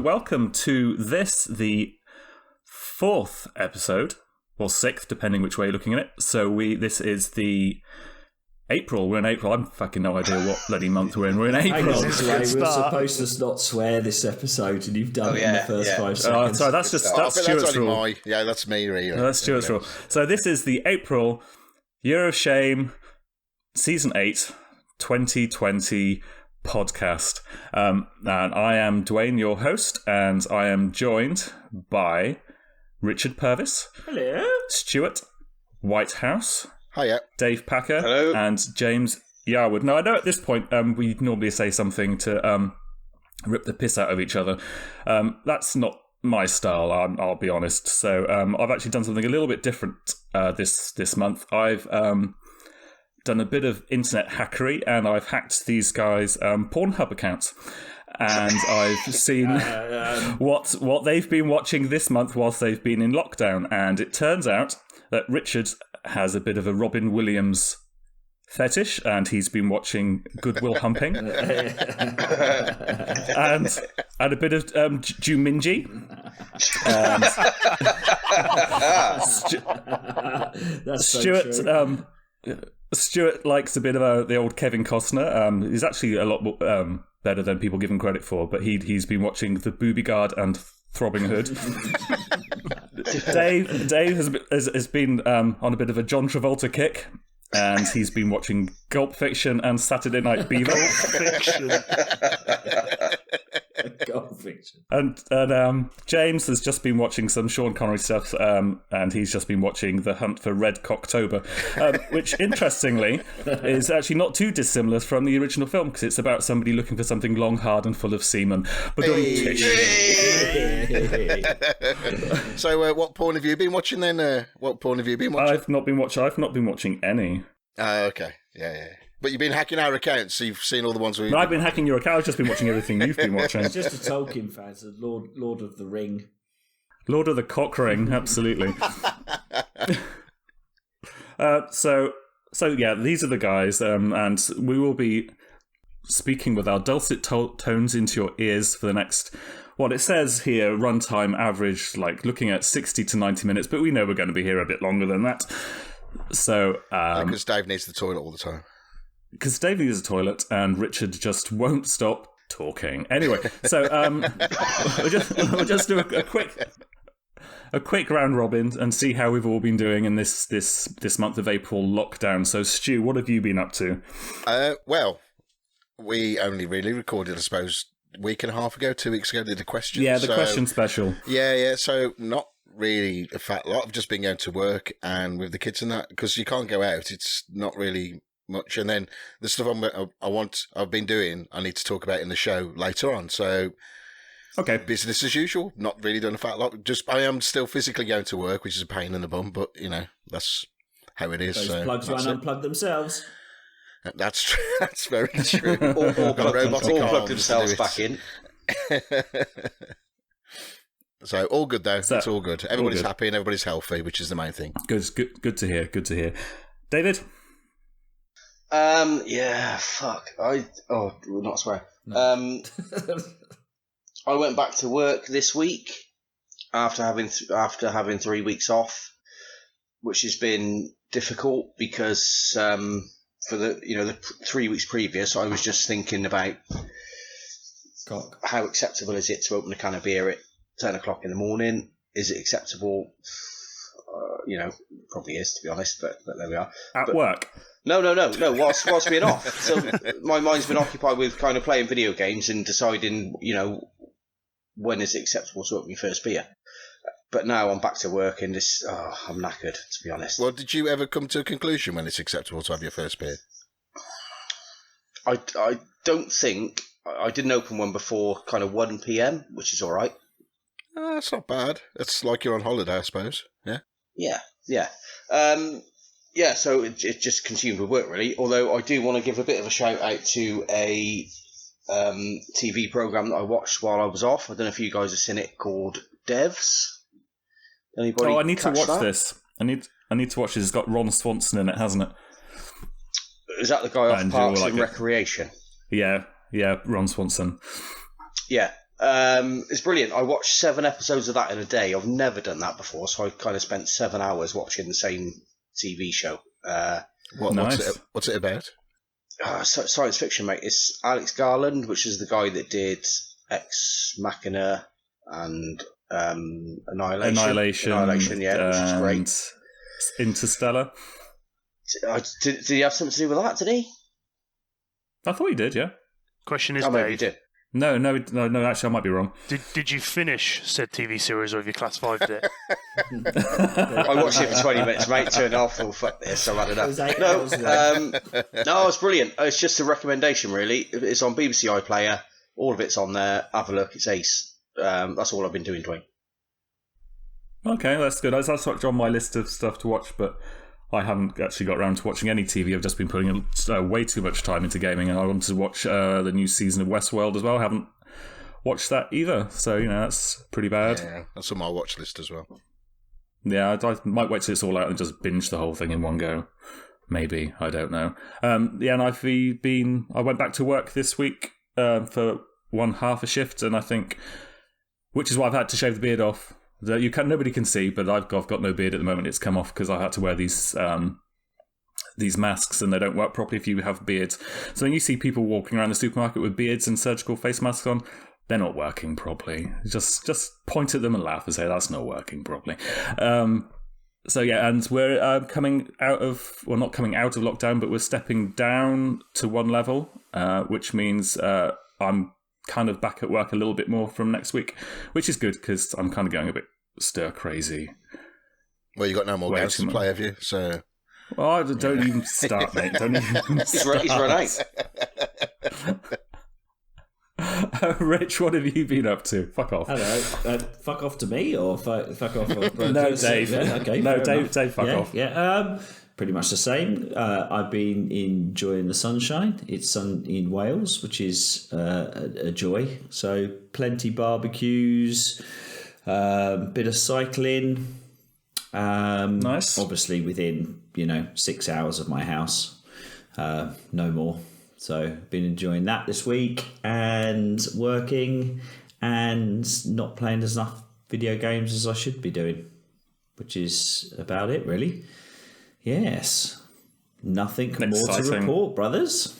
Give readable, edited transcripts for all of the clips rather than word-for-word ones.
Welcome to the fourth episode, or sixth, depending which way you're looking at it. So this is the April. We're in April. I'm fucking no idea what bloody month we're in. We're in April. We were supposed to not swear this episode, and you've done it in the first 5 seconds. Sorry, that's Stuart's rule. Yeah, that's me, really. That's Stuart's rule. So this is the April Year of Shame, Season 8, 2020 podcast. And I am Duane, your host, and I am joined by Richard Purvis. Hello. Stuart, Whitehouse. Hiya. Dave Packer. Hello. And James Yarwood. Now, I know at this point we normally say something to rip the piss out of each other. That's not my style, I'll be honest. So I've actually done something a little bit different this month. I've done a bit of internet hackery, and I've hacked these guys' Pornhub accounts, and I've seen what they've been watching this month whilst they've been in lockdown. And it turns out that Richard has a bit of a Robin Williams fetish, and he's been watching Good Will Humping, and a bit of Jumanji. That's Stuart. so true. Stuart likes a bit of the old Kevin Costner. He's actually a lot better than people give him credit for, but he's been watching The Booby Guard and Throbbing Hood. Dave has been on a bit of a John Travolta kick, and he's been watching Gulp Fiction and Saturday Night Beaver. Gulp Fiction. And James has just been watching some Sean Connery stuff, and he's just been watching The Hunt for Red Cocktober, which, interestingly, is actually not too dissimilar from the original film, because it's about somebody looking for something long, hard, and full of semen. But So, what porn have you been watching then? What porn have you been watching? I've not been watching any. Okay, yeah. But you've been hacking our accounts, so you've seen all the ones we've... No, I've been hacking your account. I've just been watching everything you've been watching. It's just a Tolkien fan, so Lord of the Ring. Lord of the Cock Ring, absolutely. So yeah, these are the guys, and we will be speaking with our dulcet tones into your ears for the next... What it says here, runtime average, like looking at 60 to 90 minutes, but we know we're going to be here a bit longer than that. So... because Dave needs the toilet all the time. Because Dave needs a toilet, and Richard just won't stop talking. Anyway, so we'll just do a quick round robin and see how we've all been doing in this month of April lockdown. So, Stu, what have you been up to? Well, we only really recorded, I suppose, a week and a half ago, 2 weeks ago, did a question. Yeah, the question special. Yeah. So not really a fat lot. I've just been going to work and with the kids and that, because you can't go out. It's not really much. And then the stuff I've been doing, I need to talk about in the show later on. So, okay, business as usual. Not really done a fat lot. Just I am still physically going to work, which is a pain in the bum. But that's how it is. Those plugs won't unplug themselves. That's true. That's very true. All plug themselves back in. So all good though. It's all good. Everybody's all good. Happy and everybody's healthy, which is the main thing. Good to hear. Good to hear. David. Yeah. Fuck. Not swear. No. I went back to work this week after having 3 weeks off, which has been difficult because for the 3 weeks previous, I was just thinking about how acceptable is it to open a can of beer at 10 o'clock in the morning? Is it acceptable? Probably is, to be honest, but there we are. At work? No. Whilst being off. So my mind's been occupied with kind of playing video games and deciding, when is it acceptable to open your first beer. But now I'm back to work and I'm knackered, to be honest. Well, did you ever come to a conclusion when it's acceptable to have your first beer? I don't think. I didn't open one before kind of 1 p.m, which is all right. That's not bad. It's like you're on holiday, I suppose. Yeah? Yeah. yeah, so it just consumed with work, really. Although I do want to give a bit of a shout out to a TV program that I watched while I was off. I don't know if you guys have seen it, called Devs. Anybody? I need to watch that? this. I need to watch this. It's got Ron Swanson in it, hasn't it? Is that the guy off Parks and Recreation? Yeah, Ron Swanson. Yeah. It's brilliant. I watched 7 episodes of that in a day. I've never done that before, so I kind of spent 7 hours watching the same TV show. Nice. What's it about? Science fiction, mate. It's Alex Garland, which is the guy that did Ex Machina and Annihilation. Yeah, which is great. Interstellar. Did he have something to do with that? Did he? I thought he did. Yeah. Question is, maybe he did. No. Actually, I might be wrong. Did you finish said TV series, or have you classified it? I watched it for 20 minutes, mate. Turned off. Oh, fuck this! I've had enough. No, it's brilliant. It's just a recommendation, really. It's on BBC iPlayer. All of it's on there. Have a look. It's ace. That's all I've been doing, Duane. Okay, that's good. That's on my list of stuff to watch, but I haven't actually got around to watching any TV. I've just been putting way too much time into gaming, and I wanted to watch the new season of Westworld as well. I haven't watched that either, so that's pretty bad. Yeah, that's on my watch list as well. Yeah, I might wait till it's all out and just binge the whole thing in one go. Maybe, I don't know. And I went back to work this week for one half a shift, and I think, which is why I've had to shave the beard off. Nobody can see, but I've got no beard at the moment. It's come off because I had to wear these masks, and they don't work properly if you have beards. So when you see people walking around the supermarket with beards and surgical face masks on, they're not working properly. Just point at them and laugh and say that's not working properly. So yeah, and we're not coming out of lockdown, but we're stepping down to one level, which means I'm kind of back at work a little bit more from next week, which is good because I'm kind of going a bit stir crazy. Well, you got no more games to play, have you? So, well, don't even start, mate. Don't even start. He's run out. Rich, what have you been up to? Fuck off. Hello. Fuck off to me, or fuck off? No, Dave. Yeah, okay, no, Dave. Fuck off. Yeah. Pretty much the same. I've been enjoying the sunshine. It's sun in Wales, which is a joy. So plenty barbecues, bit of cycling. Nice. Obviously within 6 hours of my house, no more. So been enjoying that this week and working and not playing as enough video games as I should be doing, which is about it really. Yes. Nothing more to report, brothers.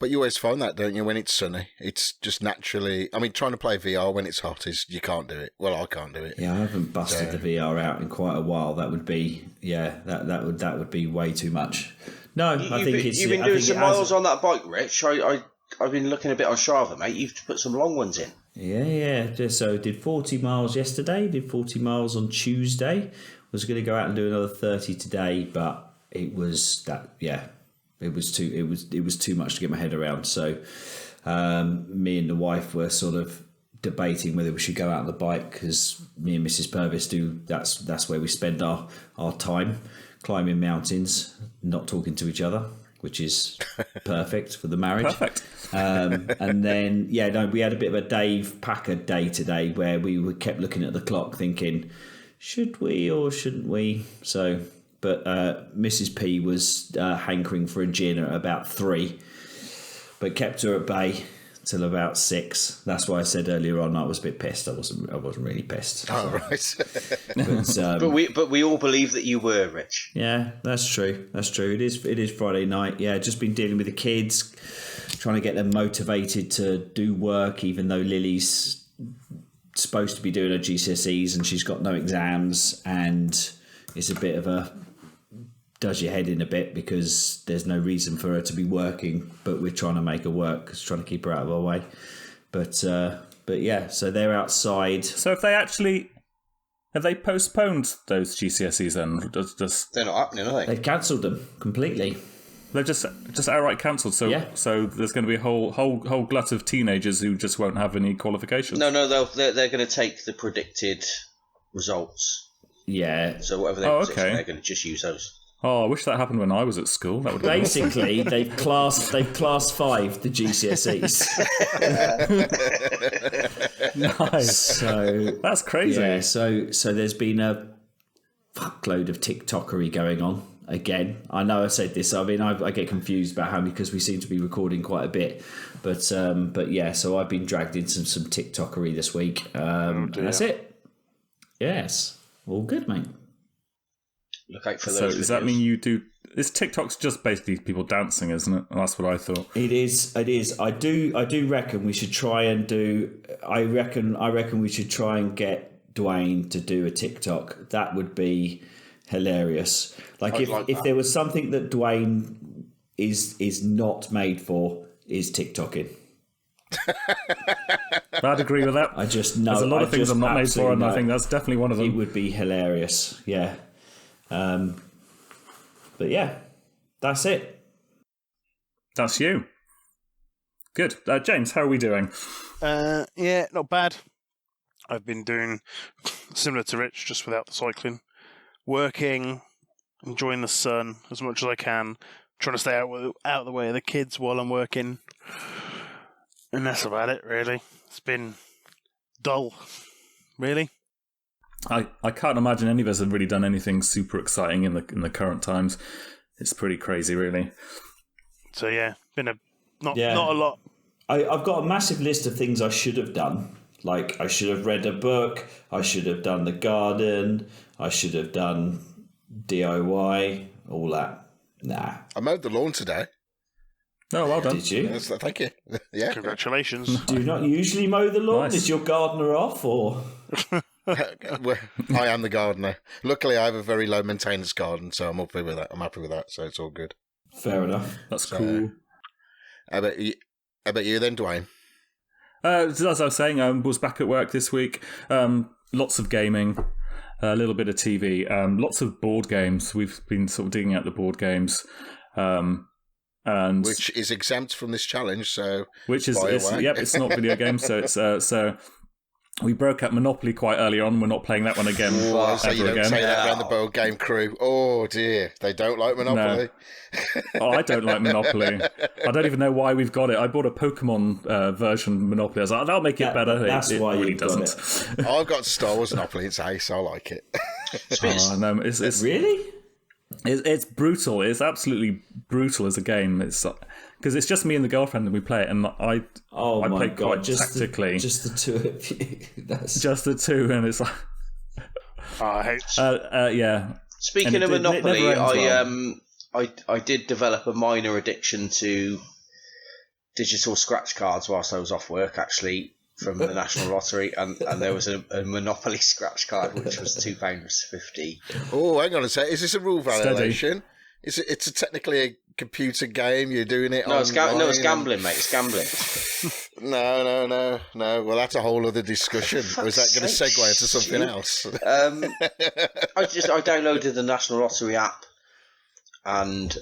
But you always find that, don't you, when it's sunny? It's just naturally... I mean, trying to play VR when it's hot is... You can't do it. Well, I can't do it. Yeah, I haven't busted the VR out in quite a while. That would be... Yeah, that would be way too much. No, I think it's... You've been doing some miles on that bike, Rich. I've been looking a bit on Strava, mate. You've put some long ones in. Yeah. So did 40 miles yesterday, did 40 miles on Tuesday. Was going to go out and do another 30 today, but it was too much to get my head around. So me and the wife were sort of debating whether we should go out on the bike, because me and Mrs. Purvis do. That's where we spend our time, climbing mountains, not talking to each other, which is perfect for the marriage. Perfect. And then we had a bit of a Dave Packer day today where we kept looking at the clock thinking, should we or shouldn't we? So, but Mrs. P was hankering for a gin at about 3, but kept her at bay till about 6. That's why I said earlier on I was a bit pissed. I wasn't really pissed. Oh, right. But we all believe that you were, Rich. Yeah, that's true. It is Friday night. Yeah, just been dealing with the kids, trying to get them motivated to do work, even though Lily's supposed to be doing her GCSEs and she's got no exams, and it's a bit of a does your head in a bit because there's no reason for her to be working, but we're trying to make her work because trying to keep her out of our way. But yeah, so they're outside. So have they postponed those GCSEs then? They're not happening, are they? They've cancelled them completely. They've just outright cancelled. So So there's going to be a whole glut of teenagers who just won't have any qualifications. No, they're going to take the predicted results. Yeah. So whatever they're going to just use those. Oh, I wish that happened when I was at school. That would Basically, they've class 5 the GCSEs. nice. So That's crazy. yeah, so there's been a fuckload of TikTokery going on again. I know I said this. I mean, I get confused about how because we seem to be recording quite a bit, but yeah. So I've been dragged into some TikTokery this week, and that's it. Yes, all good, mate. Look out for those. So does that mean you do? This TikTok's just basically people dancing, isn't it? That's what I thought. It is. I do reckon we should try and do. I reckon we should try and get Duane to do a TikTok. That would be hilarious. If there was something that Duane is not made for, is TikToking. I'd agree with that. I just know there's a lot of things I'm not made for, and I think that's definitely one of them. It would be hilarious. Yeah. But yeah, that's it. That's you. Good. James, how are we doing? Yeah, not bad. I've been doing similar to Rich, just without the cycling. Working, enjoying the sun as much as I can, trying to stay out of the way of the kids while I'm working. And that's about it, really. It's been dull, really. I can't imagine any of us have really done anything super exciting in the current times. It's pretty crazy, really. So yeah, been not a lot. I've got a massive list of things I should have done. Like I should have read a book. I should have done the garden. I should have done DIY. All that. Nah. I mowed the lawn today. Oh, well done. Did you? Yes, thank you. Yeah. Congratulations. Do you not usually mow the lawn? Nice. Is your gardener off or? Well, I am the gardener. Luckily, I have a very low maintenance garden, so I'm happy with that. So it's all good. Fair enough. That's cool. How about you then, Duane? As I was saying, was back at work this week. Lots of gaming, a little bit of TV, lots of board games. We've been sort of digging out the board games. And which is exempt from this challenge, so it's not video games, so it's so we broke up Monopoly quite early on. We're not playing that one again. So you don't say that around the board game crew. Oh dear, they don't like Monopoly. No. Oh, I don't like Monopoly. I don't even know why we've got it. I bought a Pokemon version of Monopoly. I was like, that'll make it better. That's it why really you've doesn't. got it. I've got Star Wars Monopoly. It's ace. I like it. No, it's Really? It's brutal. It's absolutely brutal as a game. It's because it's just me and the girlfriend that we play it, and I play quite tactically. Just the two of you. That's just the two, and it's like I hate. Yeah. Speaking of Monopoly, I did develop a minor addiction to digital scratch cards whilst I was off work, actually, from the National Lottery, and there was a Monopoly scratch card which was £2.50. Oh, hang on a sec. Is this a rule violation? It's technically a computer game. You're doing it. No, it's gambling, mate. It's gambling. No. Well, that's a whole other discussion. Or is that going to segue into something else? I downloaded the National Lottery app, and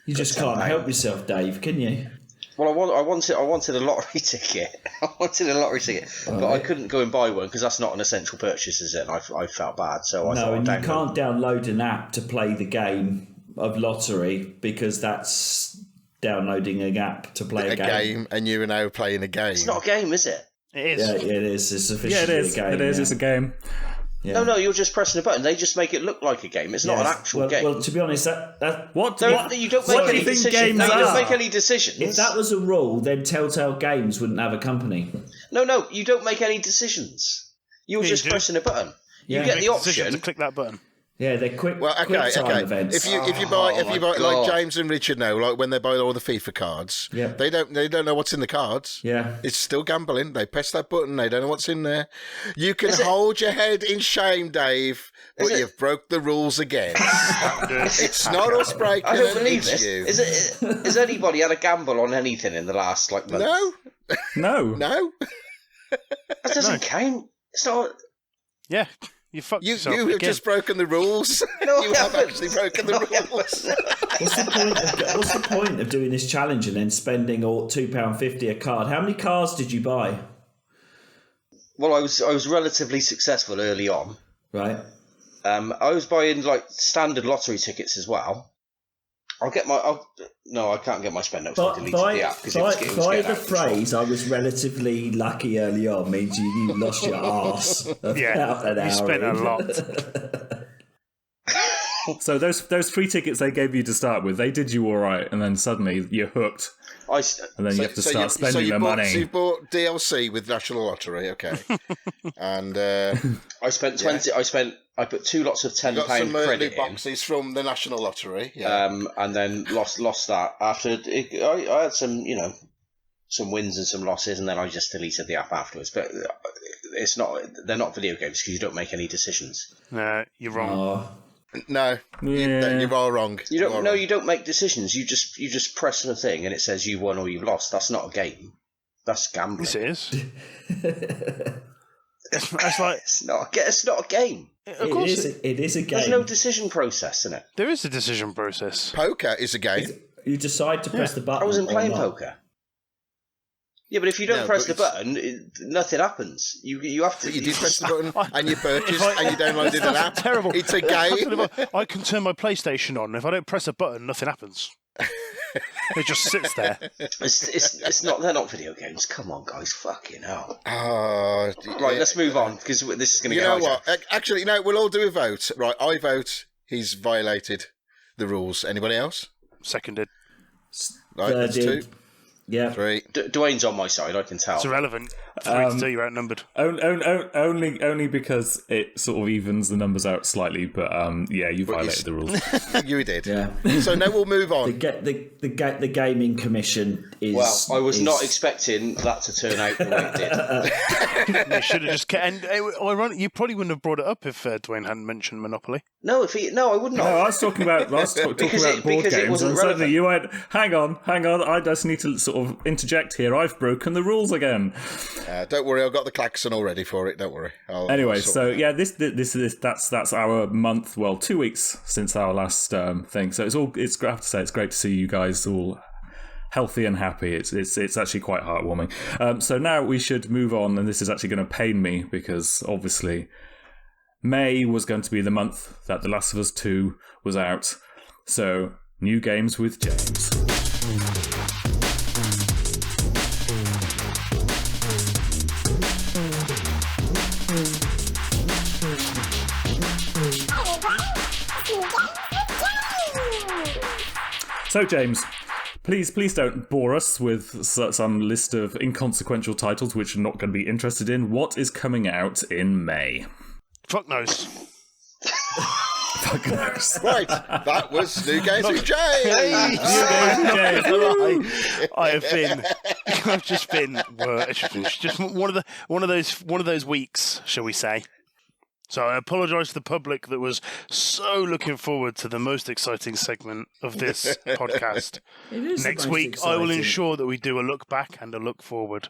you just can't help yourself, Dave, can you? Well, I wanted a lottery ticket. But I couldn't go and buy one because that's not an essential purchase, is it? And I felt bad, so I thought and you can't download an app to play the game of lottery because that's downloading an app to play a game. And you are now playing a game. It's not a game, is it? It is. Yeah, it is. It's officially it is. a game. It is. It's a game. Yeah. No, you're just pressing a button. They just make it look like a game. It's not an actual game. Well, to be honest, you don't make any decisions. No, you don't make any decisions. If that was a rule, then Telltale Games wouldn't have a company. No, you don't make any decisions. You're just pressing a button. You get the option to click that button. Yeah, they're quick. Well, okay. Events. If you buy like James and Richard know, like when they buy all the FIFA cards, they don't know what's in the cards. Yeah, it's still gambling. They press that button. They don't know what's in there. You can hold your head in shame, Dave, but you've broke the rules again. It's not us breaking. I don't believe this. Has anybody had a gamble on anything in the last month? No. That doesn't count. It's not. Yeah. You have just broken the rules. No, you have actually broken the rules. What's the point of doing this challenge and then spending all £2.50 a card? How many cards did you buy? Well, I was relatively successful early on. Right. I was buying like standard lottery tickets as well. I can't get my spend notes. I deleted the app because it was getting by the out of control. phrase "I was relatively lucky early on" means you lost your arse. You spent a lot. So those free tickets they gave you to start with, they did you all right, and then suddenly you're hooked, and then you have to start spending the money. So you bought DLC with National Lottery, okay? And I spent 20. Yeah. I put 2 lots of £10 credit in. boxes from the National Lottery, and then lost that after. I had some, some wins and some losses, and then I just deleted the app afterwards. But it's not. They're not video games because you don't make any decisions. No, you're wrong. No, you are wrong. You don't. No, you don't make decisions. You just press the thing, and it says you've won or you've lost. That's not a game. That's gambling. Yes, it is. It's like It's not a game. Of course, it is a game. There's no decision process in it. there is a decision process. Poker is a game. You decide to press the button. I wasn't playing or not. poker. Yeah, but if you don't press the button, nothing happens. You have to. But you did press the button and you purchased and you downloaded an app. Terrible. It's a game. I can turn my PlayStation on. If I don't press a button, nothing happens. It just sits there. It's not. They're not video games. Come on, guys. Fucking hell. Right, Let's move on because this is going to You get. know what? Actually, no. We'll all do a vote. Right, I vote. He's violated the rules. Anybody else? Seconded. Right, that's 2, Yeah. 3. Duane's on my side. I can tell. It's irrelevant. 3-2, you're outnumbered. Only because it sort of evens the numbers out slightly, but you violated the rules. You did. Yeah. So now we'll move on. The gaming commission is. Well, I was not expecting that to turn out the way it did. They should have just kept. And you probably wouldn't have brought it up if Duane hadn't mentioned Monopoly. No, I would not. No, I was talking about board because it games, wasn't and suddenly relevant. you went, "Hang on, I just need to sort of interject here. I've broken the rules again." Don't worry, I've got the klaxon all ready for it. Don't worry. Anyway, so yeah, that's our month. Well, 2 weeks since our last thing. So it's I have to say it's great to see you guys all healthy and happy. It's actually quite heartwarming. So now we should move on, and this is actually going to pain me because obviously May was going to be the month that The Last of Us 2 was out. So new games with James. So, James, please don't bore us with some list of inconsequential titles which we're not going to be interested in. What is coming out in May? Fuck knows. Fuck knows. Right, that was New Games with James. I've just been. It's just one of those weeks, shall we say? So I apologise to the public that was so looking forward to the most exciting segment of this podcast. Next week, I will ensure that we do a look back and a look forward.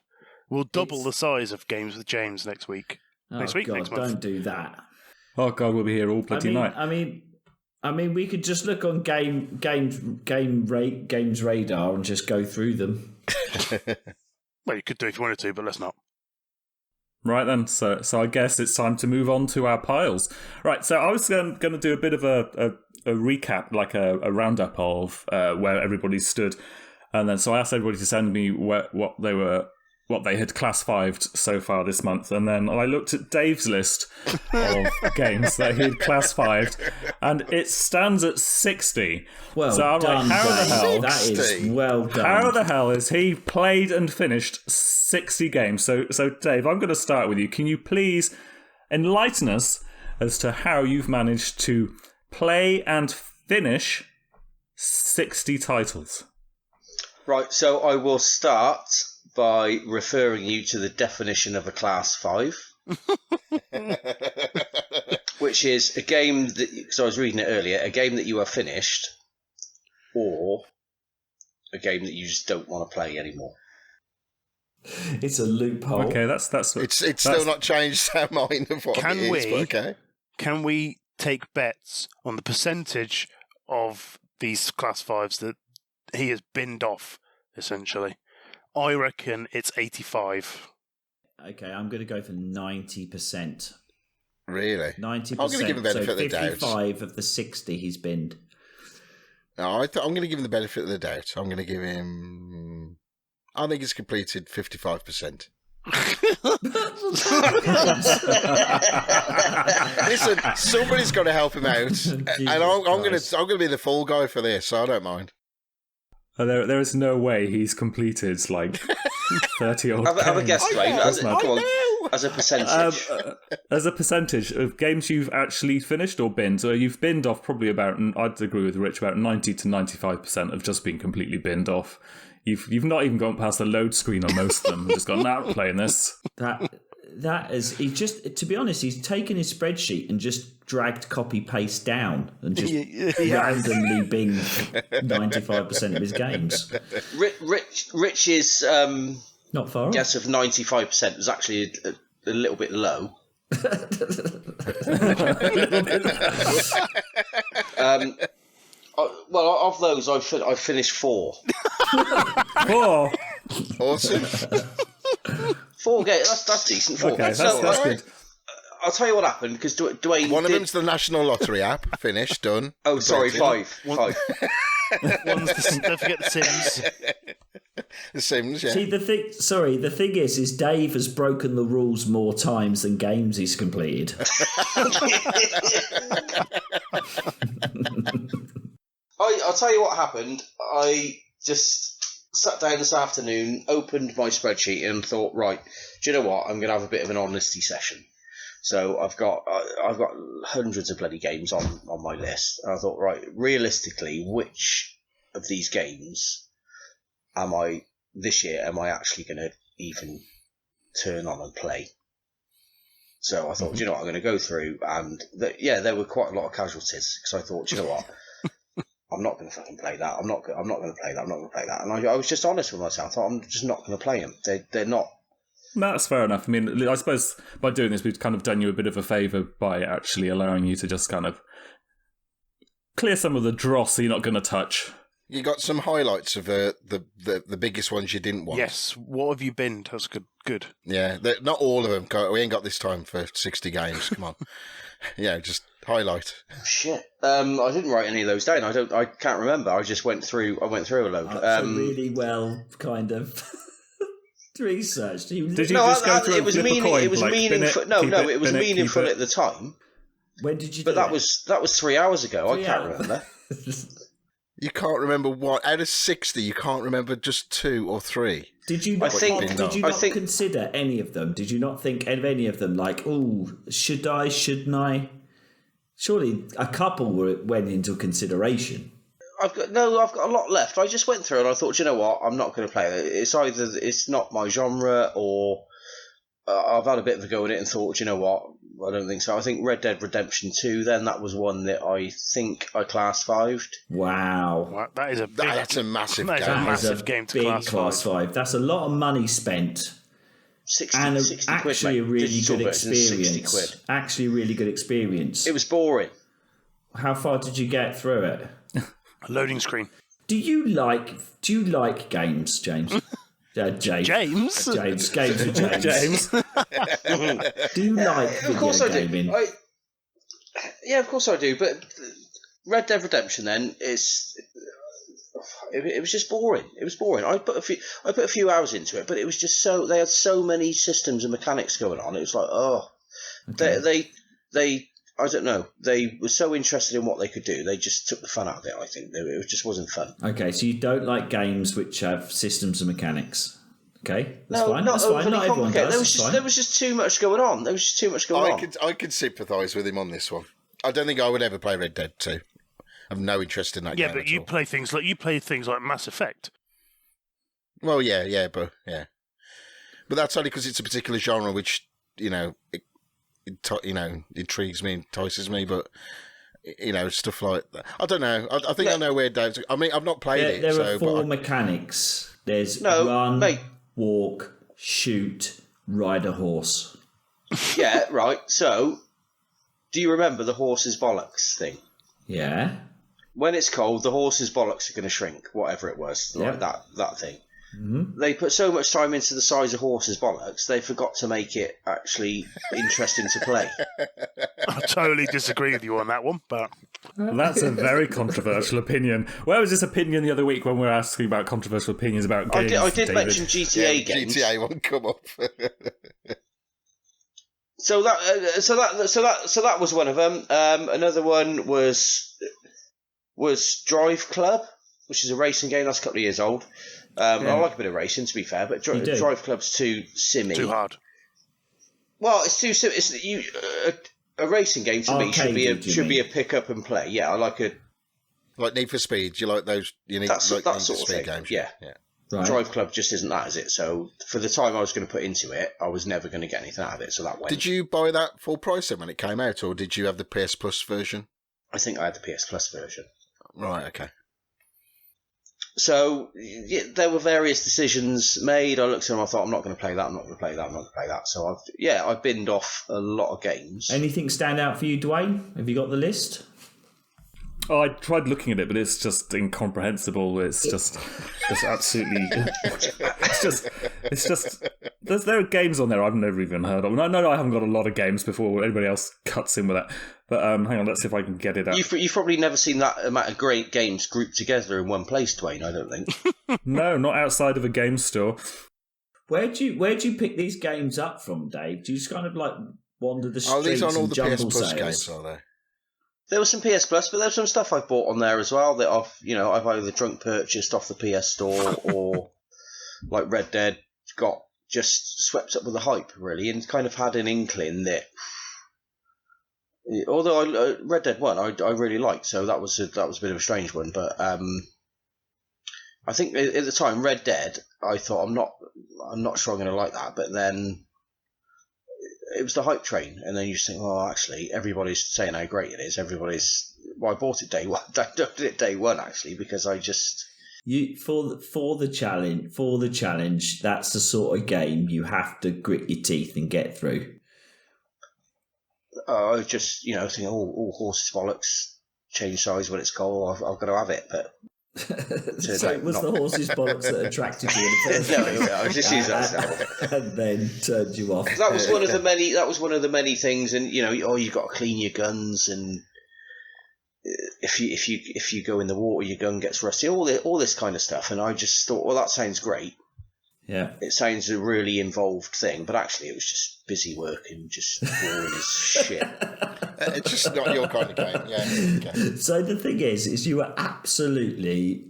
We'll double the size of Games with James next week. Next month. Don't do that. Oh God, we'll be here all bloody night. I mean, we could just look on Games Radar and just go through them. Well, you could do if you wanted to, but let's not. Right then, so I guess it's time to move on to our piles. Right, so I was going to do a bit of a recap, like a roundup of where everybody stood, and then so I asked everybody to send me what they had class 5'd so far this month, and then I looked at Dave's list of games that he had class 5'd, and it stands at 60. Well so I'm done, like, how Dave. the hell? That is well done. How the hell has he played and finished 60 games? So Dave, I'm going to start with you. Can you please enlighten us as to how you've managed to play and finish 60 titles? Right, so I will start by referring you to the definition of a class 5, which is a game that, because I was reading it earlier, a game that you have finished, or a game that you just don't want to play anymore. It's a loophole. Okay, that's It's still not changed our mind of what it is, but okay. Can we take bets on the percentage of these class 5s that he has binned off, essentially? I reckon it's 85. Okay, I'm going to go for 90%. Really? 90%. I'm going to give him the benefit of the doubt. 55 of the 60 he's binned. No, I'm going to give him the benefit of the doubt. I'm going to give him... I think he's completed 55%. Listen, somebody's got to help him out, and I'm going to be the fall guy for this, so I don't mind. There is no way he's completed like 30 odd games. Have a guess, Duane. As a percentage. As a percentage of games you've actually finished or binned, so you've binned off probably about, I'd agree with Rich, about 90 to 95% have just been completely binned off. You've not even gone past the load screen on most of them. Just gone, now playing this. That is, he just, to be honest, he's taken his spreadsheet and just dragged copy paste down and just randomly binned 95% of his games. Rich is not far guess of 95% was actually a little bit low. Well, of those, I finished 4. 4. Awesome. 4 games. That's decent. 4. Okay, that's good. I'll tell you what happened because Duane. One of them's the National Lottery app. Finished, done. Oh, sorry, 5. One's don't forget the Sims. The Sims, yeah. See, the thing is Dave has broken the rules more times than games he's completed. I'll tell you what happened. I just sat down this afternoon, opened my spreadsheet, and thought, right, do you know what? I'm going to have a bit of an honesty session. So I've got hundreds of bloody games on my list, and I thought, right, realistically, which of these games am I actually going to even turn on and play? So I thought, you know what, I'm going to go through, and there were quite a lot of casualties, because I thought, you know what, I'm not going to fucking play that. I'm not going to play that. I'm not going to play that. And I was just honest with myself. I thought, I'm just not going to play them. They're not. No, that's fair enough. I mean, I suppose by doing this, we've kind of done you a bit of a favour by actually allowing you to just kind of clear some of the dross that you're not going to touch. You got some highlights of the biggest ones you didn't want. Yes. What have you binned? That's good. Yeah, not all of them. We ain't got this time for 60 games. Come on. Yeah, just highlight. Oh, shit. I didn't write any of those down. I can't remember. I just went through a load. Really well, kind of researched. Did you just go through? It was meaningful. It was meaningful. It was meaningful at the time. When did you? But that was 3 hours ago. I can't remember. You can't remember what out of 60. You can't remember just 2 or 3. Did you not consider any of them? Did you not think of any of them? Like, oh, should I? Shouldn't I? Surely a couple went into consideration. I've got a lot left. I just went through and I thought, you know what, I'm not going to play it. It's either it's not my genre, or I've had a bit of a go at it and thought, you know what, I don't think so. I think Red Dead Redemption 2, then that was one that I think I class 5'd. Wow. That's a massive game. That is a massive game to class 5. That's a lot of money spent. 60 actually quid, a really good experience. 60 quid. Actually, a really good experience. It was boring. How far did you get through it? A loading screen. Do you like games, James? James. Games with James. James. Do you like video gaming? Yeah, of course I do. But Red Dead Redemption, then, it was just boring. It was boring. I put a few hours into it, but it was just they had so many systems and mechanics going on. It was like, okay. They I don't know. They were so interested in what they could do. They just took the fun out of it, I think. It just wasn't fun. Okay, so you don't like games which have systems and mechanics. Okay, that's fine. Not that's fine. Not everyone does. There was just too much going on. I could sympathise with him on this one. I don't think I would ever play Red Dead 2. I've no interest in that game. Yeah, but you play things like Mass Effect. Well, yeah. But that's only because it's a particular genre which, intrigues me, entices me, but stuff like that. I don't know. I think I know where Dave's. I mean, I've not played it. There are 4 mechanics. There's run, walk, shoot, ride a horse. Yeah, right. So, do you remember the horse's bollocks thing? Yeah. When it's cold, the horse's bollocks are going to shrink, whatever it was, like that thing. they put so much time into the size of horses' bollocks, they forgot to make it actually interesting to play. I totally disagree with you on that one, but That's a very controversial opinion. Where was this opinion the other week when we were asking about controversial opinions about games? I did David? mention GTA games. GTA won't come up. So that was one of them. Another one was Drive Club, which is a racing game that's a couple of years old. I like a bit of racing, to be fair, but Drive Club's too simmy. too hard. Well, it's too simmy. A racing game to me should be a pick up and play. Yeah, I like it. Like Need for Speed. Do you like those? That sort of Speed thing. games. Yeah. Right. Drive Club just isn't that, is it? So for the time I was going to put into it, I was never going to get anything out of it. So that went. Did you buy that full price then when it came out, or did you have the PS Plus version? I think I had the PS Plus version. Right. Okay. So there were various decisions made. I looked at them. I thought, I'm not going to play that. I'm not going to play that. I'm not going to play that. So I binned off a lot of games. Anything stand out for you, Duane? Have you got the list? Oh, I tried looking at it, but it's just incomprehensible. It's just absolutely. It's just. There are games on there I've never even heard of. No, I haven't got a lot of games before anybody else cuts in with that. But hang on, let's see if I can get it out. You've probably never seen that amount of great games grouped together in one place, Duane. I don't think. No, not outside of a game store. Where'd you pick these games up from, Dave? Do you just kind of like wander the streets these on all and the jumble PS Plus sales? games, are they? There was some PS Plus, but there's some stuff I've bought on there as well that I've either drunk purchased off the PS Store or like Red Dead got just swept up with the hype really, and kind of had an inkling that. Although Red Dead 1 I really liked, so that was a bit of a strange one, but I think at the time Red Dead I thought I'm not sure I'm going to like that, but then it was the hype train, and then you just think, well, actually, everybody's saying how great it is. I bought it day one. I did it day one actually because I just for the challenge. That's the sort of game you have to grit your teeth and get through. I just think all horses bollocks change size when it's cold. I've got to have it, but. So it was the horse's bollocks that attracted you in the first place. No, I just used that as an example. And then turned you off. That was one of the many things, and you've got to clean your guns, and if you go in the water, your gun gets rusty. All this kind of stuff, and I just thought, well, that sounds great. Yeah, it sounds a really involved thing, but actually, it was just busy work and just boring as shit. It's just not your kind of game. Yeah. Okay. So the thing is you were absolutely,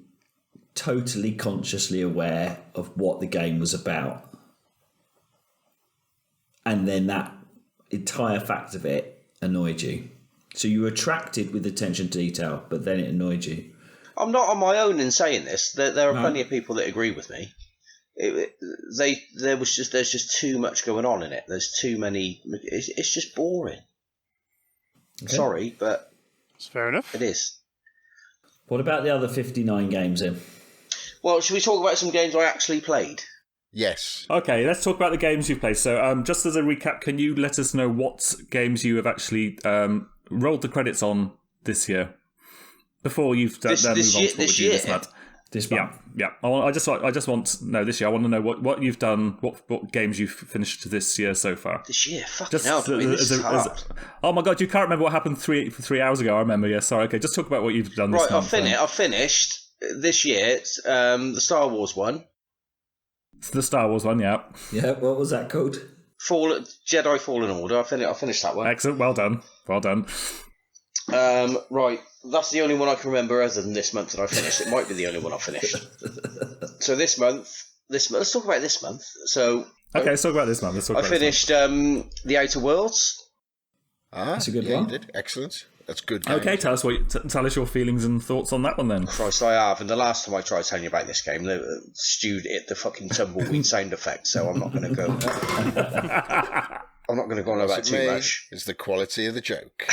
totally consciously aware of what the game was about. And then that entire fact of it annoyed you. So you were attracted with attention to detail, but then it annoyed you. I'm not on my own in saying this. There are plenty of people that agree with me. There's just too much going on in it. There's too many. It's just boring. Okay. Sorry, but it's fair enough. It is. What about the other 59 games then? Well, should we talk about some games I actually played? Yes. Okay, let's talk about the games you've played. So, just as a recap, can you let us know what games you have actually rolled the credits on this year? Before you've done this month. This month. Yeah. I just want this year. I want to know what you've done, what games you've finished this year so far. This year, fucking hell, this is hard. Oh my god, you can't remember what happened 3 hours ago. I remember. Yeah, sorry. Okay, just talk about what you've done. This month. I finished this year. The Star Wars one. It's the Star Wars one. Yeah. Yeah. What was that called? Jedi Fallen Order. I finished that one. Excellent. Well done. Right, that's the only one I can remember other than this month that I finished. It might be the only one I finished. So this month, let's talk about this month. So okay, let's talk about this month. I finished The Outer Worlds. That's a good one. You did. Excellent. That's good. Game. Okay, tell us your feelings and thoughts on that one then. Christ, I have. And the last time I tried telling you about this game, Stu hit the fucking tumbleweed sound effect. So I'm not going to go. I'm not going to go on about too much. It's the quality of the joke.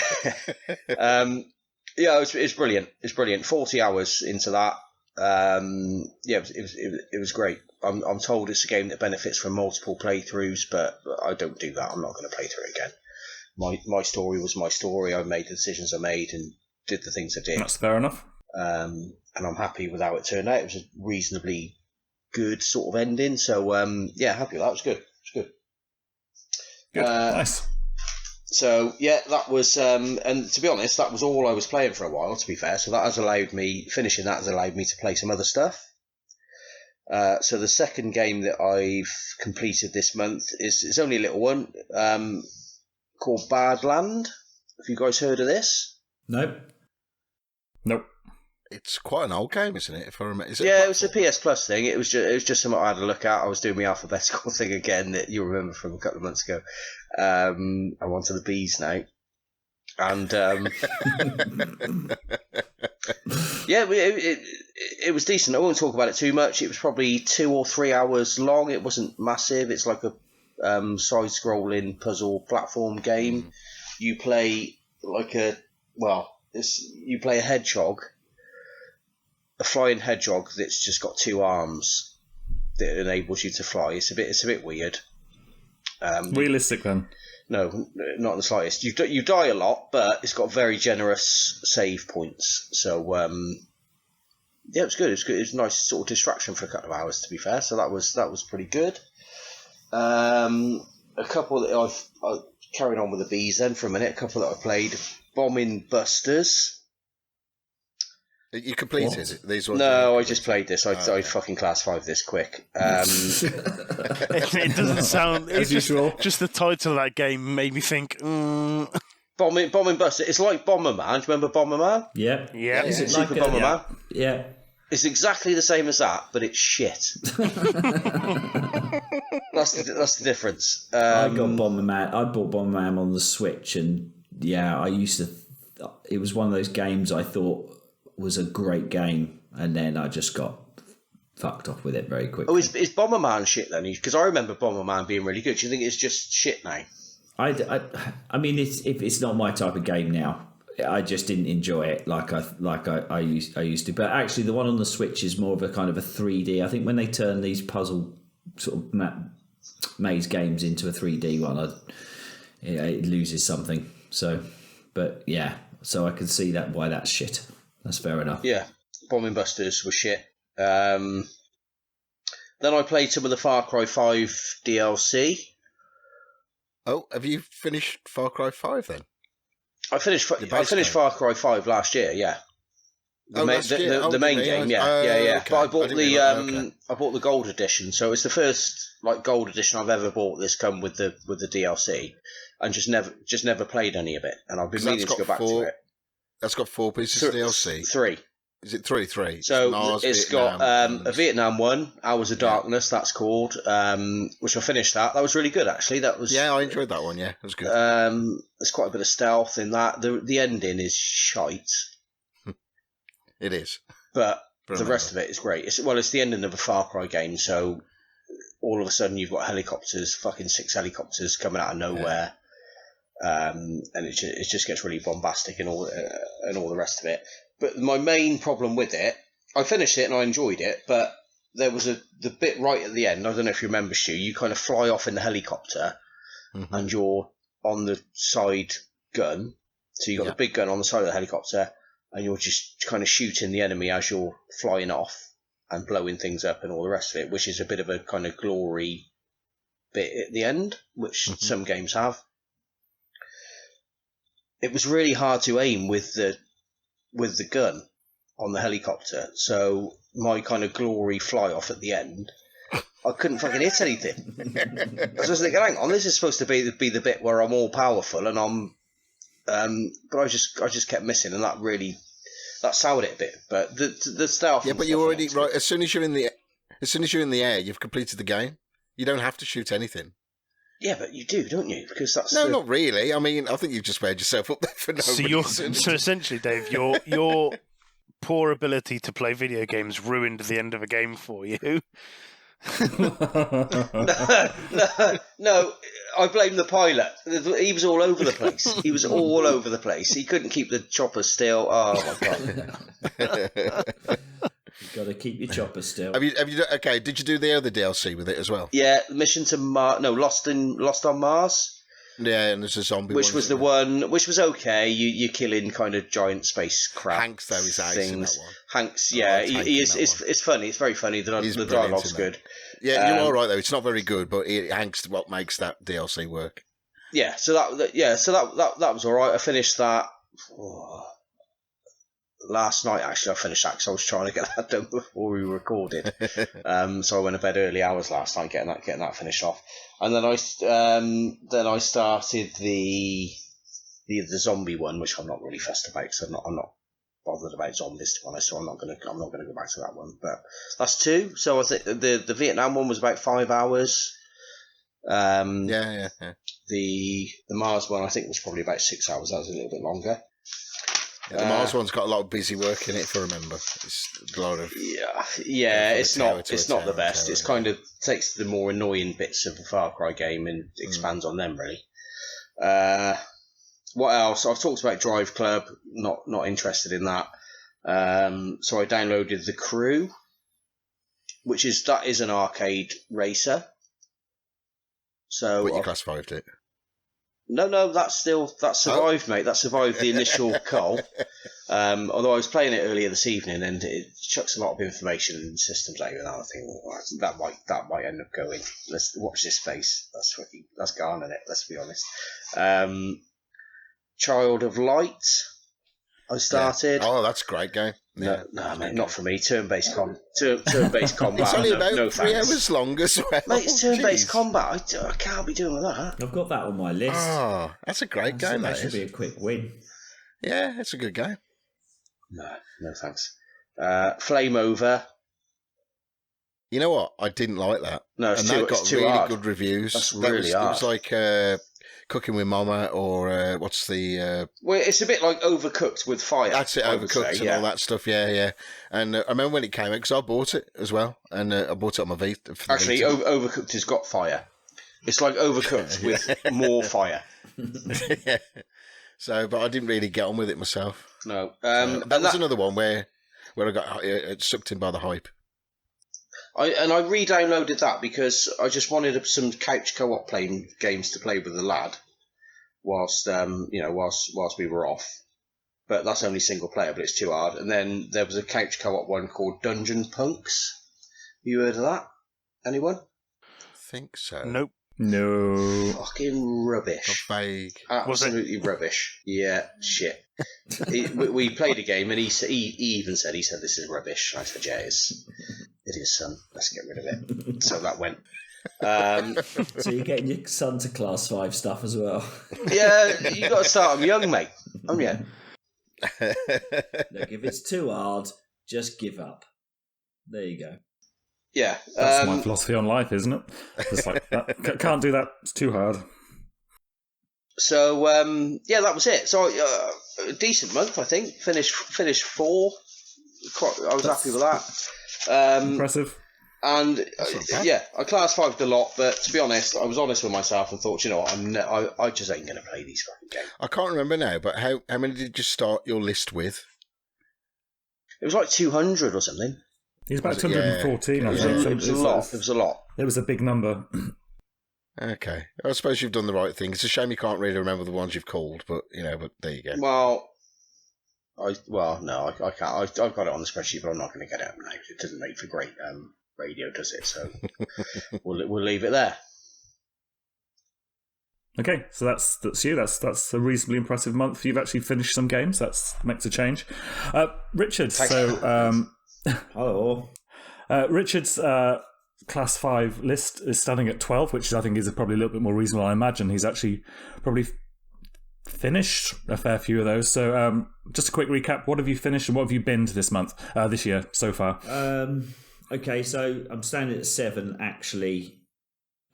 It's brilliant. It's brilliant. 40 hours into that. It was great. I'm told it's a game that benefits from multiple playthroughs, but I don't do that. I'm not going to play through it again. My story was my story. I made the decisions I made and did the things I did. That's fair enough. And I'm happy with how it turned out. It was a reasonably good sort of ending. So yeah, happy with that. It was good. It was good. Good. Nice. So yeah, that was and to be honest, that was all I was playing for a while, to be fair. So that has allowed me to play some other stuff. So the second game that I've completed this month is only a little one, called Badland. Have you guys heard of this? Nope. It's quite an old game, isn't it? If I remember, it was a PS Plus thing. It was just something I had to look at. I was doing my alphabetical thing again that you remember from a couple of months ago. I'm on to the B's now, and yeah, it was decent. I won't talk about it too much. It was probably 2 or 3 hours long. It wasn't massive. It's like a side-scrolling puzzle platform game. You play you play a hedgehog. A flying hedgehog that's just got 2 arms that enables you to fly. It's a bit weird. Realistic then? No, not in the slightest. You die a lot, but it's got very generous save points. So yeah, it was good. It was good. It was a nice sort of distraction for a couple of hours, to be fair. So that was pretty good. A couple that I've carried on with the bees then for a minute. A couple that I played. Bombing Busters. You completed these ones? No, I just played this. I fucking class 5 this quick. It doesn't sound as usual. Just the title of that game made me think. Bombing Buster. It's like Bomberman. Do you remember Bomberman? Yeah. Is it Super Bomberman? Yeah. It's exactly the same as that, but it's shit. That's the difference. I got Bomberman. I bought Bomberman on the Switch, and yeah, I used to. It was one of those games I thought was a great game, and then I just got fucked off with it very quickly. Oh, is Bomberman shit then? Because I remember Bomberman being really good. Do you think it's just shit now? I mean, it's not my type of game now. I just didn't enjoy it like I used to. But actually, the one on the Switch is more of a kind of a 3D. I think when they turn these puzzle sort of maze games into a 3D one, it loses something. So, but yeah, so I can see why that's shit. That's fair enough. Yeah, Bombing Busters was shit. Then I played some of the Far Cry 5 DLC. Oh, have you finished Far Cry 5 then? I finished Far Cry 5 last year, yeah. The main game, yeah. Okay. But I bought I bought the gold edition, so it's the first gold edition I've ever bought that's come with the DLC, and just never played any of it, and I've been meaning to go back to it. That's got 4 pieces of DLC. 3. Is it 3? 3. So it's got a Vietnam one, Hours of Darkness, that's called, which I finished that. That was really good, actually. That was I enjoyed that one, yeah. It was good. There's quite a bit of stealth in that. The ending is shite. It is. But the rest of it is great. It's the ending of a Far Cry game, so all of a sudden you've got helicopters, fucking 6 helicopters coming out of nowhere. And it just gets really bombastic and all the rest of it. But my main problem with it, I finished it and I enjoyed it, but there was the bit right at the end. I don't know if you remember, Stu. You kind of fly off in the helicopter, and you're on the side gun. So you got the big gun on the side of the helicopter, and you're just kind of shooting the enemy as you're flying off and blowing things up and all the rest of it, which is a bit of a kind of glory bit at the end, which some games have. It was really hard to aim with the gun on the helicopter, so my kind of glory fly off at the end, I couldn't fucking hit anything. I was just thinking, hang on, this is supposed to be the bit where I'm all powerful, and I'm, but I just kept missing, and that soured it a bit. But the stealth. Yeah, but you're already right. As soon as you're in the air, you've completed the game. You don't have to shoot anything. Yeah, but you do, don't you? Because that's not really. I mean, I think you've just made yourself up there for no reason. So essentially, Dave, your poor ability to play video games ruined the end of a game for you. No, I blame the pilot. He was all over the place. He was all over the place. He couldn't keep the chopper still. Oh my god! You've got to keep your chopper still. Have you? Okay. Did you do the other DLC with it as well? Yeah, Mission to Mars. No, Lost on Mars. Yeah, and there's a zombie. Which was okay. You're killing kind of giant spacecraft. Hanks though is ace in that one. Hanks, it's funny. It's very funny. The dialogue's good. Yeah, you are right though. It's not very good, but Hanks what makes that DLC work. Yeah, so that was all right. I finished that last night. Actually, I finished that because I was trying to get that done before we recorded. So I went to bed early hours last night getting that finished off, and then I started the zombie one, which I'm not really fussed about because I'm not bothered about zombies, to be honest. So I'm not gonna go back to that one. But that's 2. So I think the Vietnam one was about 5 hours. Yeah. The Mars one I think was probably about 6 hours. That was a little bit longer. Yeah, the Mars one's got a lot of busy work in it, if I remember. It's a lot of it's not the best. It's kind of takes the more annoying bits of the Far Cry game and expands on them really. What else? I've talked about Drive Club. Not interested in that. So I downloaded The Crew, which is an arcade racer. So what you classified it? No, that survived, mate. That survived the initial call. Although I was playing it earlier this evening, and it chucks a lot of information and systems out, and I think that might end up going. Let's watch this space. That's gone in it. Let's be honest. Child of Light. I started. Yeah. Oh, that's a great game. No, mate, not for me. Turn-based combat. It's only about 3 hours long as well. Mate, it's turn-based combat. I can't be doing that. I've got that on my list. Oh, that's a great game. That should be a quick win. Yeah, it's a good game. No thanks. Flame Over. You know what? I didn't like that. No, that got too really hard. good reviews. That's really hard. It was like Cooking with Mama, or what's the... Well, it's a bit like Overcooked with fire. That's it, Overcooked and all that stuff, yeah. And I remember when it came out, because I bought it as well, and I bought it on my Vita. Actually, Overcooked has got fire. It's like Overcooked with more fire. Yeah. So, but I didn't really get on with it myself. No. That was another one where I got sucked in by the hype. I re-downloaded that because I just wanted some couch co-op playing games to play with the lad whilst we were off. But that's only single player, but it's too hard. And then there was a couch co-op one called Dungeon Punks. You heard of that? Anyone? I think so. Nope. No. Fucking rubbish. Vague. Absolutely rubbish. Yeah, shit. We played a game and he even said this is rubbish. I said, yeah, it is, son. Let's get rid of it. So that went. So you're getting your son to class 5 stuff as well. Yeah, you got to start them young, mate. Oh yeah. Look, if it's too hard, just give up. There you go. Yeah, that's my philosophy on life, isn't it? It's like that. Can't do that. It's too hard. So that was it. So a decent month, I think. Finished 4. I was happy with that. Impressive. And I class 5'd a lot, but to be honest, I was honest with myself and thought, you know what, I just ain't going to play these fucking games. I can't remember now, but how many did you start your list with? It was like 200 or something. He's about 214, I think. It was a lot. It was a lot. It was a big number. Okay. I suppose you've done the right thing. It's a shame you can't really remember the ones you've called, but there you go. Well, no, I can't. I've got it on the spreadsheet, but I'm not going to get it out now. It doesn't make for great radio, does it? So we'll leave it there. Okay, so that's you. That's a reasonably impressive month. You've actually finished some games. That makes a change. Richard, Hello. Richard's class 5 list is standing at 12, which I think is probably a little bit more reasonable. I imagine he's actually probably finished a fair few of those. So just a quick recap. What have you finished and what have you binned this year so far? Okay, so I'm standing at 7 actually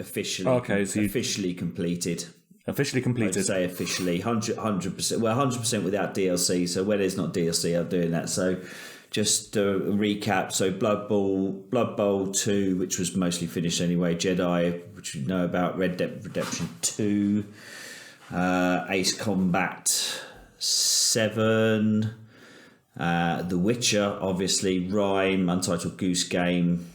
officially. Okay, so officially completed. Officially completed. I'd say officially 100%. Well, 100% without DLC. So when there's not DLC, I'm doing that. So just a recap. So Blood Bowl 2, which was mostly finished anyway. Jedi, which we know about. Red Dead Redemption 2. Ace Combat 7. The Witcher, obviously. Rime, Untitled Goose Game.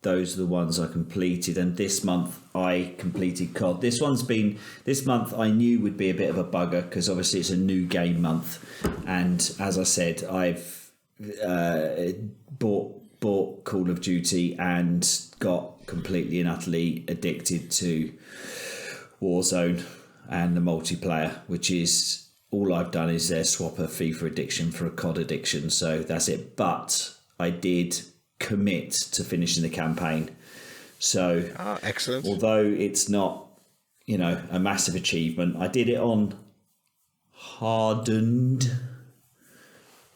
Those are the ones I completed. And this month I completed COD. This month I knew would be a bit of a bugger because obviously it's a new game month. And as I said, I've bought Call of Duty and got completely and utterly addicted to Warzone and the multiplayer, which is all I've done is swap a FIFA addiction for a COD addiction. So that's it. But I did commit to finishing the campaign. So excellent. Although it's not, a massive achievement, I did it on hardened,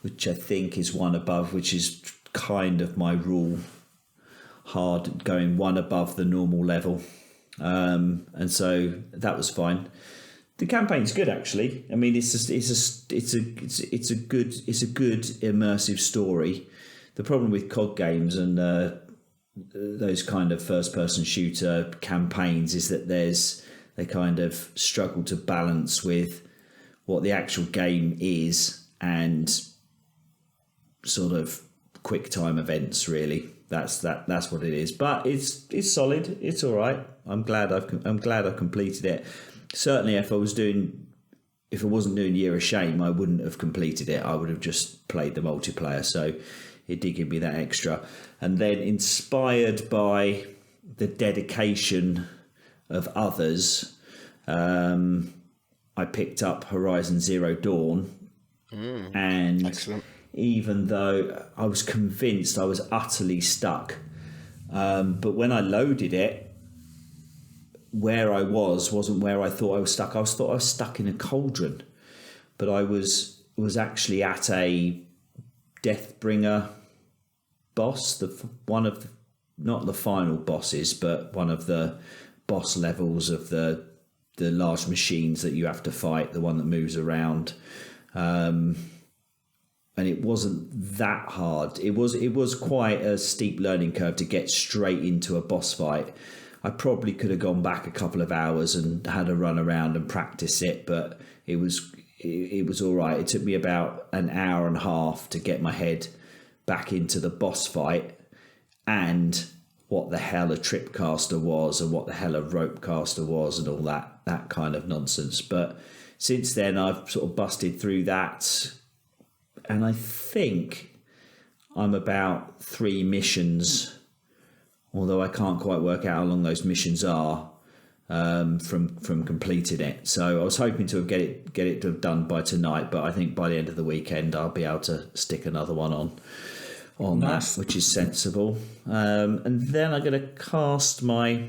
which I think is one above, which is kind of my rule. Hard, going one above the normal level, and so that was fine. The campaign's good, actually. I mean, it's a good immersive story. The problem with COD games and those kind of first-person shooter campaigns is that they kind of struggle to balance with what the actual game is and sort of quick time events. Really, that's what it is. But it's solid. It's all right. I'm glad I completed it. Certainly, if I wasn't doing Year of Shame, I wouldn't have completed it. I would have just played the multiplayer. So it did give me that extra. And then, inspired by the dedication of others, I picked up Horizon Zero Dawn. And excellent. Even though I was convinced I was utterly stuck, but when I loaded it, where I wasn't where I thought I was stuck. I thought I was stuck in a cauldron, but I was actually at a Deathbringer boss, not the final bosses, but one of the boss levels of the large machines that you have to fight, the one that moves around. And it wasn't that hard. It was quite a steep learning curve to get straight into a boss fight. I probably could have gone back a couple of hours and had a run around and practice it, but it was all right. It took me about an hour and a half to get my head back into the boss fight and what the hell a tripcaster was and what the hell a ropecaster was and all that kind of nonsense. But since then, I've sort of busted through that, and I think I'm about 3 missions, although I can't quite work out how long those missions are from completing it. So I was hoping to get it to have done by tonight, but I think by the end of the weekend I'll be able to stick another one on nice. that, which is sensible. And then I'm going to cast my.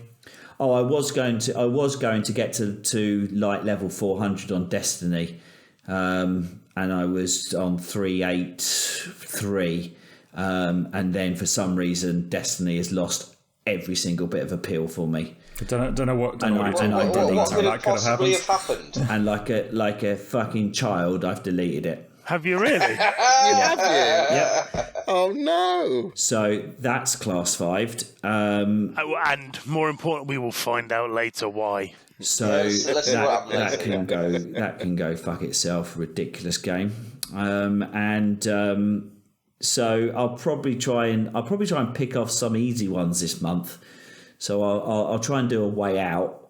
Oh, I was going to get to light level 400 on Destiny, and I was on 383, and then for some reason Destiny has lost every single bit of appeal for me. I don't know what I What how could that could have possibly happened. have happened? And like a fucking child, I've deleted it. Have you really? Have you? Yeah. Oh no! So that's class 5'd. And more important, we will find out later why. So Let's see what happens that can go fuck itself. Ridiculous game. So I'll probably try and pick off some easy ones this month. So I'll try and do a way out.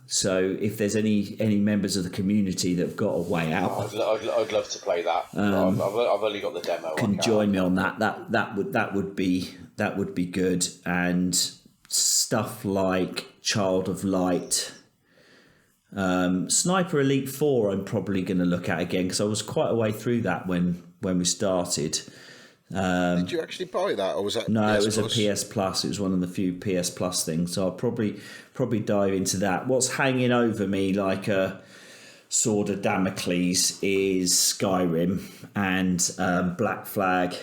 So if there's any members of the community that've got a way out, I'd love to play that. I've only got the demo. can join me on that. That would be good. And stuff like Child of Light, Sniper Elite 4, I'm probably going to look at again because I was quite a way through that when we started. Did you actually buy that, or was that? No, PS it was Plus? a PS Plus. It was one of the few PS Plus things. So I'll probably dive into that. What's hanging over me like a sword of Damocles is Skyrim and Black Flag.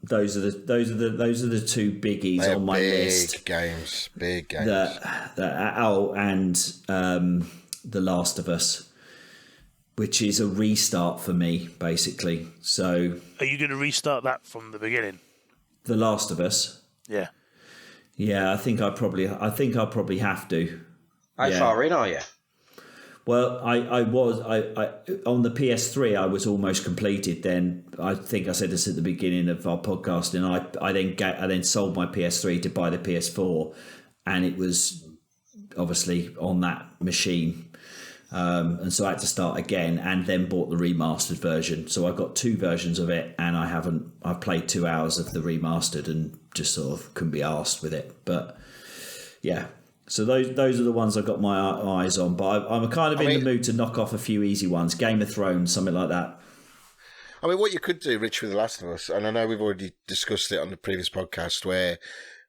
Those are the two biggies They're on my list. Big games. And The Last of Us, which is a restart for me, basically. So, Are you going to restart that from the beginning? The Last of Us. Yeah. Yeah, I think I'll probably have to. How far in are you? Well, I was on the PS3. I was almost completed. Then I think I said this at the beginning of our podcast, and I then sold my PS3 to buy the PS4, and it was obviously on that machine. And so I had to start again, and then bought the remastered version. So I've got 2 versions of it, and I've played 2 hours of the remastered and just sort of couldn't be arsed with it. But yeah, so those are the ones I've got my eyes on. But I'm kind of in the mood to knock off a few easy ones. Game of Thrones, something like that. I mean, what you could do, Rich, with The Last of Us, and I know we've already discussed it on the previous podcast, where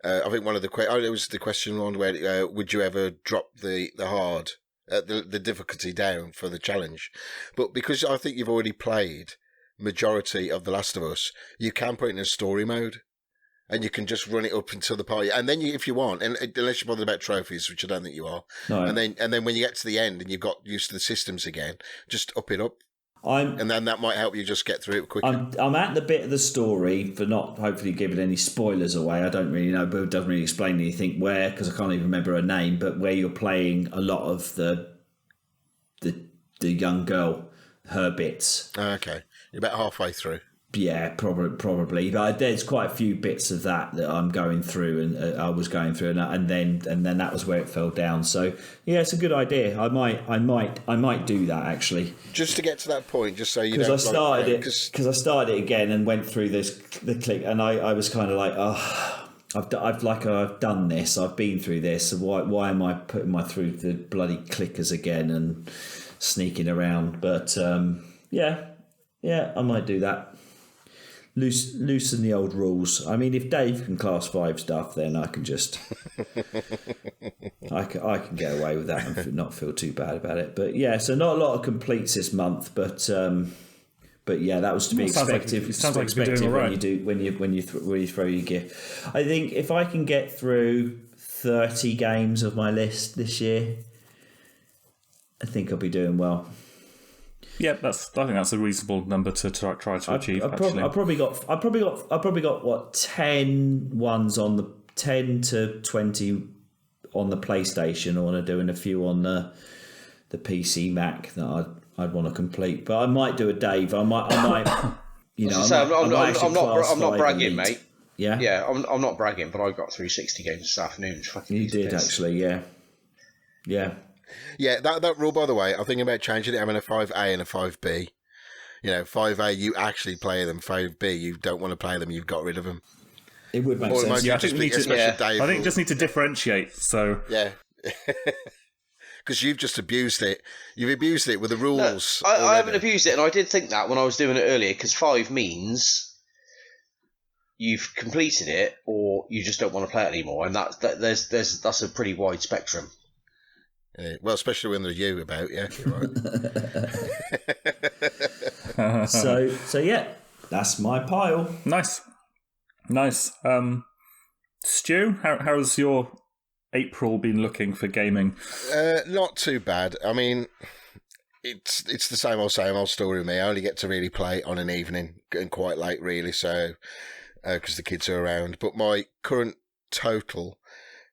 I think one of the it was the question on where would you ever drop the hard, the difficulty down for the challenge? But because I think you've already played majority of The Last of Us, you can put it in a story mode, and you can just run it up until the party, and then if you want, and unless you're bothered about trophies, which I don't think you are, No. and then when you get to the end and you've got used to the systems again, just up it up. And then that might help you just get through it quicker. I'm at the bit of the story, for not hopefully giving any spoilers away. I don't really know, but it doesn't really explain anything where, because I can't even remember her name, but where you're playing a lot of the young girl, her bits. Okay. You're about halfway through. Yeah, probably. But there's quite a few bits of that I'm going through, and I was going through, and then that was where it fell down. So yeah, it's a good idea. I might do that actually. Just to get to that point, just so you know. Because I started it again and went through the click, and I was kind of like, I've done this. I've been through this. So why am I putting my through the bloody clickers again and sneaking around? But yeah, I might do that. Loosen the old rules. I mean, if Dave can class 5 stuff, then I can just I can get away with that and not feel too bad about it. But yeah, so not a lot of completes this month, but yeah, that was to be expected. It sounds like you're doing all right. when you throw your gear. I think if I can get through 30 games of my list this year, I think I'll be doing well. Yeah, I think that's a reasonable number to try to achieve. I probably got what 10 ones on the 10 to 20 on the PlayStation, or doing a few on the PC Mac that I'd want to complete. But I might do a Dave. I might. You know, I'm not bragging, mate. Yeah, I'm not bragging, but I got 360 games this afternoon. You did actually, yeah. Yeah, that rule, by the way, I'm thinking about changing it, having a 5A and a 5B. You know, 5A, you actually play them. 5B, you don't want to play them, you've got rid of them. It would make sense. Yeah, I think you just need to differentiate. So yeah. Because you've just abused it. You've abused it with the rules. No, I haven't abused it, and I did think that when I was doing it earlier, because 5 means you've completed it, or you just don't want to play it anymore, and that's a pretty wide spectrum. Well, especially when there's you about, yeah, you're right. So yeah, that's my pile. Nice. Stu, how's your April been looking for gaming? Not too bad. I mean, it's the same old story with me. I only get to really play on an evening, getting quite late, really, so because the kids are around. But my current total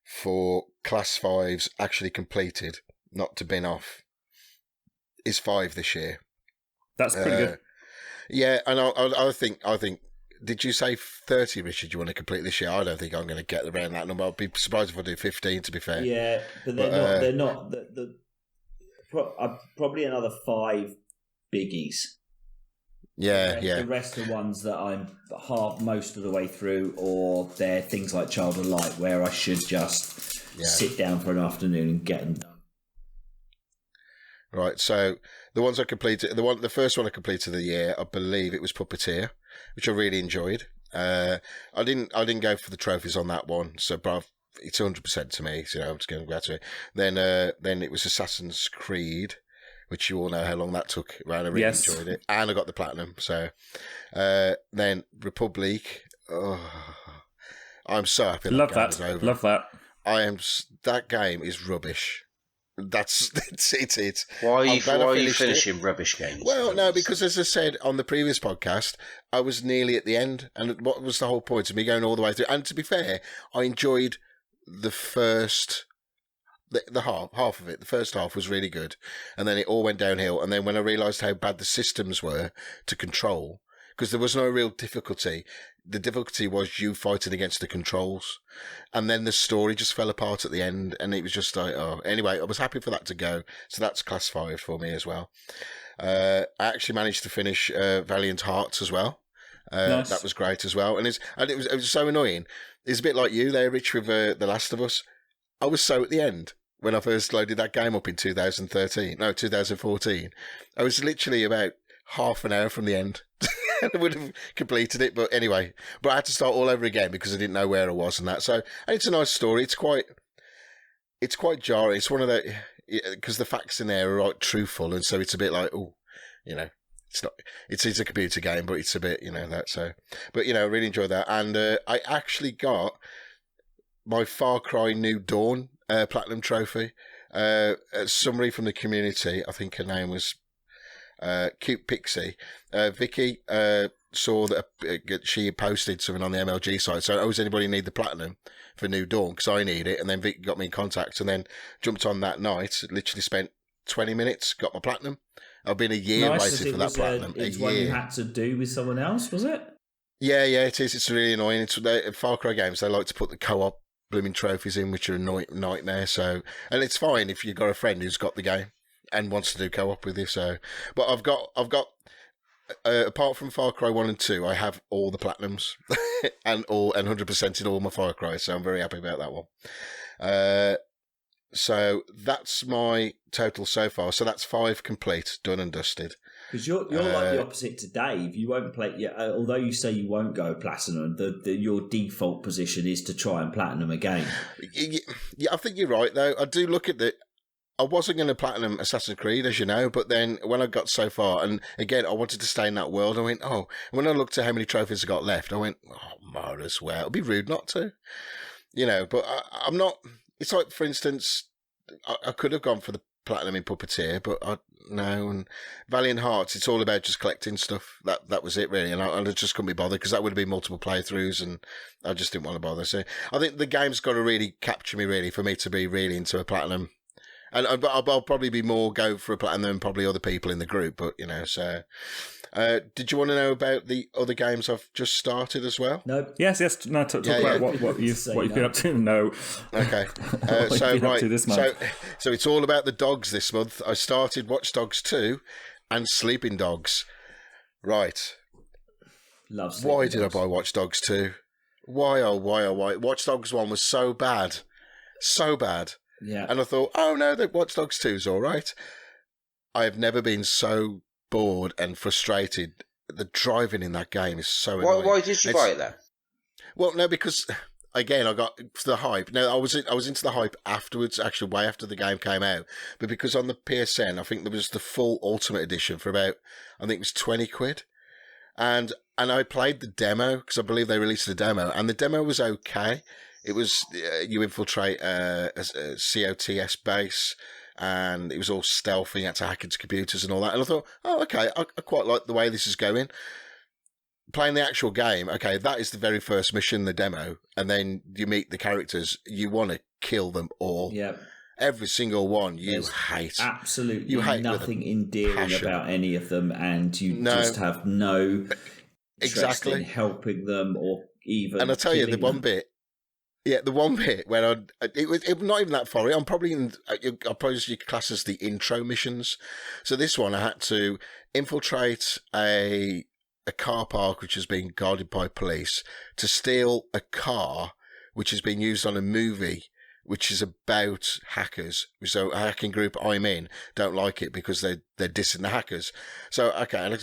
for Class 5s actually completed, not to bin off, is 5 this year. That's pretty good. Yeah, and I think. Did you say 30, Richard? You want to complete this year? I don't think I'm going to get around that number. I'd be surprised if I do 15. To be fair. Yeah, but they're not. Probably another 5 biggies. Yeah. The rest are ones that I'm most of the way through, or they're things like Child of Light, where I should just sit down for an afternoon and get them done. Right. So the ones I completed, the first one I completed of the year, I believe it was Puppeteer, which I really enjoyed. I didn't go for the trophies on that one, so but it's 100% to me. So I'm just going to go to it. Then it was Assassin's Creed, which you all know how long that took. Right, I really enjoyed it, and I got the platinum. So then Republic. Oh, I'm so happy. Love that. Love that. That game is rubbish. That's it. Why are you finishing rubbish games? Well, no, because as I said on the previous podcast, I was nearly at the end, and what was the whole point of me going all the way through? And to be fair, I enjoyed the first, the half of it. The first half was really good, and then it all went downhill. And then when I realised how bad the systems were to control, because there was no real difficulty. the difficulty was you fighting against the controls, and then the story just fell apart at the end, and it was just like, oh, anyway, I was happy for that to go. So that's class 5 for me as well. I actually managed to finish Valiant Hearts as well. Nice. That was great as well, and it was so annoying. It's a bit like you there, Rich, with The Last of Us. I was so at the end when I first loaded that game up in 2014. I was literally about half an hour from the end. I would have completed it, but anyway. But I had to start all over again because I didn't know where I was and that. So, and it's a nice story. It's quite jarring. It's one of the, because the facts in there are like truthful, and so it's a bit like, oh, you know, it's not. It's a computer game, but it's a bit, you know, that. So, but you know, really enjoyed that, and I actually got my Far Cry New Dawn platinum trophy. A summary from the community. I think her name was Cute Pixie. Vicky saw that she posted something on the MLG site. So, does anybody need the platinum for New Dawn? Because I need it. And then Vicky got me in contact, and then jumped on that night. Literally spent 20 minutes, got my platinum. I've been a year waiting for that platinum. It's one you had to do with someone else, was it? Yeah, it is. It's really annoying. It's Far Cry games. They like to put the co-op blooming trophies in, which are a nightmare. So, and it's fine if you've got a friend who's got the game and wants to do co-op with you. So, but I've got apart from Far Cry 1 and 2, I have all the platinums and 100% in all my Far Cry. So I'm very happy about that one. So that's my total so far. So that's 5 complete, done and dusted. Because you're like the opposite to Dave. You won't play. Although you say you won't go platinum, your default position is to try and platinum a game. Yeah, I think you're right though. I do look at I wasn't going to platinum Assassin's Creed, as you know, but then when I got so far, and again, I wanted to stay in that world, I went, oh, when I looked at how many trophies I got left, I went, oh, might as well. It'd be rude not to, you know, but I'm not. It's like, for instance, I could have gone for the platinum in Puppeteer, but no. And Valiant Hearts, it's all about just collecting stuff. That was it, really. And I just couldn't be bothered because that would have been multiple playthroughs, and I just didn't want to bother. So I think the game's got to really capture me, really, for me to be really into a platinum. And I'll probably be more go for a platinum than probably other people in the group. But, you know, so... did you want to know about the other games I've just started as well? No. Yes. No, talk about what you've been up to. No. Okay. So right. So it's all about the dogs this month. I started Watch Dogs 2 and Sleeping Dogs. Right. Love Sleeping Why did I buy Watch Dogs 2? Why? Watch Dogs 1 was so bad. So bad. Yeah. And I thought, oh no, the Watch Dogs 2 is all right. I have never been so bored and frustrated. The driving in that game is so annoying. Why did you buy it then? Well, no, because again, I got the hype. No, I was into the hype afterwards, actually, way after the game came out. But because on the PSN, I think there was the full Ultimate Edition for about, I think it was £20, and I played the demo because I believe they released the demo, and the demo was okay. It was you infiltrate a COTS base, and it was all stealthy. You had to hack into computers and all that. And I thought, oh, okay, I quite like the way this is going. Playing the actual game, okay, that is the very first mission, the demo, and then you meet the characters. You want to kill them all. Yeah. Every single one you There's hate. Absolutely you hate nothing endearing about any of them, and you just have no interest in helping them or even. And I tell you, the one bit. Yeah, the one bit where it was not even that far. I'm probably in. I suppose you class as the intro missions. So this one, I had to infiltrate a car park which has been guarded by police to steal a car which has been used on a movie which is about hackers. So a hacking group I'm in don't like it because they're dissing the hackers. So, okay,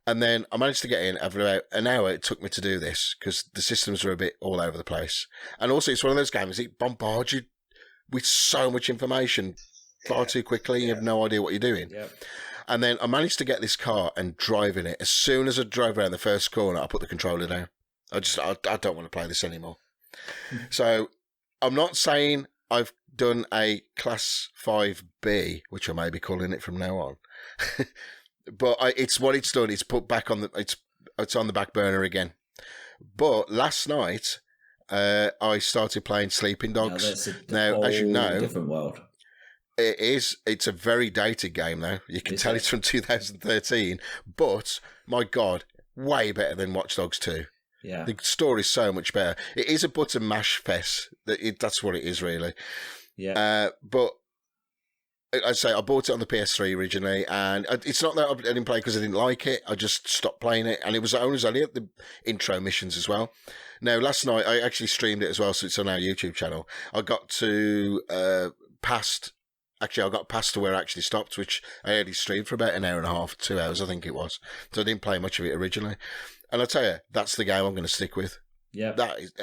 and then I managed to get in. After about an hour it took me to do this because the systems were a bit all over the place. And also it's one of those games, it bombards you with so much information far too quickly. You have no idea what you're doing. Yeah. And then I managed to get this car and drive in it. As soon as I drove around the first corner, I put the controller down. I don't want to play this anymore. So I'm not saying I've done a Class 5B, which I may be calling it from now on. But it's what it's done. It's put back on it's on the back burner again. But last night, I started playing Sleeping Dogs. Now, as you know, different world. It is. It's a very dated game, though. You can tell it's from 2013. But my God, way better than Watch Dogs 2. Yeah. The story's so much better. It is a button mash fest. That's what it is, really. Yeah. But I say I bought it on the PS3 originally, and it's not that I didn't play because I didn't like it. I just stopped playing it, and I was only at the intro missions as well. Now, last night I actually streamed it as well, so it's on our YouTube channel. I got to past. Actually, I got past to where I actually stopped, which I only streamed for about an hour and a half, 2 hours, I think it was. So I didn't play much of it originally. And I tell you, that's the game I'm going to stick with. Yeah,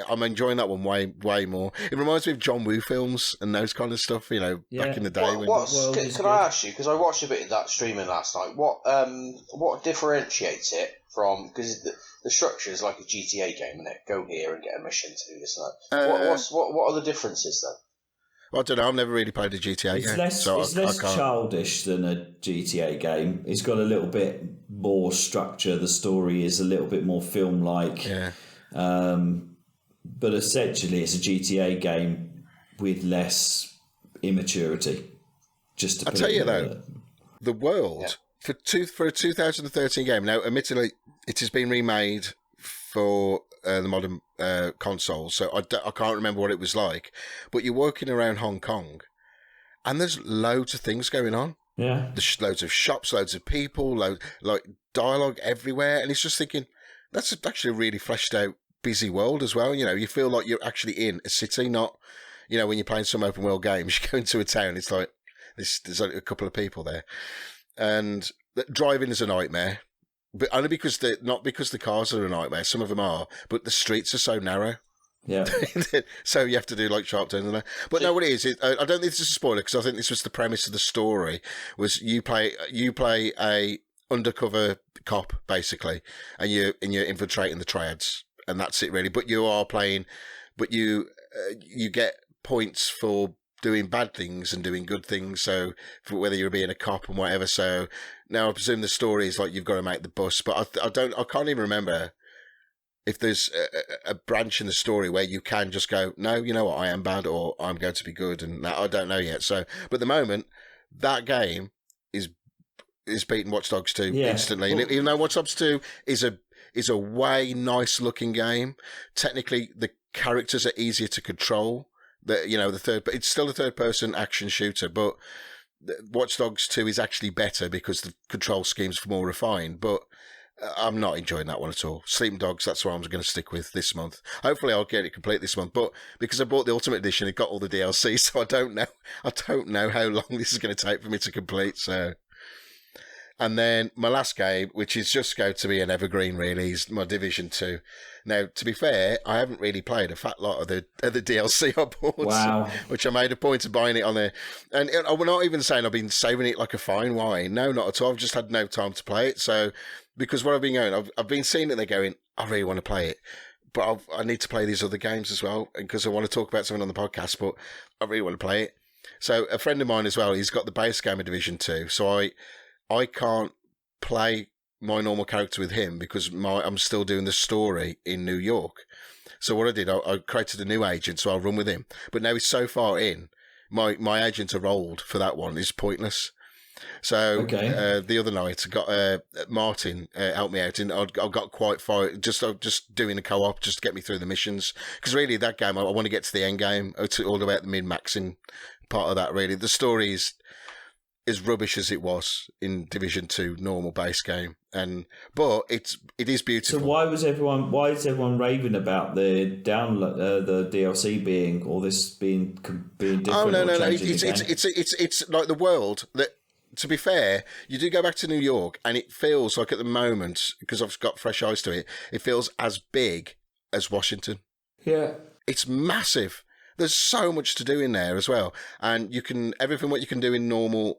I'm enjoying that one way more. It reminds me of John Woo films and those kind of stuff, back in the day. Can I ask you, because I watched a bit of that streaming last night, what differentiates it from, because the structure is like a GTA game, isn't it? Go here and get a mission to do this and that. What are the differences then? Well, I don't know, I've never really played a GTA game. It's less childish than a GTA game. It's got a little bit more structure. The story is a little bit more film-like. Yeah. But essentially, it's a GTA game with less immaturity. Just to I tell you though, the world for a 2013 game. Now, admittedly, it has been remade for the modern consoles, so I can't remember what it was like. But you're walking around Hong Kong, and there's loads of things going on. Yeah, There's loads of shops, loads of people, like dialogue everywhere, and it's just thinking that's actually a really fleshed out, busy world as well. You feel like you're actually in a city, not when you're playing some open world games, you go into a town, it's like there's only a couple of people there, and driving is a nightmare. But only because not because the cars are a nightmare. Some of them are, but the streets are so narrow. Yeah. So you have to do like sharp turns in there. But no, what it is, I don't think this is a spoiler because I think this was the premise of the story. Was you play a undercover cop basically, and you're infiltrating the triads, and that's it really. But you are playing, but you get points for doing bad things and doing good things. So for whether you're being a cop and whatever. So now I presume the story is like you've got to make the bus, but I can't even remember if there's a branch in the story where you can just go, no, you know what, I am bad or I'm going to be good, and I don't know yet. So, but at the moment, that game is beating Watch Dogs 2 instantly. Well, even though Watch Dogs 2 is a way nice looking game, technically the characters are easier to control. But it's still a third person action shooter, but Watch Dogs 2 is actually better because the control scheme's more refined. But I'm not enjoying that one at all. Sleeping Dogs, that's what I'm going to stick with this month. Hopefully I'll get it complete this month, but because I bought the Ultimate Edition, it got all the DLC, so I don't know how long this is going to take for me to complete. So, and then my last game, which is just going to be an evergreen, really, is my Division 2. Now, to be fair, I haven't really played a fat lot of the DLC I bought. Wow. Which I made a point of buying it on there. And I'm not even saying I've been saving it like a fine wine. No, not at all. I've just had no time to play it. So, because what I've been going, I've been seeing it and they're going, I really want to play it. But I need to play these other games as well. Because I want to talk about something on the podcast, but I really want to play it. So, a friend of mine as well, he's got the base game of Division 2. So, I can't play my normal character with him because I'm still doing the story in New York. So what I did, I created a new agent, so I'll run with him. But now he's so far in, my agent are rolled for that one is pointless. So the other night, I got Martin helped me out, and I got quite far, just doing a co-op just to get me through the missions. Because really, that game, I want to get to the end game, all about the min-maxing part of that. Really, the story is as rubbish as it was in Division 2 normal base game, but it is beautiful. So why is everyone raving about the download the DLC being different? Oh no, it's like the world that. To be fair, you do go back to New York, and it feels like at the moment, because I've got fresh eyes to it, it feels as big as Washington. Yeah, it's massive. There's so much to do in there as well, and everything what you can do in normal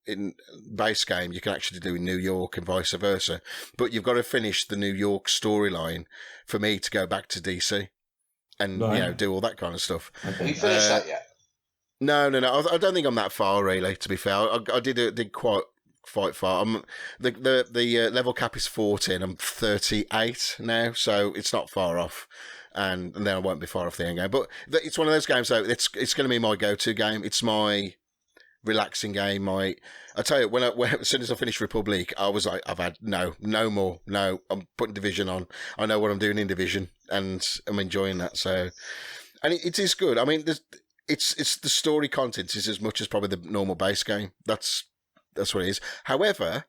in base game you can actually do in New York and vice versa. But you've got to finish the New York storyline for me to go back to DC and do all that kind of stuff. Okay. Have you finished that yet? No. I don't think I'm that far really. To be fair, I did quite far. The level cap is 40 and I'm 38 now, so it's not far off. And then I won't be far off the end game. But it's one of those games, though, it's going to be my go-to game. It's my relaxing game. I tell you, as soon as I finished Republic, I was like, I've had no more. No, I'm putting Division on. I know what I'm doing in Division, and I'm enjoying that. So, and it is good. I mean, it's the story content is as much as probably the normal base game. That's what it is. However,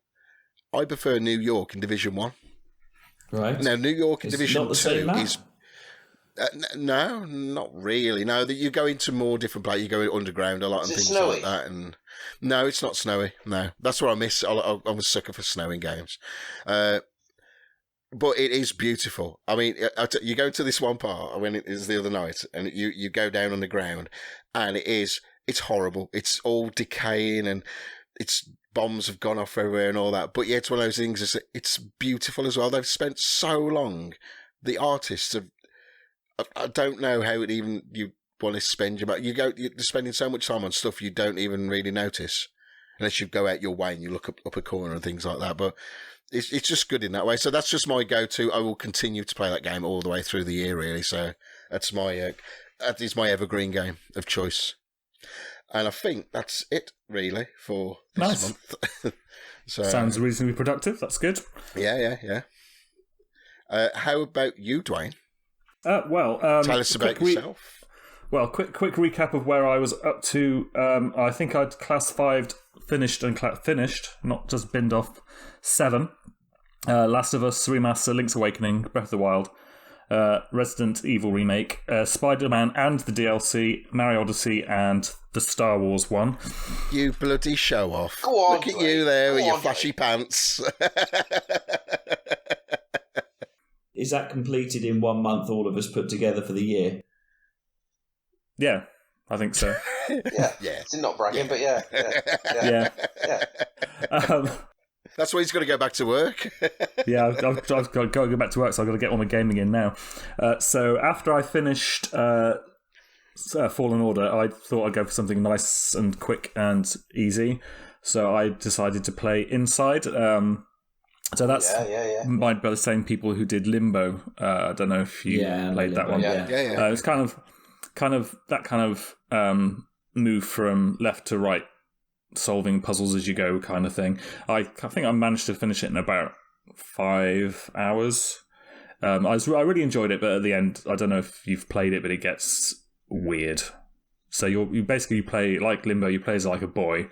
I prefer New York in Division 1. Right. Now, New York in It's Division not the 2 same map? is... no, not really. No, you go into more different places. You go underground a lot and things snowy? like that. And no, it's not snowy. No, that's what I miss. I'm a sucker for snowing games. But it is beautiful. I mean, you go to this one part when it is the other night, and you go down on the ground, and it's horrible. It's all decaying, and bombs have gone off everywhere and all that. But yeah, it's one of those things. It's beautiful as well. They've spent so long. The artists have. I don't know how you want to spend your money. You're spending so much time on stuff you don't even really notice, unless you go out your way and you look up a corner and things like that. But it's just good in that way. So that's just my go-to. I will continue to play that game all the way through the year, really. So that is my evergreen game of choice. And I think that's it, really, for this month. So, sounds reasonably productive. That's good. Yeah. How about you, Duane? Tell us about yourself. Quick recap of where I was up to. I think I'd finished, not just binned off 7. Last of Us Remaster, Link's Awakening, Breath of the Wild, Resident Evil Remake, Spider-Man and the DLC, Mario Odyssey, and the Star Wars one. You bloody show off. Go on, Look at you there with your flashy Dwayne. pants. Is that completed in 1 month, all of us put together for the year? Yeah, I think so. Yeah. It's not bragging, but yeah. Yeah. That's why he's got to go back to work. Yeah, I've got to go back to work, so I've got to get all my gaming in now. So after I finished Fallen Order, I thought I'd go for something nice and quick and easy. So I decided to play Inside. So that's made by the same people who did Limbo. I don't know if you played that one. Yeah. It's kind of move from left to right, solving puzzles as you go kind of thing. I think I managed to finish it in about 5 hours. I really enjoyed it, but at the end, I don't know if you've played it, but it gets weird. So you basically play like Limbo. You play as like a boy,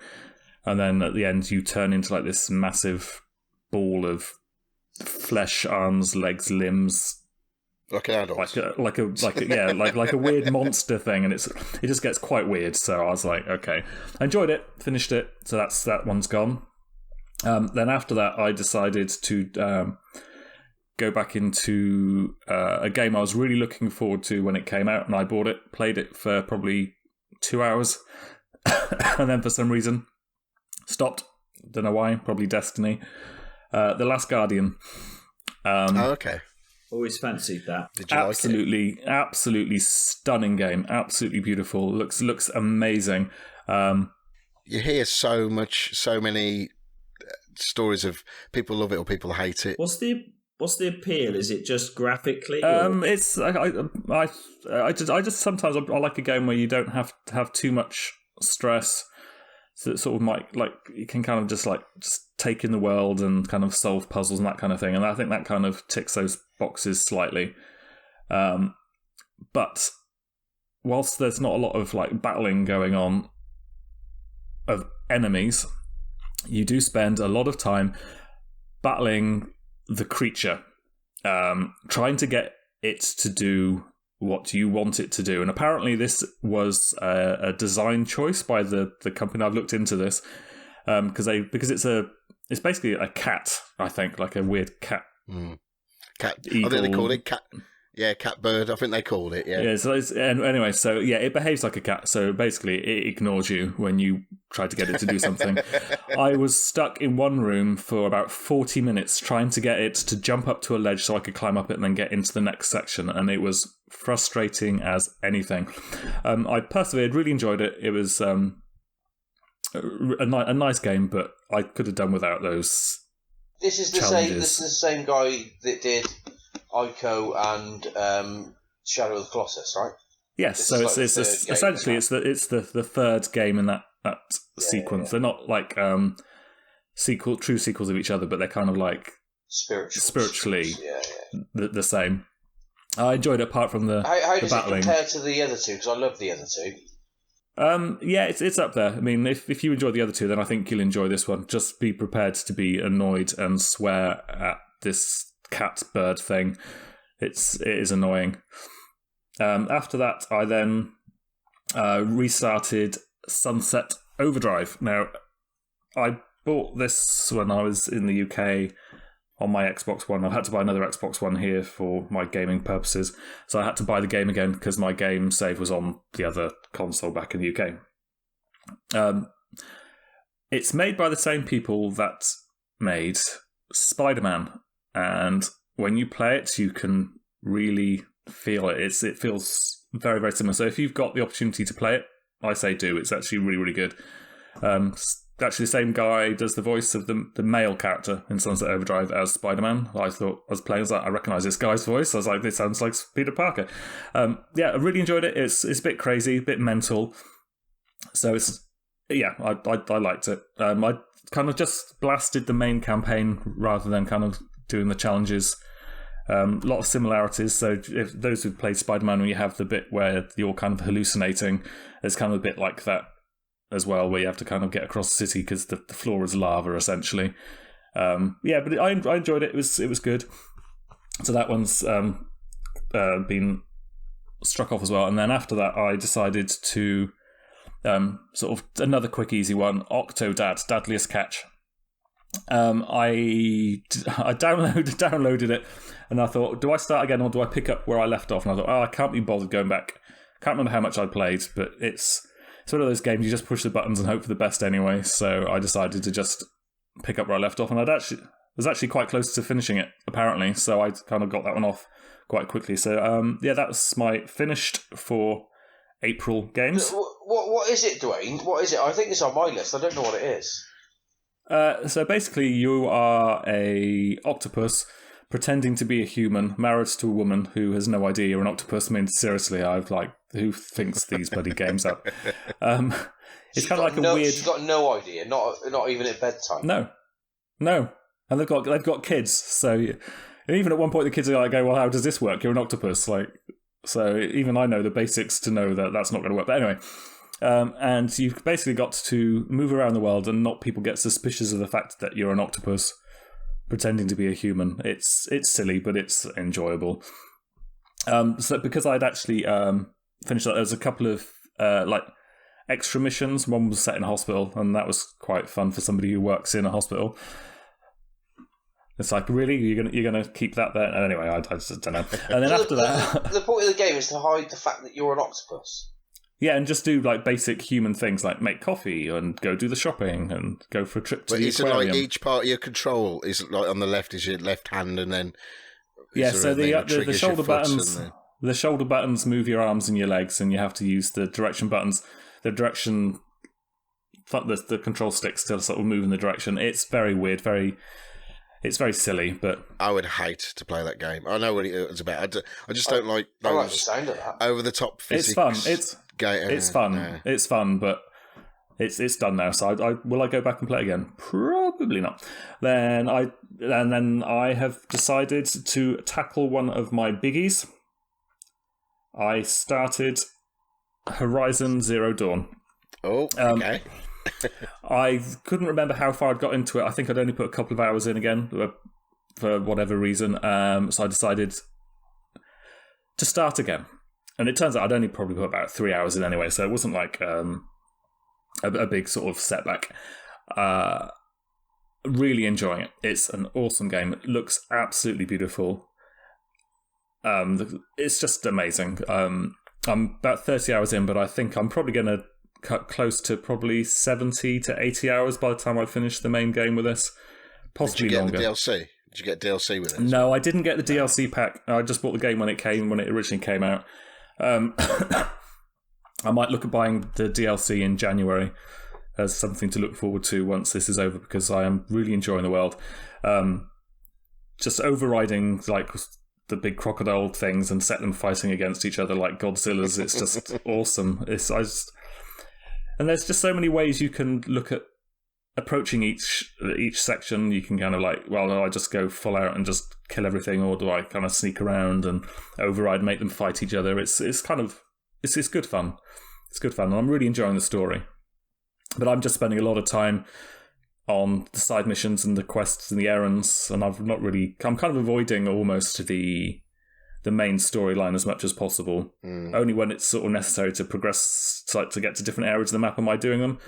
and then at the end, you turn into like this massive ball of flesh, arms, legs, limbs, like an adult, like a weird monster thing, and it just gets quite weird. So I was like, okay, I enjoyed it, finished it. So that one's gone. Then after that, I decided to go back into a game I was really looking forward to when it came out, and I bought it, played it for probably 2 hours, and then for some reason stopped. Don't know why. Probably Destiny. The Last Guardian. Okay. Always fancied that. Did you like it? Absolutely stunning game. Absolutely beautiful. Looks amazing. You hear so many stories of people love it or people hate it. What's the appeal? Is it just graphically? It's I just sometimes I like a game where you don't have to have too much stress. So it sort of might, like, you can kind of just take in the world and kind of solve puzzles and that kind of thing. And I think that kind of ticks those boxes slightly. But whilst there's not a lot of like battling going on of enemies, you do spend a lot of time battling the creature, trying to get it to do what you want it to do. And apparently this was a design choice by the company. I've looked into this because it's basically a cat, I think, like a weird cat. Cat. Eagle. I think they called it cat. Yeah, cat bird. I think they called it. Yeah. Yeah. So anyway, so yeah, it behaves like a cat. So basically, it ignores you when you try to get it to do something. I was stuck in one room for about 40 minutes trying to get it to jump up to a ledge so I could climb up it and then get into the next section, and it was frustrating as anything. I persevered, really enjoyed it. It was a nice game, but I could have done without those. This is the same guy that did Ico and Shadow of the Colossus, right? Yes, so it's essentially it's the third game in that that sequence. They're not like true sequels of each other, but they're kind of like spiritually the same. I enjoyed it apart from the How does battling. it compare to the other two? Because I love the other two. Yeah, it's up there. I mean, if you enjoy the other two, then I think you'll enjoy this one. Just be prepared to be annoyed and swear at this cat bird thing. It is annoying. After that, I then restarted Sunset Overdrive. Now, I bought this when I was in the UK on my Xbox One. I had to buy another Xbox One here for my gaming purposes, so I had to buy the game again because my game save was on the other console back in the UK. It's made by the same people that made Spider-Man, and when you play it, you can really feel it. It feels very, very similar. So if you've got the opportunity to play it, I say do. It's actually really, really good. Actually, the same guy does the voice of the male character in Sunset Overdrive as Spider-Man. I thought, I was playing, I recognise this guy's voice. I was like, this sounds like Peter Parker. Yeah, I really enjoyed it. It's a bit crazy, a bit mental. So I liked it. I kind of just blasted the main campaign rather than kind of doing the challenges. A lot of similarities. So if those who've played Spider-Man, when you have the bit where you're kind of hallucinating, there's kind of a bit like that as well, where you have to kind of get across the city because the floor is lava, essentially. But I enjoyed it. It was good. So that one's been struck off as well. And then after that, I decided to sort of another quick, easy one, Octodad, Dadliest Catch. I downloaded it, and I thought, do I start again or do I pick up where I left off? And I thought, I can't be bothered going back. Can't remember how much I played, but it's one of those games you just push the buttons and hope for the best anyway. So I decided to just pick up where I left off, and was actually quite close to finishing it apparently. So I kind of got that one off quite quickly. So that was my finished for April games. What is it, Duane? What is it? I think it's on my list. I don't know what it is. So basically, you are a octopus pretending to be a human, married to a woman who has no idea you're an octopus. I mean, seriously, who thinks these bloody games up? It's kind of like a weird. She's got no idea, not even at bedtime. No, and they've got kids. So even at one point, the kids are like, "Go, well, how does this work? You're an octopus." So even I know the basics to know that that's not going to work. But anyway. And you've basically got to move around the world and not people get suspicious of the fact that you're an octopus pretending to be a human. It's silly, but it's enjoyable. So because I'd actually finished that, there was a couple of extra missions. One was set in a hospital, and that was quite fun for somebody who works in a hospital. It's like, really? You're gonna keep that there? Anyway, I just don't know. And then after that, the point of the game is to hide the fact that you're an octopus. Yeah, and just do basic human things like make coffee and go do the shopping and go for a trip to the aquarium. But each part of your control is on the left is your left hand, and then so the shoulder buttons, the shoulder buttons move your arms and your legs, and you have to use the direction buttons. The control sticks to sort of move in the direction. It's very weird, it's very silly, but I would hate to play that game. I know what it's about. I just don't like those I like the sound of that. over the top physics. It's fun. It's fun. Yeah. It's fun, but it's done now. So will I go back and play it again? Probably not. Then I have decided to tackle one of my biggies. I started Horizon Zero Dawn. Oh, okay. I couldn't remember how far I'd got into it. I think I'd only put a couple of hours in again for whatever reason. So I decided to start again. And it turns out I'd only probably put about 3 hours in anyway, so it wasn't like a big sort of setback. Really enjoying it. It's an awesome game. It looks absolutely beautiful. It's just amazing. I'm about 30 hours in, but I think I'm probably going to cut close to probably 70 to 80 hours by the time I finish the main game with this. Possibly longer. Did you get the DLC? Did you get DLC with it? No, I didn't get the DLC pack. I just bought the game when it originally came out. I might look at buying the DLC in January as something to look forward to once this is over, because I am really enjoying the world. Just overriding the big crocodile things and set them fighting against each other like Godzilla's. It's just awesome. And there's just so many ways you can look at approaching each section. You can kind of like, well, do I just go full out and just kill everything, or do I kind of sneak around and override, make them fight each other? It's good fun. It's good fun, and I'm really enjoying the story. But I'm just spending a lot of time on the side missions and the quests and the errands, and I'm kind of avoiding almost the main storyline as much as possible. Only when it's sort of necessary to progress, to get to different areas of the map am I doing them.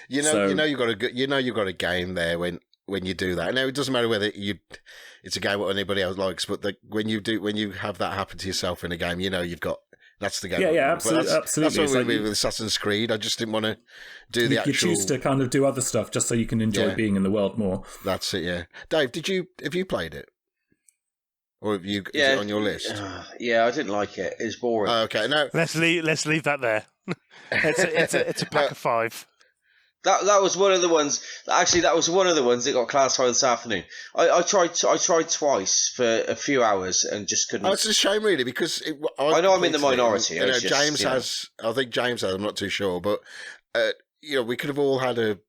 You know you've got a game there when you do that. Now it doesn't matter whether it's a game what anybody else likes, but when you have that happen to yourself in a game, you've got. That's the game. Yeah, absolutely. That's what we did with Assassin's Creed. I just didn't want to do the actual. You choose to kind of do other stuff just so you can enjoy being in the world more. That's it. Yeah, Dave, have you played it? Or is it on your list? Yeah, I didn't like it. It was boring. Okay, no. Let's leave that there. It's a pack of 5. That was one of the ones. Actually, that was one of the ones that got classified this afternoon. I tried twice for a few hours and just couldn't. Oh, it's a shame, really, because I know I'm in the minority. James has. I think James has. I'm not too sure, but we could have all had a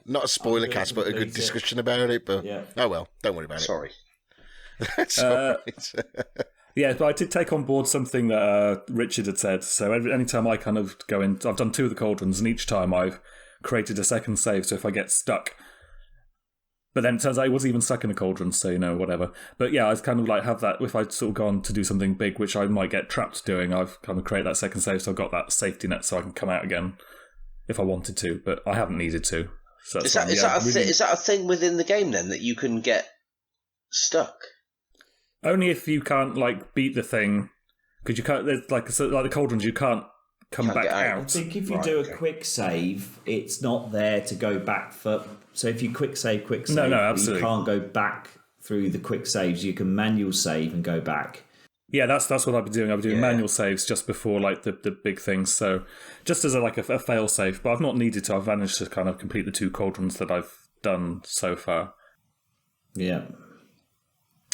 not a spoiler cast, but a good discussion about it. But oh well, don't worry about it. Sorry. That's all right. Yeah, but I did take on board something that Richard had said. So anytime I kind of go in, I've done 2 of the cauldrons, and each time I've created a second save, so if I get stuck. But then it turns out I wasn't even stuck in a cauldron, so whatever. But yeah, I kind of like have that, if I sort of go on to do something big, which I might get trapped doing, I've kind of created that second save, so I've got that safety net so I can come out again if I wanted to, but I haven't needed to. So is that a thing within the game then, that you can get stuck? Only if you can't like beat the thing, because you can't. There's like the cauldrons, you can't come back out. I think if you do a quick save, it's not there to go back for. So if you quick save, no, absolutely. You can't go back through the quick saves. You can manual save and go back. Yeah, that's what I've been doing. I've been doing manual saves just before like the big things. So just as a fail save, but I've not needed to. I've managed to kind of complete the 2 cauldrons that I've done so far. Yeah.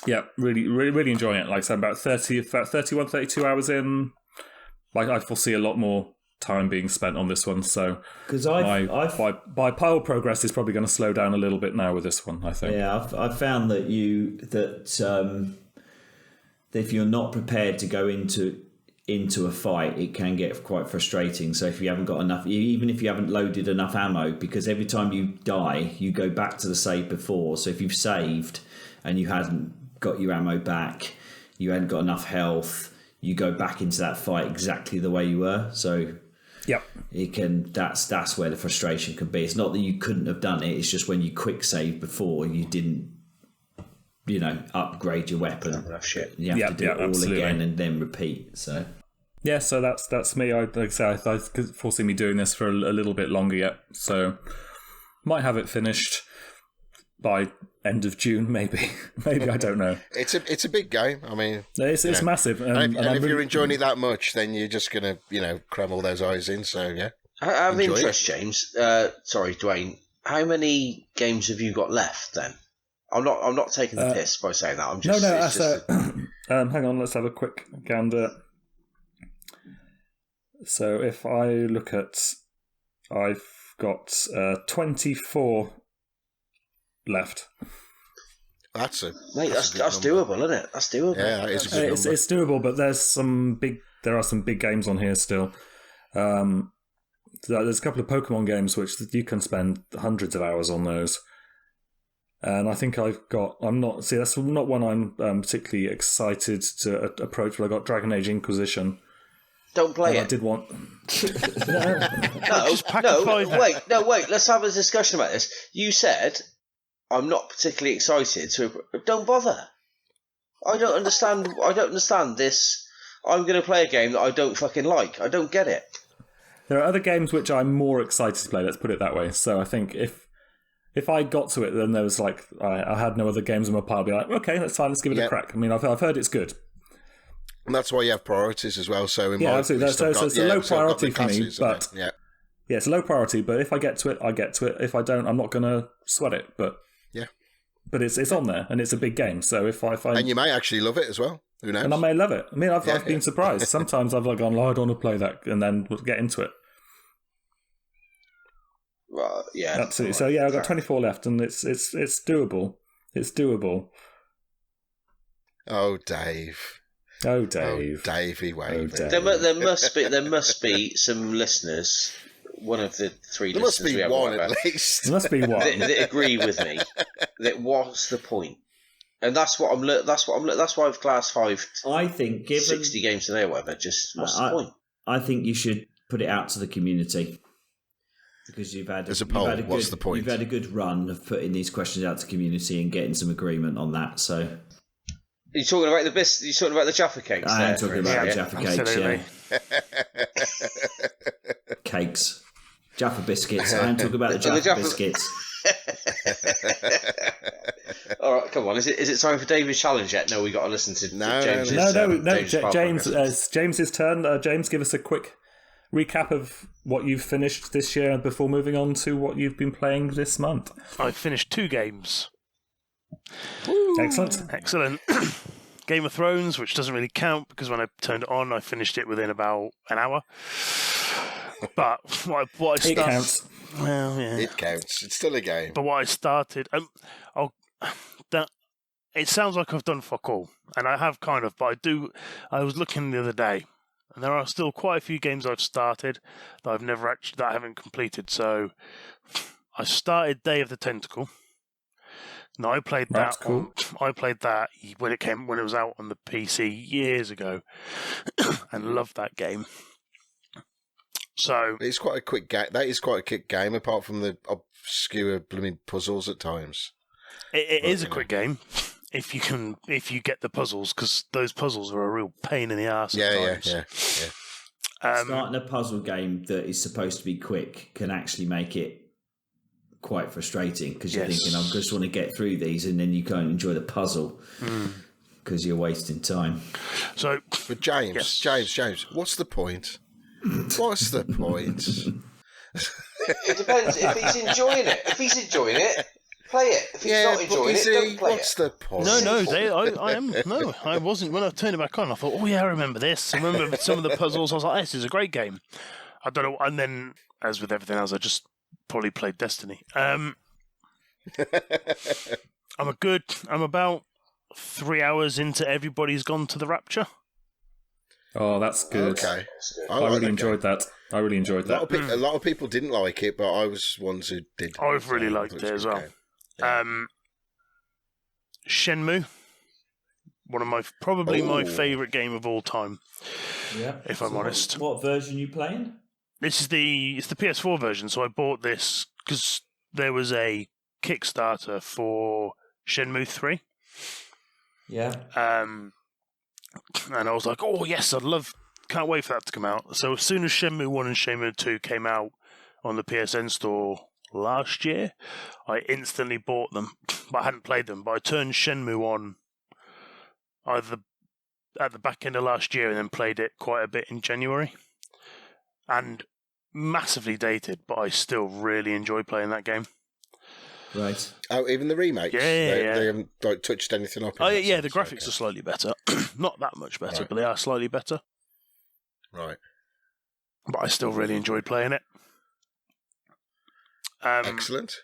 Yeah, really, really, really enjoying it. Like I said, about 31, 32 hours in. Like I foresee a lot more time being spent on this one. So because my pile progress is probably going to slow down a little bit now with this one, I think. Yeah, I've found that if you're not prepared to go into a fight, it can get quite frustrating. So if you haven't got enough, even if you haven't loaded enough ammo, because every time you die, you go back to the save before. So if you've saved and you hadn't got your ammo back, you hadn't got enough health, you go back into that fight exactly the way you were. So it can. That's where the frustration can be. It's not that you couldn't have done it. It's just when you quick save before, you didn't, upgrade your weapon. You have to do it all again and then repeat. So yeah, so that's me. I foresee me doing this for a little bit longer yet. So might have it finished by end of June, maybe. Maybe, I don't know. It's a big game. I mean, it's massive. And if you're enjoying it that much, then you're just gonna cram all those eyes in. So yeah. Out of interest, James. Sorry, Duane. How many games have you got left then? I'm not taking the piss by saying that. I'm just hang on. Let's have a quick gander. So if I look at, I've got 24 left. That's doable, isn't it? That's doable. Yeah, that is a good number. It's doable, but there are some big games on here still. There's a couple of Pokemon games which you can spend hundreds of hours on those. And I think that's not one I'm particularly excited to approach, but I got Dragon Age Inquisition. Don't play it. I did want. Wait. Let's have a discussion about this. You said I'm not particularly excited, so don't bother. I don't understand this. I'm going to play a game that I don't fucking like. I don't get it. There are other games which I'm more excited to play. Let's put it that way. So I think if I got to it, then there was like I had no other games in my pile. I'd be like, okay, that's fine. Let's give it a crack. I mean, I've heard it's good. And that's why you have priorities as well. So absolutely. So it's a low priority for me, but it's a low priority. But if I get to it, I get to it. If I don't, I'm not going to sweat it. But it's on there, and it's a big game. So if I and you may actually love it as well. Who knows? And I may love it. I mean, I've been surprised. Sometimes I've gone, I don't want to play that, and then we'll get into it. Yeah, absolutely. So yeah, I've got 24 left, and it's doable. It's doable. Oh, Dave. Oh, Dave. Oh, Davey Wavy. Dave. There must be some listeners. One of the three There must listeners be we have, one whatever, at least. There must be one. that agree with me. That what's the point? And that's what I'm. That's why I've class 5. I think given 60 games today or whatever. Just what's the point? I think you should put it out to the community because you've had There's a poll. What's the point? You've had a good run of putting these questions out to the community and getting some agreement on that. So. You're talking about You're talking about the Jaffa cakes. I am talking about the Jaffa cakes. absolutely. Yeah. Cakes. Jaffa biscuits. I am talking about the Jaffa biscuits. All right, come on. Is it time for David's challenge yet? No, we got to listen to James's. James's turn. James, give us a quick recap of what you've finished this year before moving on to what you've been playing this month. I finished 2 games. Excellent. Game of Thrones, which doesn't really count because when I turned it on, I finished it within about an hour. But what I started, it counts. Well, yeah, It counts. It's still a game. but what I started, it sounds like I've done fuck all, and I have kind of. But I was looking the other day, and there are still quite a few games I've started that I haven't completed. So I started Day of the Tentacle. No, I played that. That's cool. I played that when it was out on the PC years ago, and loved that game. So It's quite a quick game. That is quite a quick game, apart from the obscure blooming puzzles at times. it is a quick game if you get the puzzles, because those puzzles are a real pain in the arse. Yeah. Starting a puzzle game that is supposed to be quick can actually make it quite frustrating because you're thinking, I just want to get through these, and then you can't enjoy the puzzle because you're wasting time. So, But James, what's the point? What's the point? It depends if he's enjoying it. If he's enjoying it, play it. If he's not enjoying it, don't play what's the point? I am. No, I wasn't. When I turned it back on, I thought, oh yeah, I remember this. I remember some of the puzzles. I was like, this is a great game. I don't know. And then, as with everything else, I just probably played Destiny. I'm about 3 hours into Everybody's Gone to the Rapture. Oh, that's good. Okay. I really enjoyed that. I really enjoyed that. A lot of people didn't like it, but I was ones who did. I've really liked it as well. Yeah. Shenmue, one of my my favourite game of all time. Yeah. If I'm honest. What version are you playing? It's the PS4 version, so I bought this because there was a Kickstarter for Shenmue 3. Yeah. And I was like, oh yes, can't wait for that to come out. So as soon as Shenmue 1 and Shenmue 2 came out on the PSN store last year, I instantly bought them. But I hadn't played them, but I turned Shenmue on either at the back end of last year and then played it quite a bit in January. And massively dated, but I still really enjoy playing that game. Right. Oh, even the remakes? Yeah. They haven't touched anything up. Oh, yeah, the graphics are slightly better. Not that much better, Right. but they are slightly better. Right. But I still really enjoyed playing it. Excellent.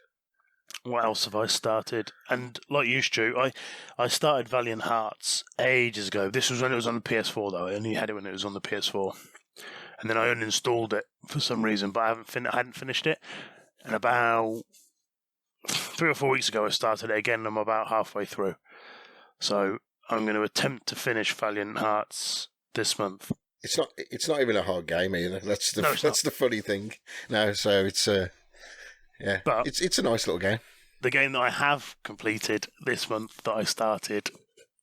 What else have I started? And like you, Stu, I started Valiant Hearts ages ago. This was when it was on the PS4, though. I only had it when it was on the PS4. And then I uninstalled it for some reason, but I hadn't finished it. And about 3 or 4 weeks ago, I started it again, and I'm about halfway through. So I'm going to attempt to finish Valiant Hearts this month. It's not even a hard game either. That's the funny thing. No, so it's But it's a nice little game. The game that I have completed this month that I started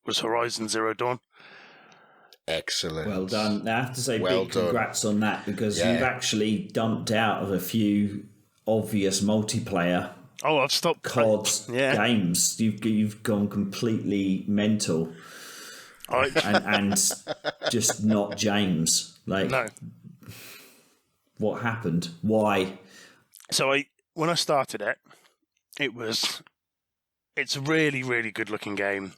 was Horizon Zero Dawn. Excellent. Well done. Now, I have to say big done. congrats on that because you've actually dumped out of a few obvious multiplayer Oh, I've stopped COD games. You've gone completely mental and just not James. Like, No. What happened? Why? So when I started it, it's a really, really good looking game.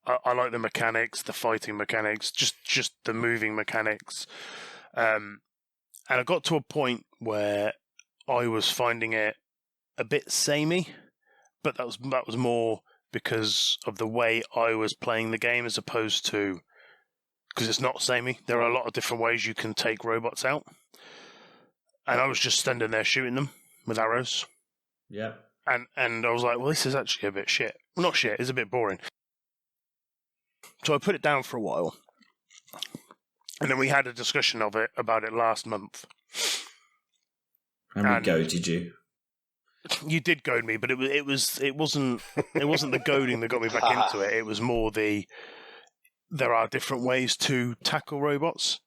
I like the mechanics, the fighting mechanics, just the moving mechanics. And I got to a point where I was finding it a bit samey, but that was more because of the way I was playing the game as opposed to because it's not samey. There are a lot of different ways you can take robots out, and I was just standing there shooting them with arrows. Yeah. And I was like, well, this is actually a bit shit. Well, not shit, it's a bit boring. So I put it down for a while. And then we had a discussion about it last month. And we goaded you. You did goad me, but it wasn't the goading that got me back into it. It was more there are different ways to tackle robots.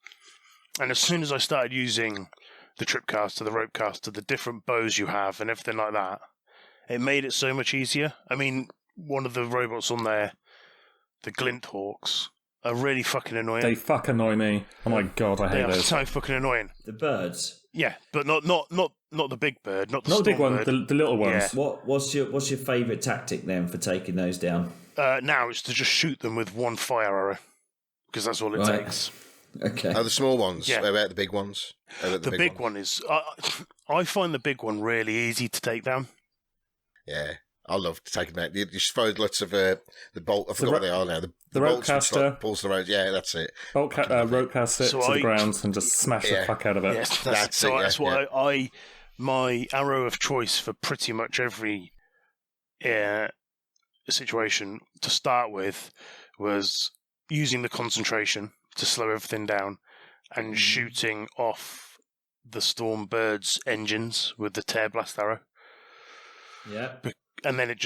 And as soon as I started using the tripcaster, the ropecaster, the different bows you have and everything like that, it made it so much easier. I mean, one of the robots on there, the glint hawks, are really fucking annoying. They fuck annoy me. Oh my god, I hate those. They are so fucking annoying. The birds. Yeah, but not the big bird, not the big one, the little ones. Yeah. What's your favourite tactic then for taking those down? Now it's to just shoot them with one fire arrow because that's all it takes. Okay. Oh, the small ones. Yeah. What about the big ones? The big one is. I find the big one really easy to take down. Yeah, I love taking that. You just throw lots of the bolt. I forgot what they are now. The ropecaster pulls the road. Yeah, that's it. Ropecaster it to the ground and just smash the fuck out of it. Yes, that's why my arrow of choice for pretty much every situation to start with was using the concentration to slow everything down and shooting off the storm bird's engines with the tear blast arrow. Yeah. And then it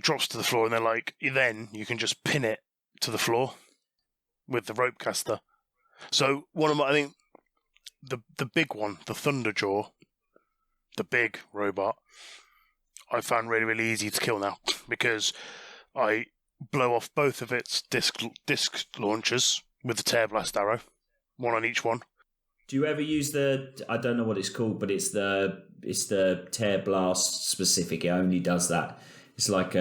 drops to the floor, and then you can just pin it to the floor with the ropecaster. So I think the big one, the Thunderjaw, the big robot, I found really, really easy to kill now because I blow off both of its disc launchers with the tear blast arrow, one on each one. Do you ever use I don't know what it's called, but it's the tear blast specific. It only does that. It's like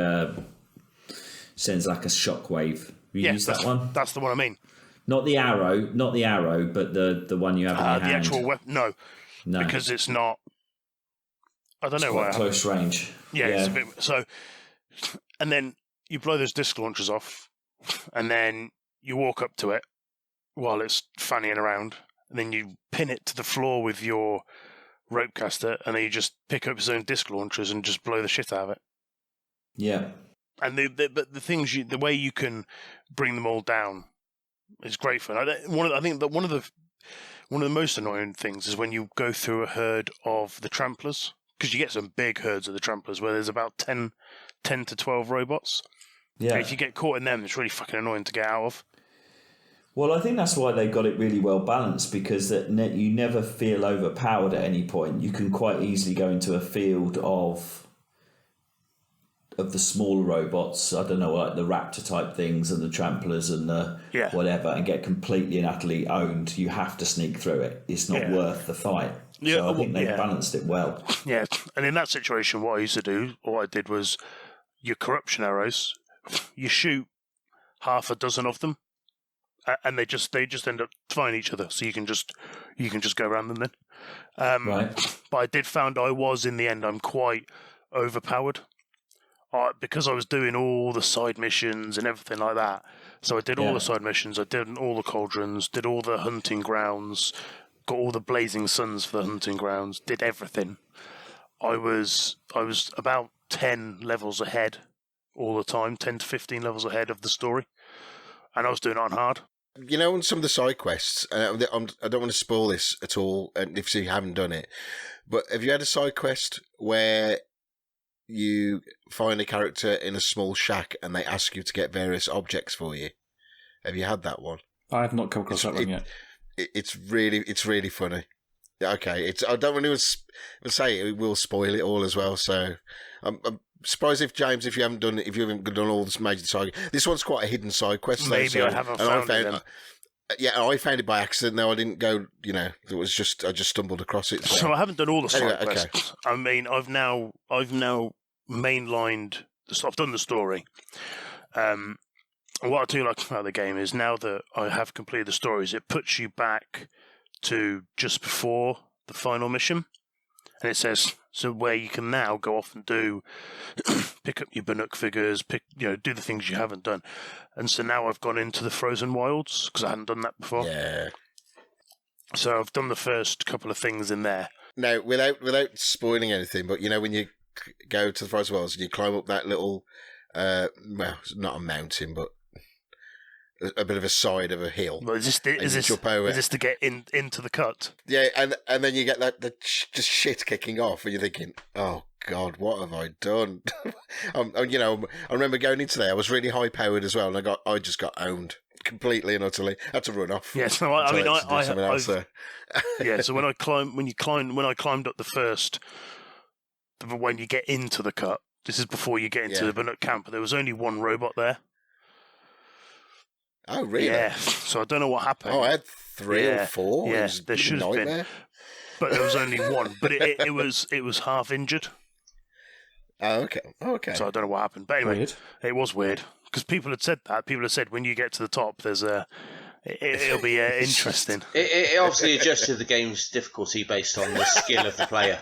sends like a shockwave. You use that one? That's the one I mean. Not the arrow, but the one you have in your hand. The actual weapon. No, because it's not. I don't know why. Close range. Yeah, it's a bit. So, and then you blow those disc launchers off, and then you walk up to it while it's fannying around. And then you pin it to the floor with your ropecaster, and then you just pick up its own disc launchers and just blow the shit out of it. Yeah. And the way you can bring them all down is great fun. I think that one of the most annoying things is when you go through a herd of the tramplers, because you get some big herds of the tramplers where there's about 10 to 12 robots. Yeah. And if you get caught in them, it's really fucking annoying to get out of. Well, I think that's why they got it really well balanced, because you never feel overpowered at any point. You can quite easily go into a field of the smaller robots, I don't know, like the raptor type things and the tramplers and the whatever, and get completely and utterly owned. You have to sneak through it. It's not worth the fight. Yeah, so I think they balanced it well. Yeah, and in that situation, what I did was your corruption arrows, you shoot half a dozen of them, and they just end up fighting each other. So you can just go around them then. Right. But I did find I was in the end I'm quite overpowered. Because I was doing all the side missions and everything like that. So I did all the side missions, I did all the cauldrons, did all the hunting grounds, got all the blazing suns for the hunting grounds, did everything. I was about 10 levels ahead all the time, 10 to 15 levels ahead of the story. And I was doing it on hard. You know, on some of the side quests, I don't want to spoil this at all, and if you haven't done it, but have you had a side quest where you find a character in a small shack and they ask you to get various objects for you? Have you had that one? I have not come across that one yet. It's really funny. Okay, I don't want to say it will spoil it all as well. So I'm surprised if James, if you haven't done all this major side. This one's quite a hidden side quest. Maybe I haven't found it. Yeah, I found it by accident. No, I didn't go. You know, I just stumbled across it. So I haven't done all the side quests. Okay. I mean, I've now mainlined. I've done the story. What I do like about the game is now that I have completed the stories, it puts you back to just before the final mission, and it says so where you can now go off and do pick up your Bannock figures, do the things you haven't done. And so now I've gone into the Frozen Wilds because I hadn't done that before. Yeah. So I've done the first couple of things in there. Now, without spoiling anything, but when you go to the Frozen Wilds and you climb up that little, well, it's not a mountain, but a bit of a side of a hill. Well, is this to get into the cut? Yeah, and then you get just shit kicking off, and you're thinking, oh God, what have I done? I remember going into there. I was really high powered as well, and I just got owned completely and utterly. I had to run off. Yeah, so so when I climbed up the first, when you get into the cut, this is before you get into the Bannock camp. There was only one robot there. Oh, really? Yeah. So I don't know what happened. Oh, I had 3 or 4. Yeah, there should have been, but there was only one. But it was half injured. Oh, okay. So I don't know what happened. But anyway, It was weird because people had said that. People had said when you get to the top, there's it'll be interesting. It obviously adjusted the game's difficulty based on the skill of the player.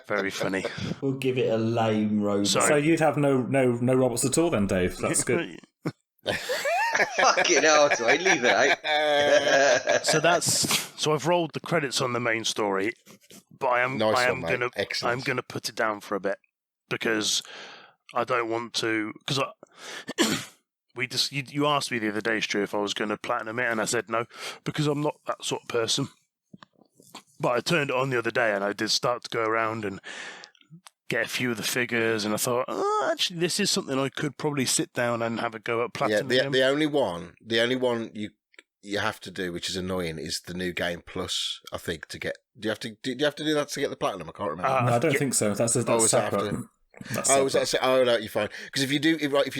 Very funny. We'll give it a lame robot. So you'd have no robots at all then, Dave. That's good. Fucking hell, do I leave it out? So I've rolled the credits on the main story, but I am gonna put it down for a bit because I don't want to. Because you asked me the other day, Stu, if I was going to platinum it, and I said no because I'm not that sort of person. But I turned it on the other day, and I did start to go around and get a few of the figures, and I thought, actually, this is something I could probably sit down and have a go at platinum. Yeah, the only one you have to do, which is annoying, is the new game plus. I think to get. Do you have to do that to get the platinum? I can't remember. No, I don't think so. That's separate. No, you're fine. Because if you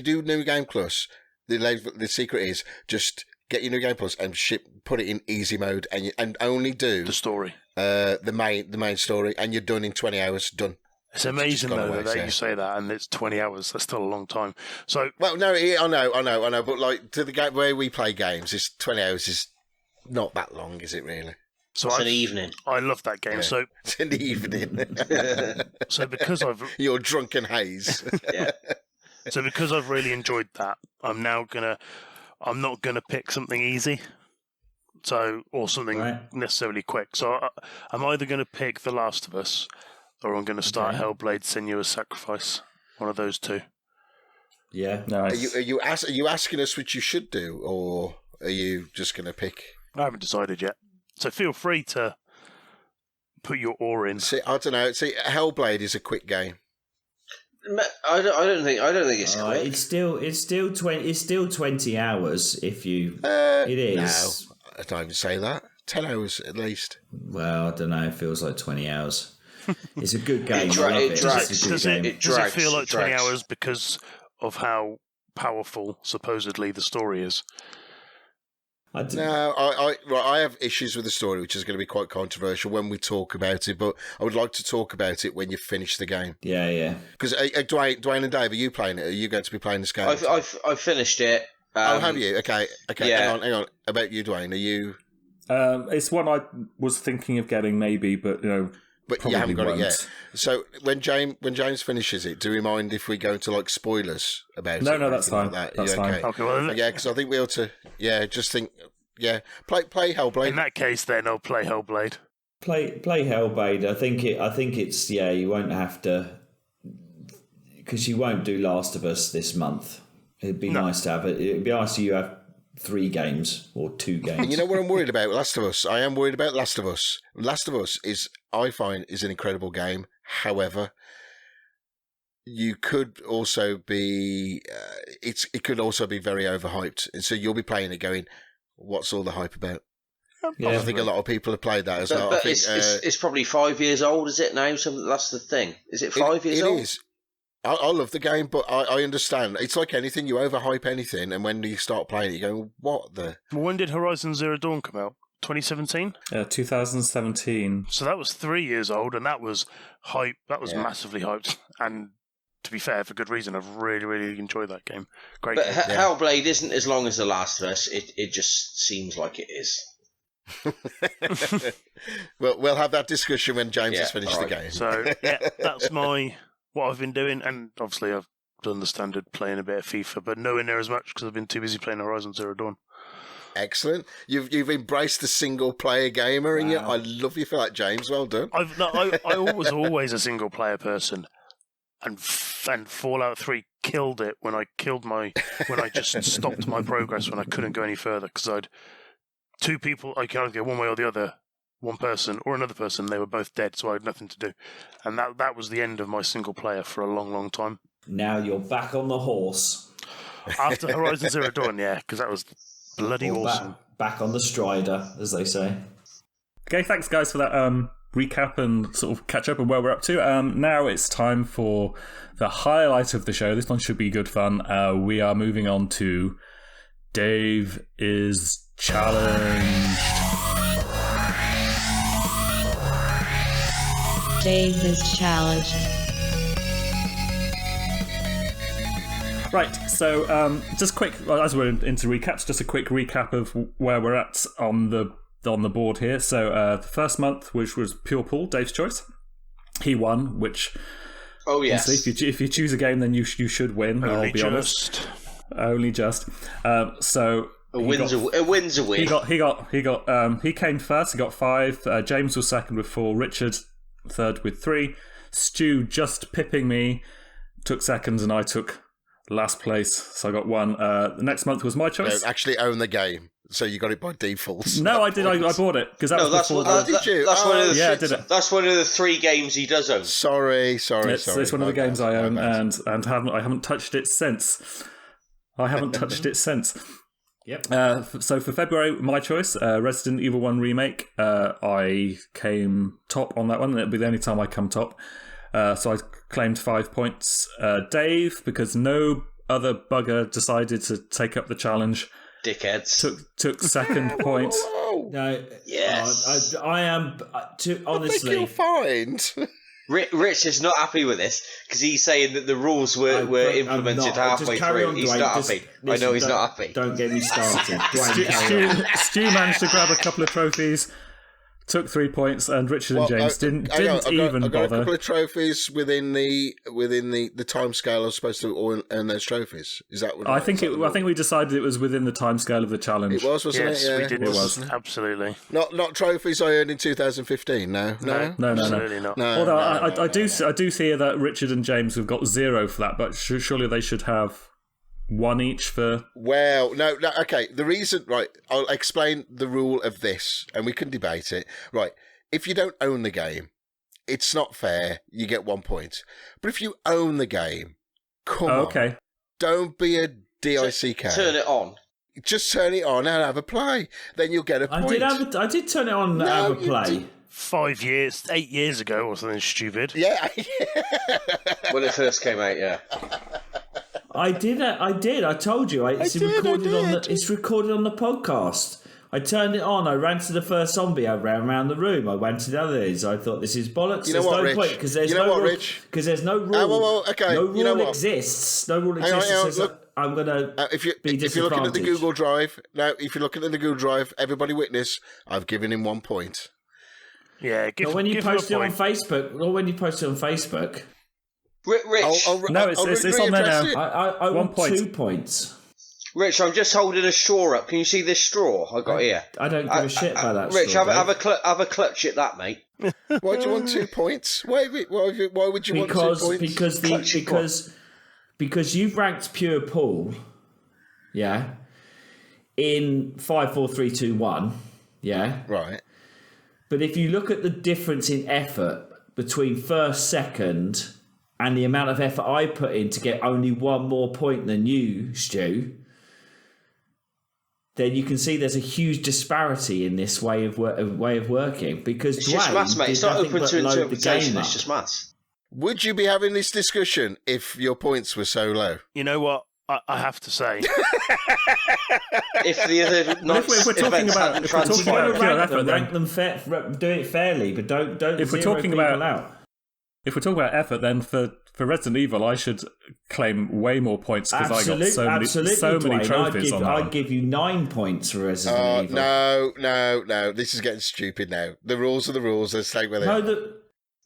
do new game plus, the secret is just get your new game plus and put it in easy mode and only do the story, the main story, and you're done in 20 hours. Done. It's amazing though that you say that, and it's 20 hours. That's still a long time. So, well, no, I know, but like to the game where we play games, 20 hours is not that long, is it really? So it's an evening. I love that game. Yeah. So it's an evening. So because you're drunken haze. Yeah. So because I've really enjoyed that, I'm not gonna pick something easy. Or something necessarily quick. So I'm either going to pick The Last of Us, or I'm going to start Hellblade: Senua's Sacrifice. One of those two. Yeah. Nice. Are you asking us which you should do, or are you just going to pick? I haven't decided yet. So feel free to put your oar in. See, I don't know. See, Hellblade is a quick game. I don't think it's quick. It's still 20 hours if you. It is. No, I don't even say that. 10 hours at least. Well, I don't know. It feels like 20 hours. It's a good game. Does it feel like 20 hours because of how powerful supposedly the story is? No, I have issues with the story, which is going to be quite controversial when we talk about it. But I would like to talk about it when you finish the game. Yeah. Because Duane and Dave, are you playing it? Are you going to be playing this game? I've finished it. Have you? Okay. Yeah. Hang on. About you, Duane, are you? It's one I was thinking of getting, maybe, but But you haven't got it yet. So when James finishes it, do we mind if we go into like spoilers about it? No, that's fine. Like that? That's fine. Okay, well, yeah, because I think we ought to. Yeah, just think. Yeah, play Hellblade. In that case, then I'll play Hellblade. Play Hellblade. I think it's you won't have to, because you won't do Last of Us this month. It'd be nice to have it. It'd be nice you have 3 games or 2 games. And you know what I'm worried about? Last of Us. I am worried about Last of Us. Last of Us I find is an incredible game. However, you could also be. It could also be very overhyped, and so you'll be playing it going, "What's all the hype about?" Yeah, I think a lot of people have played that as well. But it's probably 5 years old, is it now? So that's the thing. Is it 5 years old? It is. I love the game, but I understand. It's like anything. You overhype anything, and when you start playing it, you go, what the... Well, when did Horizon Zero Dawn come out? 2017? 2017. So that was 3 years old, and that was hype. That was massively hyped. And to be fair, for good reason, I've really, really enjoyed that game. Great game. Hellblade isn't as long as The Last of Us. It just seems like it is. Well, we'll have that discussion when James has finished the right. game. So that's what I've been doing, and obviously I've done the standard playing a bit of FIFA, but nowhere near as much because I've been too busy playing Horizon Zero Dawn. Excellent. You've embraced the single player gamer, and I love you for that, James. Well done. I was always a single player person, and Fallout 3 killed it when I just stopped my progress when I couldn't go any further because I'd two people. I could either go one way or the other. One person or another person, they were both dead, so I had nothing to do. And that was the end of my single player for a long, long time. Now you're back on the horse. After Horizon Zero Dawn, yeah, because that was bloody awesome. Back on the strider, as they say. Okay, thanks guys for that recap and sort of catch up on where we're up to. Now it's time for the highlight of the show. This one should be good fun. We are moving on to Dave is Challenged. Dave is challenged. Right, so just quick, as we're into recaps, just a quick recap of where we're at on the board here. So the first month, which was Pure Pool, Dave's choice, he won. Which, yes, if you choose a game, then you should win. I'll be honest. Only just. So a win's a win. He came first. He got 5. James was second with 4. Richard third with 3. Stu just pipping me took second, and I took last place, so I got 1. The next month was my choice. No, actually own the game, so you got it by default. No, I did. I bought it because that was before. Did you? That's one of the 3 games he does own. Sorry. It's one of the games I own, and I haven't touched it since. Yep. So for February, my choice, Resident Evil 1 Remake. I came top on that one, and it'll be the only time I come top. So I claimed 5 points. Dave, because no other bugger decided to take up the challenge. Dickheads. Took second point. No. Yes. I am, honestly. I think you'll find. Rich is not happy with this because he's saying that the rules were implemented halfway through. He's not happy. I know he's not happy. Don't get me started. Stu managed to grab a couple of trophies, took 3 points, and Richard and James didn't even bother. I got a couple of trophies within the time scale I was supposed to earn those trophies. Is that what I think we decided it was within the time scale of the challenge. It was, wasn't it? Yes, we did. It was. Absolutely. Not trophies I earned in 2015. No. Absolutely not. Although I do see here that Richard and James have got 0 for that, but surely they should have 1 each for... Well, no, okay. The reason, right, I'll explain the rule of this, and we can debate it. Right, if you don't own the game, it's not fair. You get 1 point. But if you own the game, come on. Don't be a DICK. Turn it on. Just turn it on and have a play. Then you'll get a point. I did turn it on and have a play. 8 years ago or something stupid. Yeah. When it first came out, yeah. I did. I told you. It's recorded on the podcast. I turned it on. I ran to the first zombie. I ran around the room. I went to the others. I thought, this is bollocks. You know what, Rich? Because there's no rule. Because there's no rule. Okay. No rule exists. No rule exists. Look, I'm gonna if you're looking at the Google Drive now, if you're looking at the Google Drive, everybody witness. I've given him 1 point. Yeah. When you post it on Facebook. Rich. It's on there now. I 1 want point. 2 points. Rich, I'm just holding a straw up. Can you see this straw I got here? I don't give a shit about that. Rich, straw, have a clutch at that, mate. Why do you want 2 points? Why would you want 2 points? Because you've ranked Pure Pool, yeah, in 5, 4, 3, 2, 1, yeah, right. But if you look at the difference in effort between first, second, and the amount of effort I put in to get only 1 more point than you, Stu, then you can see there's a huge disparity in this way of working. Because it's just maths, mate. It's not open to interpretation. It's just maths. Would you be having this discussion if your points were so low? You know what? I have to say, if the other rank them, do it fairly, but don't. If we're talking about out. If we're talking about effort, then for Resident Evil, I should claim way more points because I got so many trophies on that. I'd give you 9 points for Resident Evil. No. This is getting stupid now. The rules are the rules. Let's take where they are.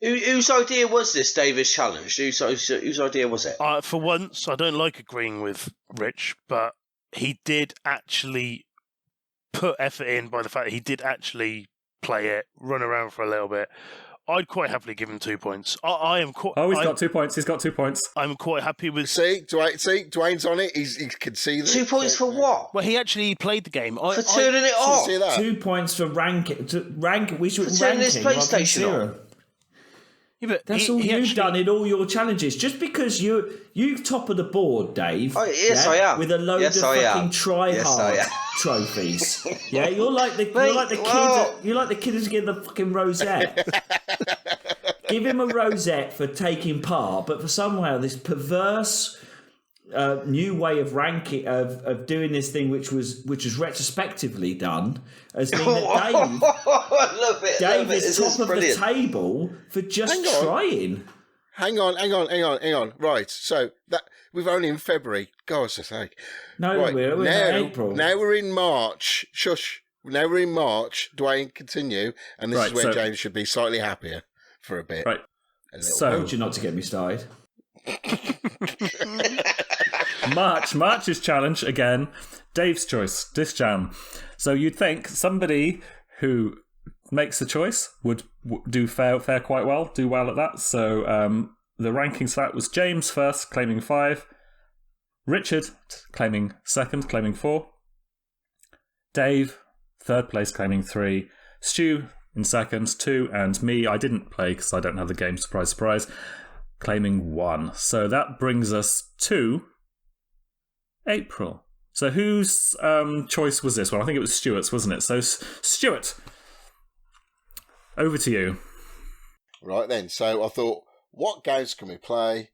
Whose idea was this, David's challenge? Whose idea was it? For once, I don't like agreeing with Rich, but he did actually put effort in by the fact that he did actually play it, run around for a little bit. I'd quite happily give him 2 points. I am quite. Oh, he's got 2 points. He's got 2 points. I'm quite happy with. See, Duane's on it. He can see that. 2 points for what? Well, he actually played the game. For turning it off. See that? 2 points for ranking. We should For turning ranking his PlayStation on. Yeah, but That's all you've done in all your challenges. Just because you're top of the board, Dave. Oh, yes, I am. With a load of fucking try-hard trophies. Yeah, you're like the kid who's getting the fucking rosette. Give him a rosette for taking part, but for somehow this perverse new way of ranking of doing this thing, which was retrospectively done, has been that Dave is top of the table for just trying. Hang on. Right, so that we're only in February. God's sake. No, right, we're in April. Now we're in March. Shush. Now we're in March. Duane, continue, and this is where James should be slightly happier for a bit. Right. I told you not to get me started. March's challenge again. Dave's choice. Disc Jam. So you'd think somebody who makes the choice would do fare quite well, do well at that. So the rankings for that was James first, claiming 5. Richard claiming second, claiming 4. Dave third place, claiming 3. Stu in second, 2, and me, I didn't play because I don't have the game. Surprise, surprise. Claiming 1. So that brings us to April. So whose choice was this one? I think it was Stuart's, wasn't it? So Stuart, over to you. Right then. So I thought, what games can we play,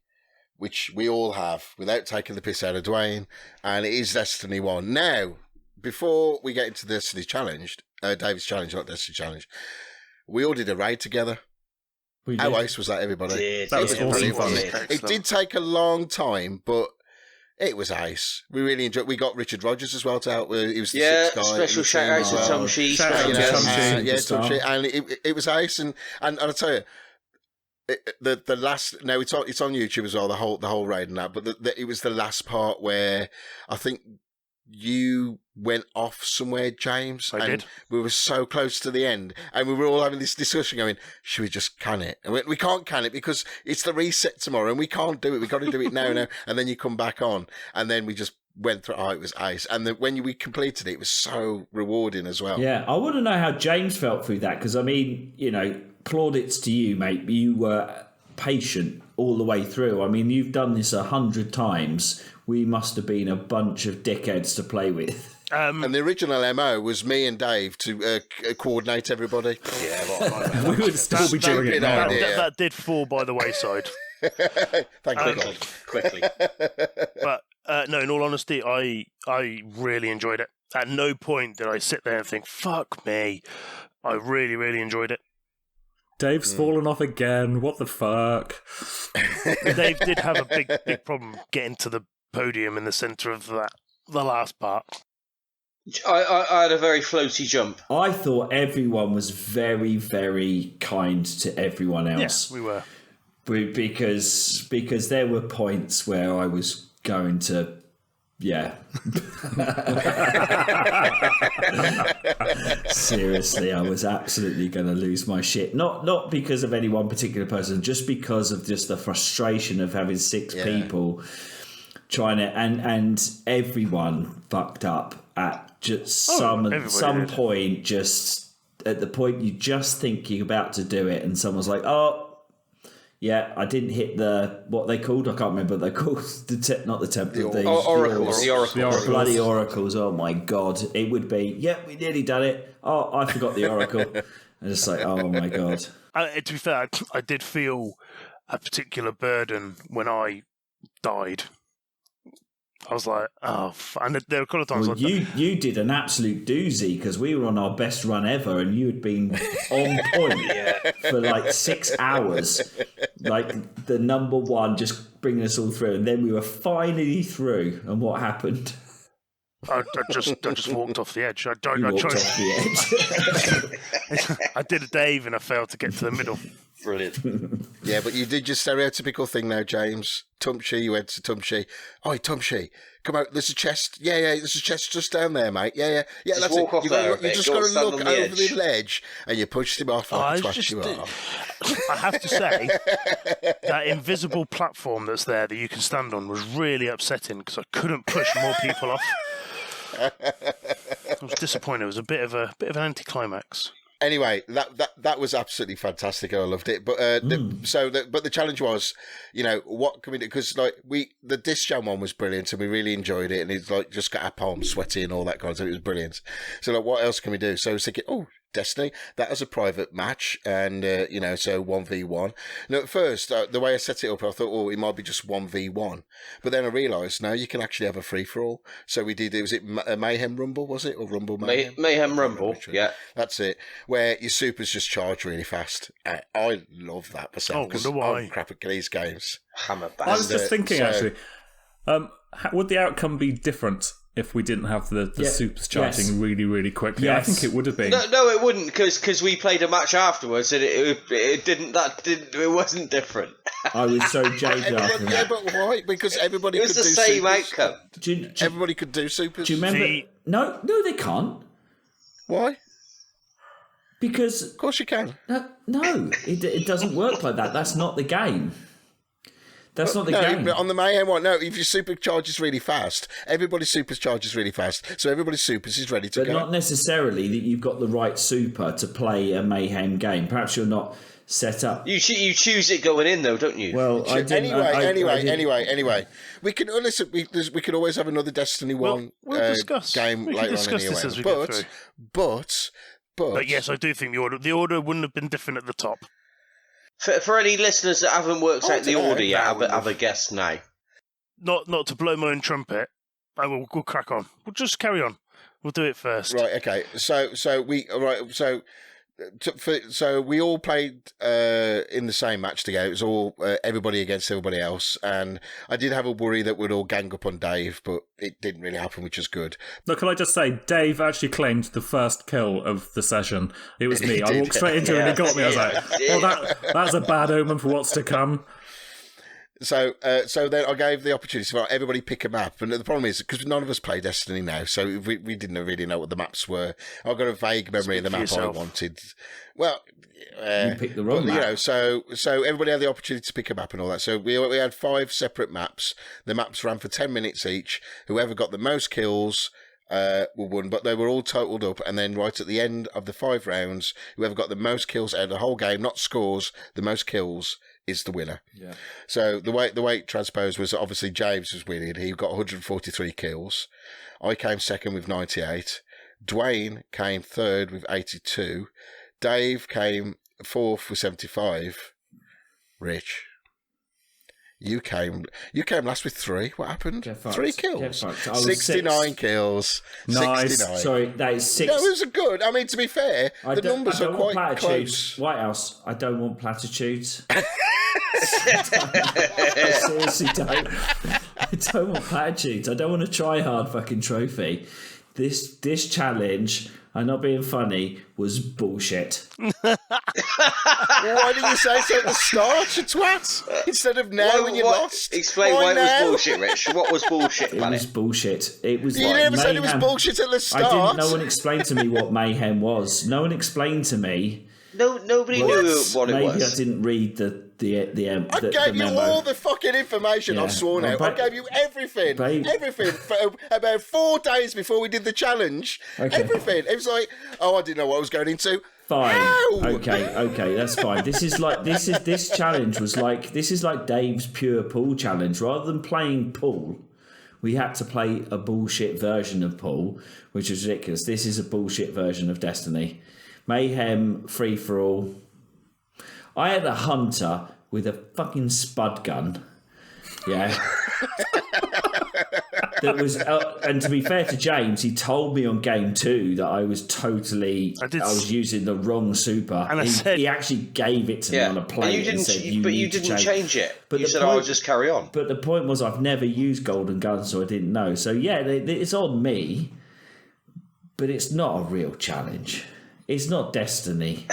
which we all have, without taking the piss out of Duane? And it is Destiny 1. Now, before we get into Destiny Challenge, David's Challenge, not Destiny Challenge, we all did a raid together. How nice was that, everybody? That was awesome fun. It did take a long time, but it was ace. We really enjoyed. We got Richard Rogers as well to help. He was the sixth guy. Special shout out to Tom Shee. Tom Shee, and it was ace. And I'll tell you, the last. Now it's on YouTube as well. The whole raid and that. But it was the last part where I think you went off somewhere, James. I did. We were so close to the end, and we were all having this discussion going, should we just can it? And we can't can it because it's the reset tomorrow, and we can't do it. We've got to do it now. And then you come back on, and then we just went through. Oh, it was ace. And when we completed it, it was so rewarding as well. Yeah, I want to know how James felt through that, because, I mean, plaudits to you, mate. You were patient all the way through. I mean, you've done this 100 times. We must have been a bunch of dickheads to play with. And the original MO was me and Dave to coordinate everybody. Yeah, we would still be doing it now. That did fall by the wayside. Thank God. Quickly. But no, in all honesty, I really enjoyed it. At no point did I sit there and think, fuck me. I really, really enjoyed it. Dave's fallen off again. What the fuck? Dave did have a big problem getting to the podium in the centre of the last part. I had a very floaty jump. I thought everyone was very, very kind to everyone else. Yes, we were. Because there were points where I was going to, seriously, I was absolutely going to lose my shit. Not because of any one particular person, just because of just the frustration of having 6 people trying to, and everyone fucked up at just some point, just at the point you just think you're about to do it, and someone's like, I didn't hit what they called. I can't remember what they called. Not the temple. The oracles. The bloody oracles. Oh my God. It would be, we nearly done it. Oh, I forgot the oracle. And just like, oh my God. To be fair, I did feel a particular burden when I died. I was like, and there were a couple of times. You did an absolute doozy, because we were on our best run ever, and you had been on point for like 6 hours. like the number one, just bringing us all through, and then we were finally through. And what happened? I just walked off the edge. You walked off the edge. I did a Dave and I failed to get to the middle. Brilliant. Yeah, but you did your stereotypical thing now, James. Tumshi, you went to Tumshi. Oh, Tumshi, come out. There's a chest. Yeah, there's a chest just down there, mate. Yeah. Just that's walk it. off there a bit, You just go got to stand look on the over edge. the ledge, and you pushed him off like a twat you are. I have to say, that invisible platform that's there that you can stand on was really upsetting because I couldn't push more people off. I was disappointed. It was a bit of an anticlimax. Anyway, that was absolutely fantastic. I loved it. But the challenge was, what can we do? Because the disc jam one was brilliant, and we really enjoyed it. And it's like just got our palms sweaty and all that kind of stuff. It was brilliant. So what else can we do? So I was thinking, Destiny, that was a private match, and so 1v1. Now at first, the way I set it up, I thought, it might be just 1v1, but then I realised now you can actually have a free for all. So we did. Was it a Mayhem Rumble? Was it, or Rumble Mayhem? Mayhem Rumble. Yeah, that's it. Where your supers just charge really fast. I love that myself because I'm crap at these games. Hammer. I was just thinking actually, would the outcome be different if we didn't have the supers charging really, really quickly? Yes. I think it would have been. No, it wouldn't, because we played a match afterwards, and it wasn't different. I was so jaded after that. Yeah, but why? Because everybody It was could the do same supers. outcome. Everybody could do supers. Do you remember? No, they can't. Why? Because of course you can. No, it doesn't work like that. That's not the game. That's not the game. But on the Mayhem one, if your super charges really fast, everybody's super charges really fast, so everybody's supers is ready to go. But not necessarily that you've got the right super to play a Mayhem game. Perhaps you're not set up. You choose it going in, though, don't you? Well, I didn't. Anyway. We can listen. We could always have another Destiny one discuss. game we later can discuss on this anyway. as we go through. But yes, I do think the order wouldn't have been different at the top. For any listeners that haven't worked out the order yet, have a guess now. Not to blow my own trumpet. We'll crack on. We'll just carry on. We'll do it first. Right. Okay. So we all played in the same match together. It was all everybody against everybody else, and I did have a worry that we'd all gang up on Dave, but it didn't really happen, which is good. Look, can I just say, Dave actually claimed the first kill of the session. It was me. I walked straight into it and he got me. I was like, well, that's a bad omen for what's to come. So then I gave the opportunity for everybody pick a map, and the problem is because none of us play Destiny now, so we didn't really know what the maps were. I've got a vague memory of the map I wanted. Well, you picked the wrong map. So everybody had the opportunity to pick a map and all that. So we had 5 separate maps. The maps ran for 10 minutes each. Whoever got the most kills were won, but they were all totaled up, and then right at the end of the 5 rounds, whoever got the most kills out of the whole game, not scores, the most kills is the winner. Yeah. So the way it transposed was obviously James was winning. He got 143 kills. I came second with 98. Duane came third with 82. Dave came fourth with 75. Rich, you came last with 3. What happened? 3 kills. 69 kills. Nice. 69. Sorry, that is 6. No, it was good. I mean, to be fair, the numbers are quite close. Whitehouse, I don't want platitudes. I seriously don't. I don't want platitudes. I don't want a try hard fucking trophy. This challenge, I'm not being funny, was bullshit. Why did you say so at the start, you twat? Instead of now when you lost? Explain why it was bullshit, Rich. What was bullshit, It was bullshit. It was You like never said mayhem. it was bullshit at the start. No one explained to me what mayhem was. No one explained to me. Nobody knew what it was. Maybe I didn't read the I gave you memo. all the fucking information. Yeah. I've sworn out. I gave you everything. Babe. Everything. For about 4 days before we did the challenge. Okay. Everything. It was like, I didn't know what I was going into. Fine. How? Okay, that's fine. This challenge was like Dave's pure pool challenge. Rather than playing pool, we had to play a bullshit version of pool, which was ridiculous. This is a bullshit version of Destiny. Mayhem, free for all. I had a hunter with a fucking spud gun. Yeah. that was, and to be fair to James, he told me on game 2 that I was I was using the wrong super, and he actually gave it to me on a plate and said, "You didn't change it." But you said, "I'll just carry on." But the point was, I've never used golden guns, so I didn't know. So yeah, it's on me, but it's not a real challenge. It's not Destiny.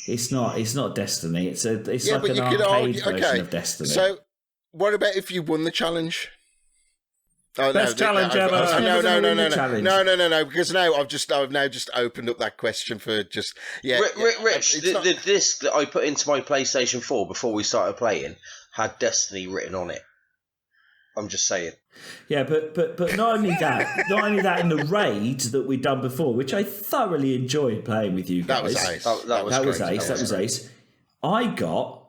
It's not Destiny. It's like an arcade version of Destiny. So, what about if you won the challenge? Oh, Best challenge ever. No. Because now I've now just opened up that question for just Rich, the disc that I put into my PlayStation 4 before we started playing had Destiny written on it. I'm just saying. Yeah, but not only that, in the raid that we'd done before, which I thoroughly enjoyed playing with you guys. That was ace. I got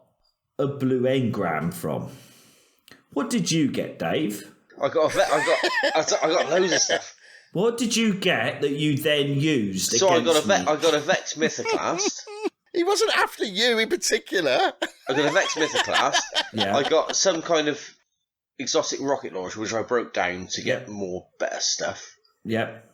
a blue engram from. What did you get, Dave? I got loads of stuff. What did you get that you then used? So I got a Vex Mythoclast. He wasn't after you in particular. I got a Vex Mythoclast. Yeah. I got some kind of exotic rocket launcher, which I broke down to get better stuff. Yep.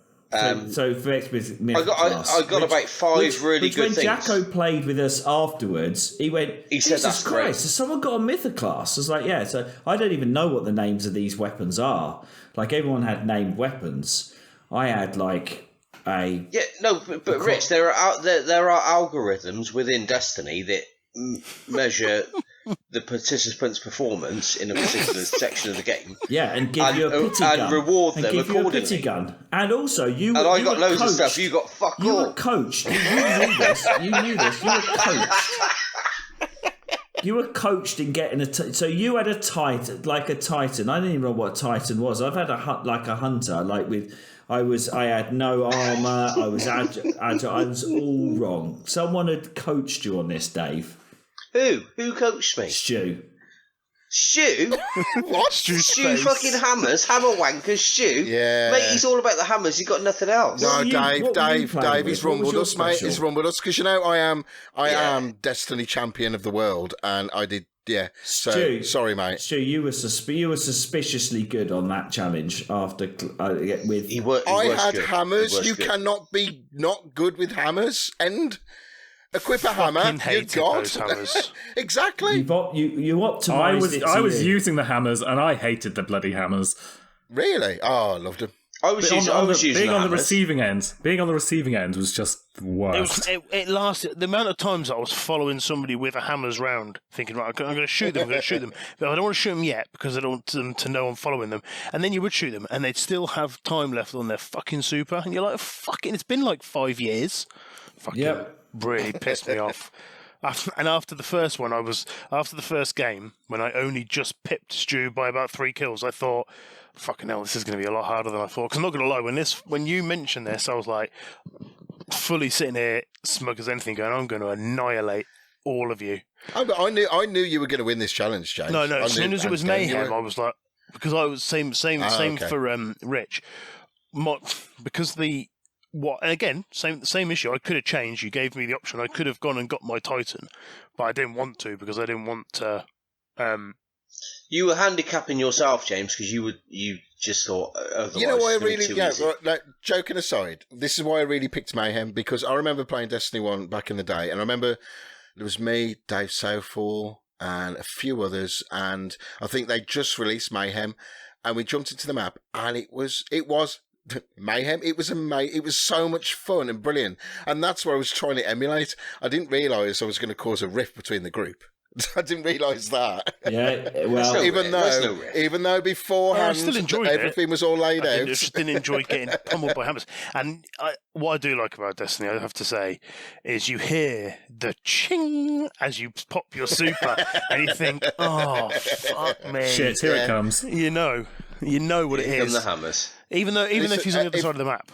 So Vex Mythoclast. I got about 5 really good things. When Jacko played with us afterwards, he went, he said, "Jesus Christ, has someone got a Mythoclast?" I was like, yeah. So I don't even know what the names of these weapons are. Like, everyone had named weapons. I had like a... Yeah, no, but Rich, there are algorithms within Destiny that measure the participant's performance in a particular section of the game. Yeah, and give you a pity gun. And reward them accordingly. A pity gun. And also, I got loads of stuff. You got fuck all. You were coached. You knew this. You were coached. You were coached in getting so you had a Titan. I didn't even know what a Titan was. I've had a hunter. I had no armor. I was agile. I was all wrong. Someone had coached you on this, Dave. Who coached me? Stu. What? Stu fucking hammers, hammer wankers, Stu. Yeah. Mate, he's all about the hammers. He's got nothing else. No, Dave, he's rumbled us, mate. He's rumbled us because I am Destiny champion of the world, and I did. Yeah. So Stu, sorry, mate. Stu, you were suspiciously good on that challenge after with. I had hammers. You cannot be not good with hammers. And equip a hammer. You got those hammers. Exactly. You optimized. I was using the hammers, and I hated the bloody hammers. Really? Oh, I loved them. I was using being on the hammers. receiving end. Being on the receiving end was just the worst. It lasted. The amount of times I was following somebody with a hammers round, thinking, right, I'm going to shoot them. But I don't want to shoot them yet because I don't want them to know I'm following them. And then you would shoot them, and they'd still have time left on their fucking super, and you're like, fucking, it's been like 5 years. Fucking really pissed me off. And after the first one, after the first game, when I only just pipped Stu by about 3 kills, I thought, fucking hell, this is going to be a lot harder than I thought. Because I'm not going to lie, when you mentioned this, I was like, fully sitting here, smug as anything, going, I'm going to annihilate all of you. I knew you were going to win this challenge, James. No. As soon as it was mayhem, I was like, because I was same okay. for Rich, because the. What, and again, same issue. I could have changed. You gave me the option. I could have gone and got my Titan, but I didn't want to because I didn't want to. You were handicapping yourself, James, because you just thought. You know why I really? Yeah, like, joking aside, this is why I really picked Mayhem, because I remember playing Destiny 1 back in the day, and I remember there was me, Dave Southall, and a few others, and I think they just released Mayhem, and we jumped into the map, and it was mayhem. It was so much fun and brilliant, and that's what I was trying to emulate. I didn't realise I was going to cause a rift between the group. I didn't realise that. Yeah, well, even though beforehand I still enjoyed everything was all laid out. I just didn't enjoy getting pummeled by hammers. And what I do like about Destiny, I have to say, is you hear the ching as you pop your super, and you think, "Oh, fuck me, shit, here it comes." You know what it is. The hammers. Even if he's on the other side of the map.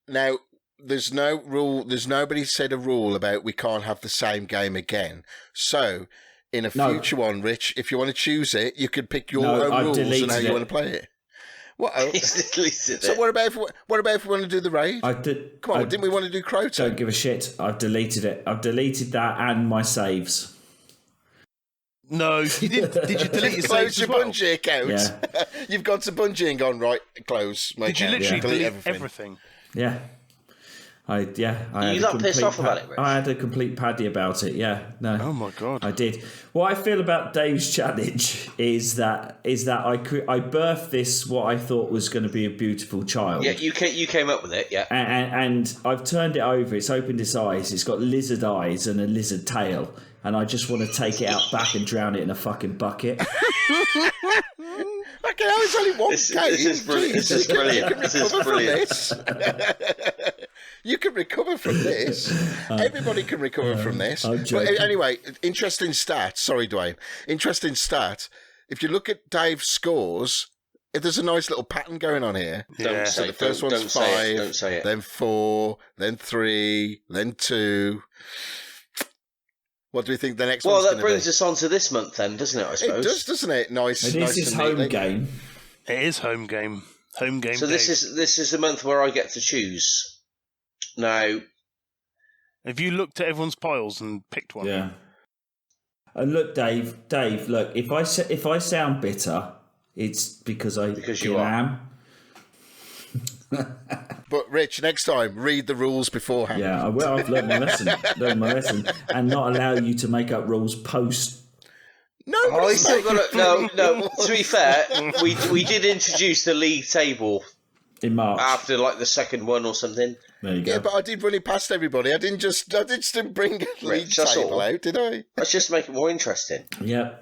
Now, there's no rule. There's nobody said a rule about we can't have the same game again. So, in a future one, Rich, if you want to choose it, you could pick your own rules and how you want to play it. What? So what about if we want to do the raid? Come on, didn't we want to do Crow? Don't give a shit. I've deleted it. I've deleted that and my saves. No, you did. Did you delete your Close saves your as well? Bungie account. Yeah. You've gone to Bungie and gone, right, close. My Did you account. literally Delete delete everything? Yeah. I Are had you a that pissed complete off about it, Rich? I had a complete paddy about it. Yeah, no. Oh my god! I did. What I feel about Dave's challenge is that I birthed this what I thought was going to be a beautiful child. Yeah, you came up with it, yeah. And I've turned it over. It's opened its eyes. It's got lizard eyes and a lizard tail. And I just want to take it out back and drown it in a fucking bucket. Okay, it's only one This game. is brilliant. This is brilliant. This is brilliant. You can recover from this. Everybody can recover from this. I'm But joking. anyway, interesting stat. Sorry, Duane. Interesting stat. If you look at Dave's scores, there's a nice little pattern going on here. Yeah. So the first don't one's say it, 5, don't say it. then 4, then 3, then 2. What do we think the next Well, one's that going to be? brings us on to this month then, doesn't it, I It suppose? does, doesn't it? Nice. It nice is his and home neatly. game. It is home game. Home game. So this is the month where I get to choose. Now, Have you looked at everyone's piles and picked one? Yeah. And look, Dave, look, if I sound bitter, it's because you are. am. But Rich, next time, read the rules beforehand. Yeah, I will. I've learned my lesson, and not allow you to make up rules post. No, I still got to. No. To be fair, we did introduce the league table In March. after like the second one or something. There you go. Yeah, but I did run it past everybody. I didn't just bring a league that's table all. out, did I? Let's just make it more interesting. Yeah.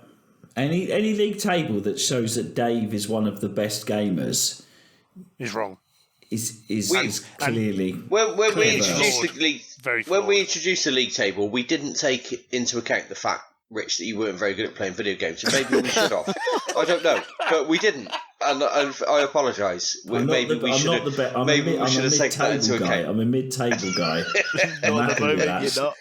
Any league table that shows that Dave is one of the best gamers He's wrong. is clearly When we Clever. introduced the league, Very when we flawed. introduced the league table, we didn't take into account the fact, Rich, that you weren't very good at playing video games. So maybe we should have. I don't know, but we didn't, and I apologise. Maybe we should have. Maybe we should have taken that into guy. account. I'm a mid-table guy. I'm Not at happy the with moment, that. you're not.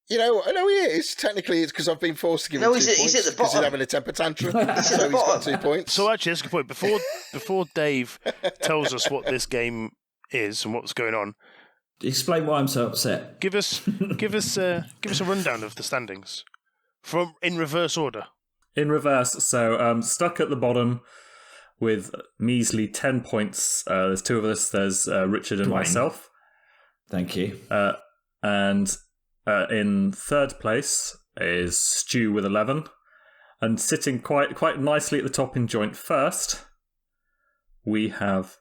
You know, I know he is. Technically, it's because I've been forced to give him No, 2 he's points at the because he's bottom. having a temper tantrum. at So the he's got bottom. 2 points. So actually, that's a good point. Before Dave tells us what this game is and what's going on, Explain why I'm so upset. give us a rundown of the standings from in reverse order. In reverse, so stuck at the bottom with measly 10 points. There's 2 of us. There's Richard and Duane. myself. Thank you. And in third place is Stu with 11. And sitting quite nicely at the top in joint first, we have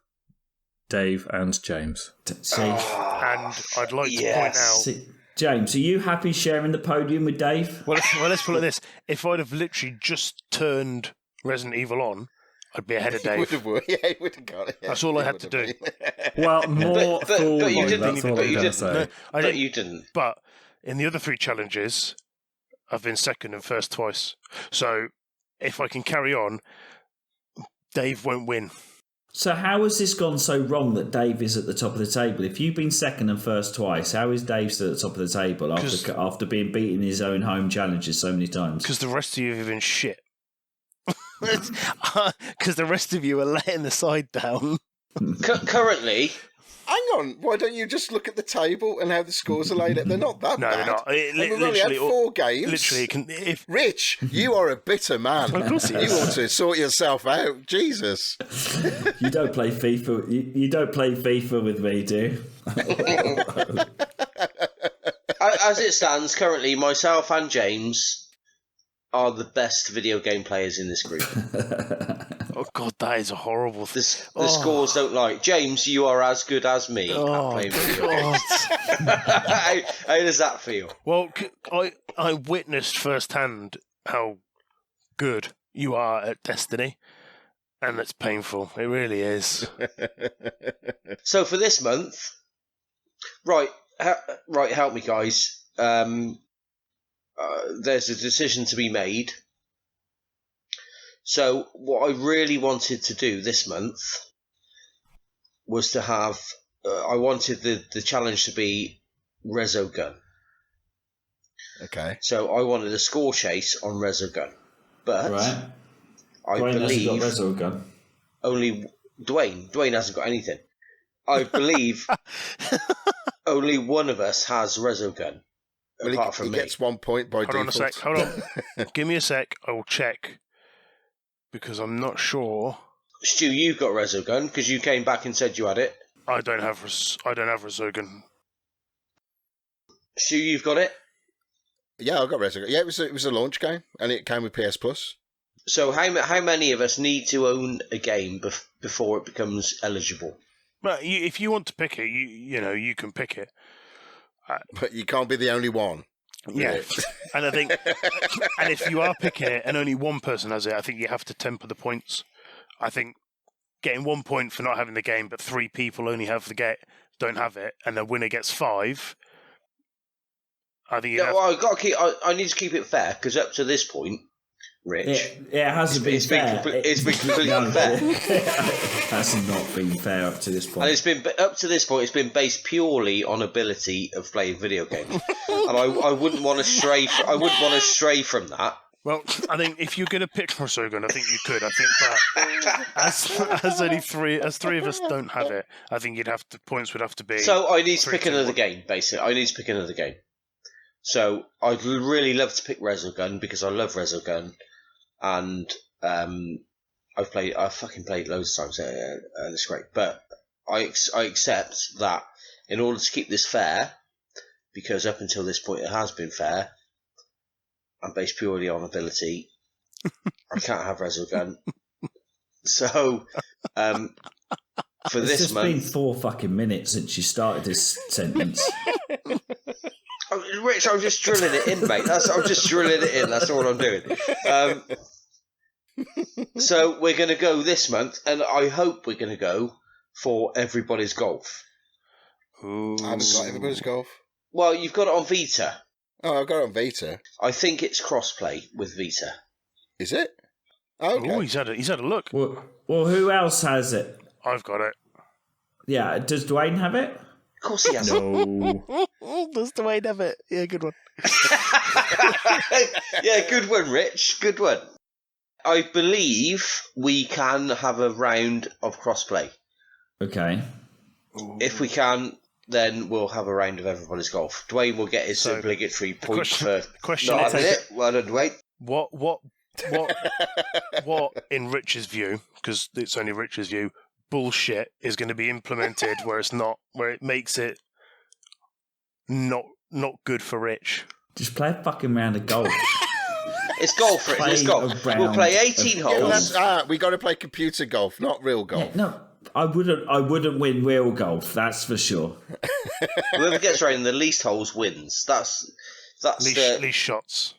Dave and James. See, And I'd like to point out. see, James, are you happy sharing the podium with Dave? Well, let's put it like this: if I'd have literally just turned Resident Evil on, I'd be ahead of He would Dave. have, yeah, he would have got it. Yeah, That's all I he had would to have do. been. Well, more but fool you you, didn't, that's all but I'm you going to didn't. say. No, I But didn't. you didn't. But in the other 3 challenges, I've been second and first twice. So if I can carry on, Dave won't win. So how has this gone so wrong that Dave is at the top of the table? If you've been second and first twice, how is Dave still at the top of the table after being beaten in his own home challenges so many times? Because the rest of you have been shit. Because the rest of you are letting the side down. Currently, Hang on, why don't you just look at the table and how the scores are laid out? They're not that No, bad. they're not. And we've only had 4 games. Literally, if Rich, you are a bitter man. Of course he is. You ought to sort yourself out. Jesus. You don't play FIFA. You don't play FIFA with me, do you? as it stands, currently, myself and James are the best video game players in this group. oh god, that is a horrible thing. The scores don't lie. James, you are as good as me at playing video games. how does that feel? Well, I witnessed firsthand how good you are at Destiny, and it's painful. It really is. So for this month, right, help me, guys. There's a decision to be made. So what I really wanted to do this month was to have. I wanted the challenge to be Reso Gun. Okay. So I wanted a score chase on Reso Gun, but Right. I Duane hasn't believe got Rezo gun. only Duane hasn't got anything. I believe only one of us has Reso Gun. apart from he me. gets 1 point by Hold on a default. sec. Hold on. Give me a sec. I will check because I'm not sure. Stu, you've got Resogun because you came back and said you had it. I don't have Resogun. Stu, you've got it. Yeah, I got Resogun. Yeah, it was a launch game, and it came with PS Plus. So how many of us need to own a game before it becomes eligible? Well, if you want to pick it, you can pick it. But you can't be the only one. Yeah, and I think, and if you are picking it and only one person has it, I think you have to temper the points. I think getting 1 point for not having the game, but 3 people only don't have it, and the winner gets 5. I think I need to keep it fair because up to this point, Rich, it hasn't been fair. It's been completely unfair. It has not been fair up to this point. And it's been up to this point. It's been based purely on ability of playing video games, and I wouldn't want to stray. I wouldn't want to stray from that. Well, I think if you're going to pick Resogun, I think you could. I think that as only three of us don't have it, I think points would have to be. So I need to pick another game. Basically, I need to pick another game. So I'd really love to pick Resogun because I love Resogun, and I've fucking played loads of times, and it's great. But I accept that in order to keep this fair, because up until this point it has been fair, and based purely on ability, I can't have Resogun. So for it's this just month, been 4 fucking minutes since you started this sentence. Rich, I'm just drilling it in, mate. I'm just drilling it in. That's all I'm doing. So we're going to go this month, and I hope we're going to go for Everybody's Golf. Ooh. I haven't got Everybody's Golf. Well, you've got it on Vita. Oh, I've got it on Vita. I think it's crossplay with Vita. Is it? Oh, okay. Ooh, he's had a look. Well, who else has it? I've got it. Yeah, does Duane have it? Of course he has. No. Does Duane have it? Yeah, good one. Yeah, good one, Rich. Good one. I believe we can have a round of crossplay. Okay. If we can, then we'll have a round of Everybody's Golf. Dwayne will get his obligatory point for not having it. Well done, Dwayne. What in Rich's view, because it's only Rich's view, bullshit is going to be implemented where it makes it not good for Rich. Just play a fucking round of golf. It's golf, Rich. It's golf. We'll play 18 holes. We got to play computer golf, not real golf. Yeah, no, I wouldn't win real golf. That's for sure. Whoever gets around the least holes wins. That's least shots.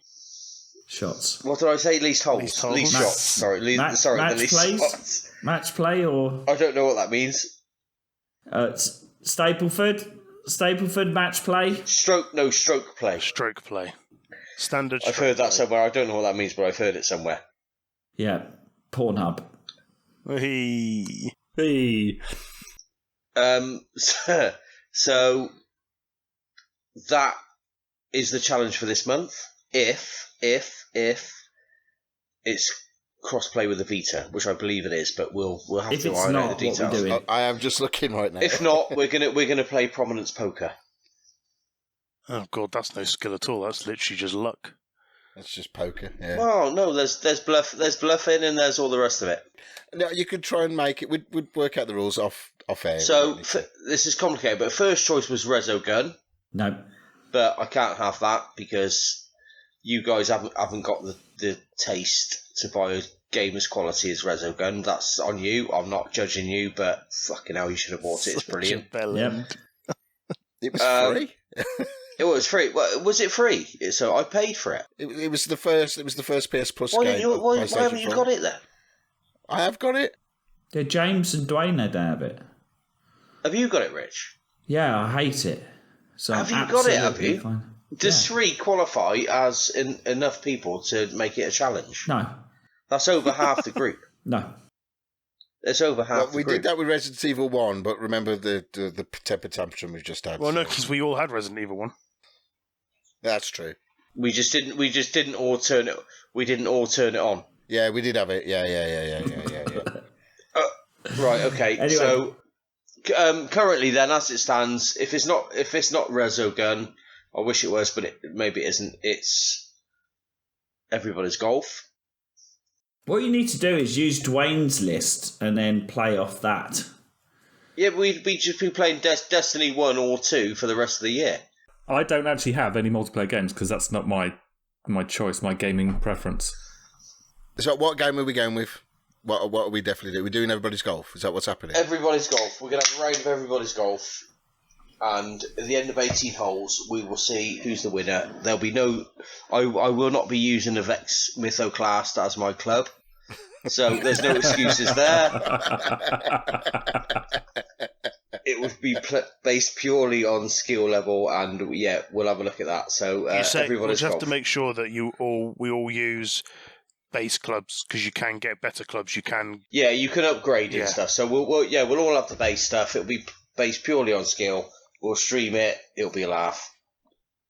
Shots. What did I say? Least holes. Least holes. Least shots. Sorry. Match the least plays? shots. Match play or I don't know what that means. Stapleford match play. Stroke play. Stroke play. Standard. I've heard that somewhere. I don't know what that means, but I've heard it somewhere. Yeah, Pornhub. Hey. So that is the challenge for this month. If it's crossplay with the Vita, which I believe it is, but we'll have If to it's iron out not, the what we're details. doing. I am just looking right now. If not, we're gonna play Prominence Poker. Oh god, that's no skill at all. That's literally just luck. That's just poker. Yeah. Well, no, there's bluffing, and there's all the rest of it. No, you could try and make it. We'd work out the rules off air. So this is complicated, but first choice was Resogun, No. but I can't have that because you guys haven't got the taste to buy a game as quality as Resogun. That's on you. I'm not judging you, but fucking hell, you should have bought it. It's brilliant. Yep. It was free. It was free. Well, was it free? So I paid for it. It was the first. It was the first PS Plus Why game. why haven't you got it then? I have got it. Yeah, James and Duane had to have it. Have you got it, Rich? Yeah, I hate it. So Have I'm you got it, have absolutely you? fine. Does Yeah. 3 qualify as enough people to make it a challenge? No. That's over half the group. No. It's over half Well, the we group. did that with Resident Evil 1, but remember the temper tantrum we just had. Well, no, so- because we all had Resident Evil 1. That's true. We just didn't all turn it. We didn't all turn it on. Yeah, we did have it. Yeah. Right. Okay. Anyway. So currently, then, as it stands, if it's not Resogun, I wish it was, but maybe it isn't. It's everybody's golf. What you need to do is use Duane's list and then play off that. Yeah, we'd just be playing Destiny 1 or 2 for the rest of the year. I don't actually have any multiplayer games because that's not my choice, my gaming preference. So what game are we going with? What are we definitely doing? We're doing everybody's golf. Is that what's happening? Everybody's golf. We're going to have a round of everybody's golf. And at the end of 18 holes, we will see who's the winner. There'll be no... I will not be using a Vex Mythoclast as my club. So there's no excuses there. It would be based purely on skill level, and yeah, we'll have a look at that. So everybody's you have golf. to make sure that we all use base clubs, because you can get better clubs. You can... Yeah, you can upgrade and stuff. So we'll all have the base stuff. It'll be based purely on skill. We'll stream it. It'll be a laugh.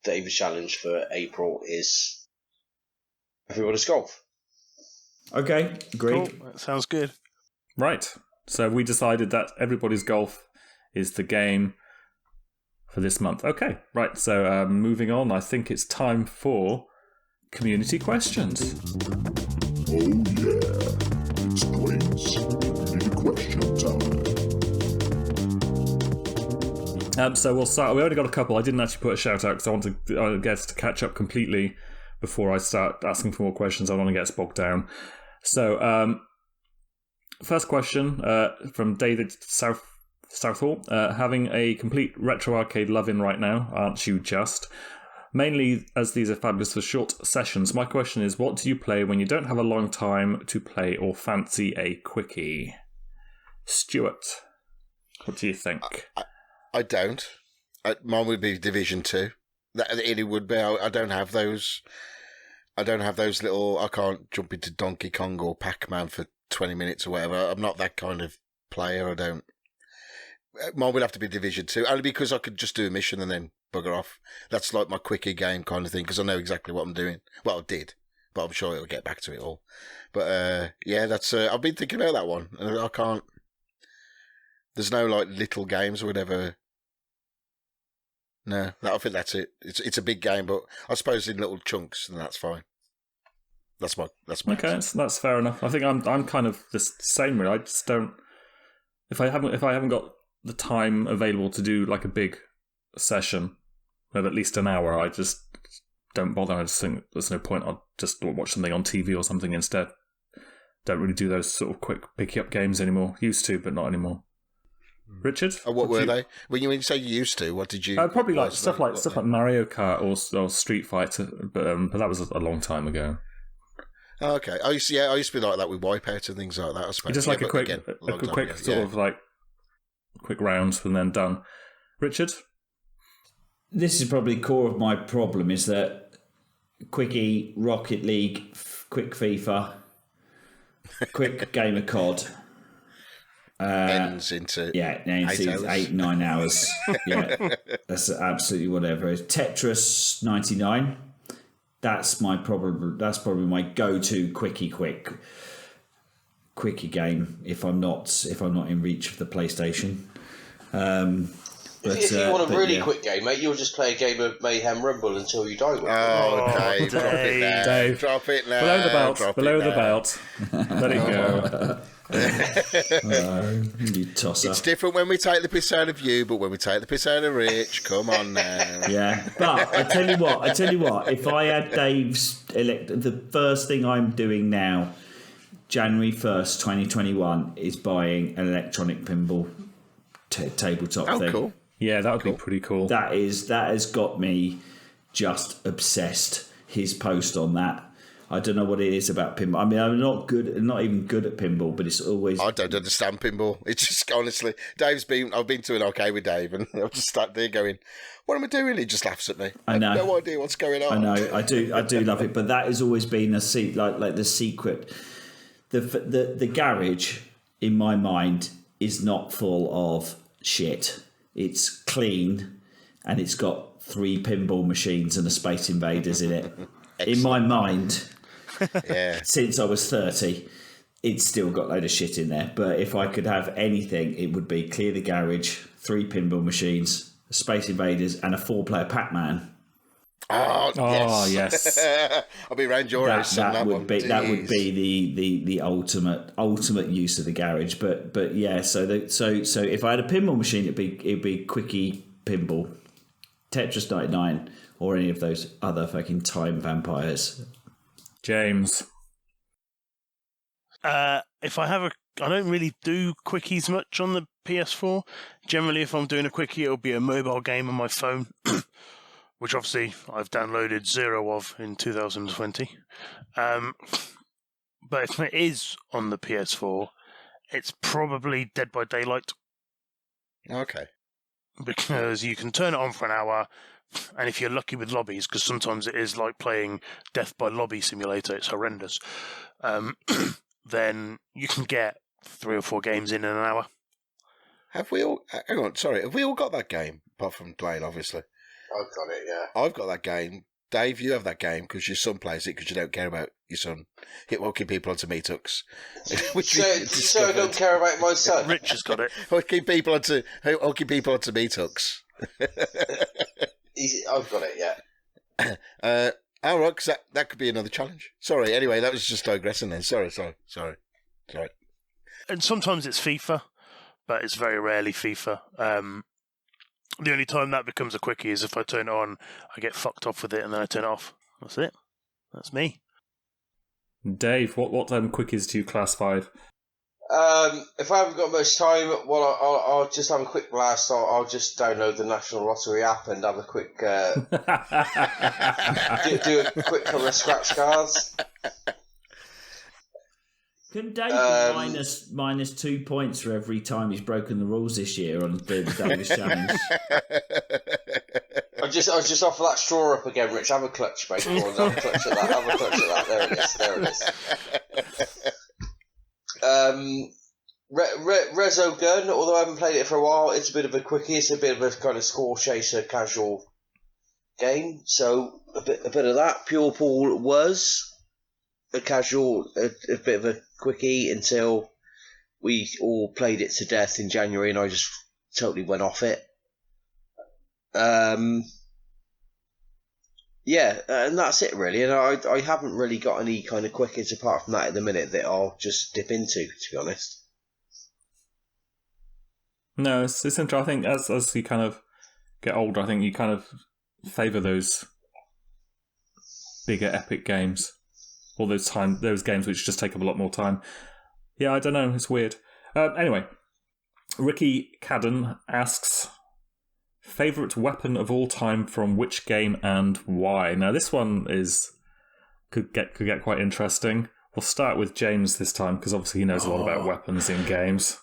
David's challenge for April is everybody's golf. Okay, agreed. Cool. That sounds good. Right. So we decided that everybody's golf is the game for this month. Okay, right. So moving on, I think it's time for community questions. Oh yeah, it's Quinn's community question time. So we'll start. We only got a couple. I didn't actually put a shout out because I want to get us to catch up completely before I start asking for more questions. I don't want to get us bogged down. So, first question from David Southall. Having a complete retro arcade love-in right now, aren't you just? Mainly as these are fabulous for short sessions. My question is, what do you play when you don't have a long time to play or fancy a quickie? Stuart, what do you think? I don't. Mine would be Division 2. It would be. I don't have those. I don't have those little... I can't jump into Donkey Kong or Pac-Man for 20 minutes or whatever. I'm not that kind of player. I don't... Mine would have to be Division 2, only because I could just do a mission and then bugger off. That's like my quickie game kind of thing, because I know exactly what I'm doing. Well, I did, but I'm sure it'll get back to it all. But yeah, that's... I've been thinking about that one. I can't... There's no like little games or whatever... No, I think that's it. It's a big game, but I suppose in little chunks, and that's fine. That's my okay. That's fair enough. I think I'm kind of the same way. I just don't. If I haven't got the time available to do like a big session of at least an hour, I just don't bother. I just think there's no point. I'll just watch something on TV or something instead. Don't really do those sort of quick picky up games anymore. Used to, but not anymore. Richard, what were they? When you say you used to, what did you? Probably like stuff like Mario Kart or Street Fighter, but that was a long time ago. Oh, okay, I used to be like that with Wipeout and things like that. I suppose Just like a quick quick round and then done. Richard, this is probably core of my problem is that Quickie, Rocket League, quick FIFA, quick game of COD. Ends into 8-9 hours. Yeah, that's absolutely whatever. Tetris 99. That's probably my go-to quickie game if I'm not in reach of the PlayStation. If you want a really quick game, mate, you'll just play a game of Mayhem Rumble until you die. Dave, drop it now. Below the belt. Let it go. You tosser. It's different when we take the piss out of you, but when we take the piss out of Rich, come on now. Yeah, but I tell you what. If I had Dave's the first thing I'm doing now, January 1st, 2021, is buying an electronic pinball tabletop thing. Cool. Yeah, that would be pretty cool. That has got me just obsessed. His post on that. I don't know what it is about pinball. I mean, I'm not even good at pinball, but it's always... I don't understand pinball. It's just, honestly, I've been to an arcade with Dave, and I'll just start there going, what am I doing? He just laughs at me. I know. I have no idea what's going on. I know. I do love it, but that has always been like the secret. The garage, in my mind, is not full of shit. It's clean, and it's got 3 pinball machines and a Space Invaders in it. In my mind... Yeah. Since I was 30, it's still got a load of shit in there. But if I could have anything, it would be clear the garage, 3 pinball machines, Space Invaders, and a 4-player Pac-Man. Oh, yes. I'll be round your house on that one. That would be the ultimate use of the garage. But yeah, so if I had a pinball machine, it'd be Quickie Pinball, Tetris 99, or any of those other fucking time vampires. James. If I don't really do quickies much on the PS4. Generally, if I'm doing a quickie, it'll be a mobile game on my phone, which obviously I've downloaded 0 of in 2020. But if it is on the PS4, it's probably Dead by Daylight. Okay. Because you can turn it on for an hour, and if you're lucky with lobbies, because sometimes it is like playing Death by Lobby Simulator, it's horrendous, then you can get 3 or 4 games in an hour. Have we all... Hang on, sorry. Have we all got that game? Apart from Duane, obviously. I've got it, yeah. I've got that game. Dave, you have that game because your son plays it because you don't care about your son walking people onto meat hooks. So I don't care about my son? Rich has got it. Hooking people onto meat hooks. I've got it, yeah. All right, because that could be another challenge. Sorry, anyway, that was just digressing then. Sorry. And sometimes it's FIFA, but it's very rarely FIFA. The only time that becomes a quickie is if I turn it on, I get fucked off with it, and then I turn it off. That's it. That's me. Dave, what quickies do you classify? If I haven't got much time, well, I'll just have a quick blast. I'll just download the National Lottery app and have a quick do a quick couple of scratch cards. Can Dave be minus 2 points for every time he's broken the rules this year on the Davis Challenge? I just offer that straw up again, Rich. Have a clutch, mate. Have a clutch at that. There it is. Resogun, although I haven't played it for a while, it's a bit of a quickie. It's a bit of a kind of score chaser, casual game. So a bit of that. Pure Pool was a casual, a bit of a quickie until we all played it to death in January, and I just totally went off it. Yeah, and that's it really. And I haven't really got any kind of quickies apart from that at the minute that I'll just dip into, to be honest. No, it's interesting. I think as you kind of get older, I think you kind of favour those bigger epic games. All those games which just take up a lot more time. Yeah, I don't know. It's weird. Anyway, Ricky Cadden asks, favourite weapon of all time from which game and why? Now, this one could get quite interesting. We'll start with James this time because obviously he knows a lot about weapons in games.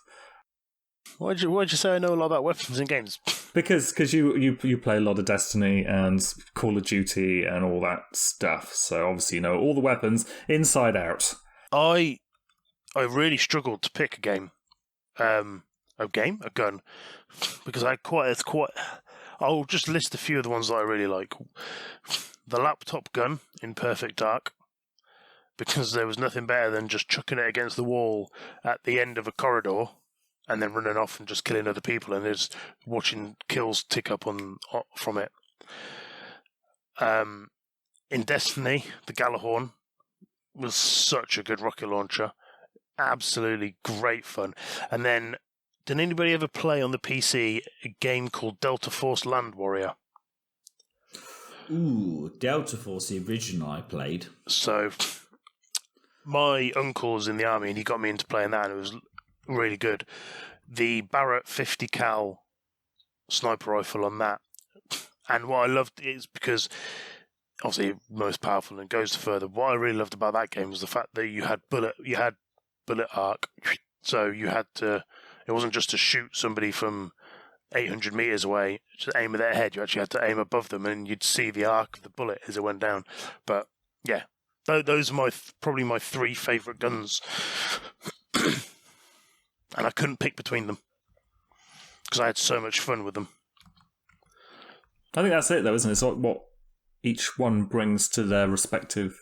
Why'd you say I know a lot about weapons in games? Because you play a lot of Destiny and Call of Duty and all that stuff, so obviously you know all the weapons inside out. I really struggled to pick a game, a gun, because I'll just list a few of the ones that I really like. The laptop gun in Perfect Dark, because there was nothing better than just chucking it against the wall at the end of a corridor and then running off and just killing other people, and just watching kills tick up from it. In Destiny, the Gjallarhorn was such a good rocket launcher. Absolutely great fun. And then, did anybody ever play on the PC a game called Delta Force Land Warrior? Ooh, Delta Force, the original I played. So, my uncle's in the army and he got me into playing that, and it was really good. The Barrett 50 cal sniper rifle on that, and what I loved is because obviously most powerful and goes further. What I really loved about that game was the fact that you had bullet arc, so you had to. It wasn't just to shoot somebody from 800 meters away, just aim at their head. You actually had to aim above them, and you'd see the arc of the bullet as it went down. But yeah, those are probably my 3 favorite guns. And I couldn't pick between them because I had so much fun with them. I think that's it, though, isn't it? It's what each one brings to their respective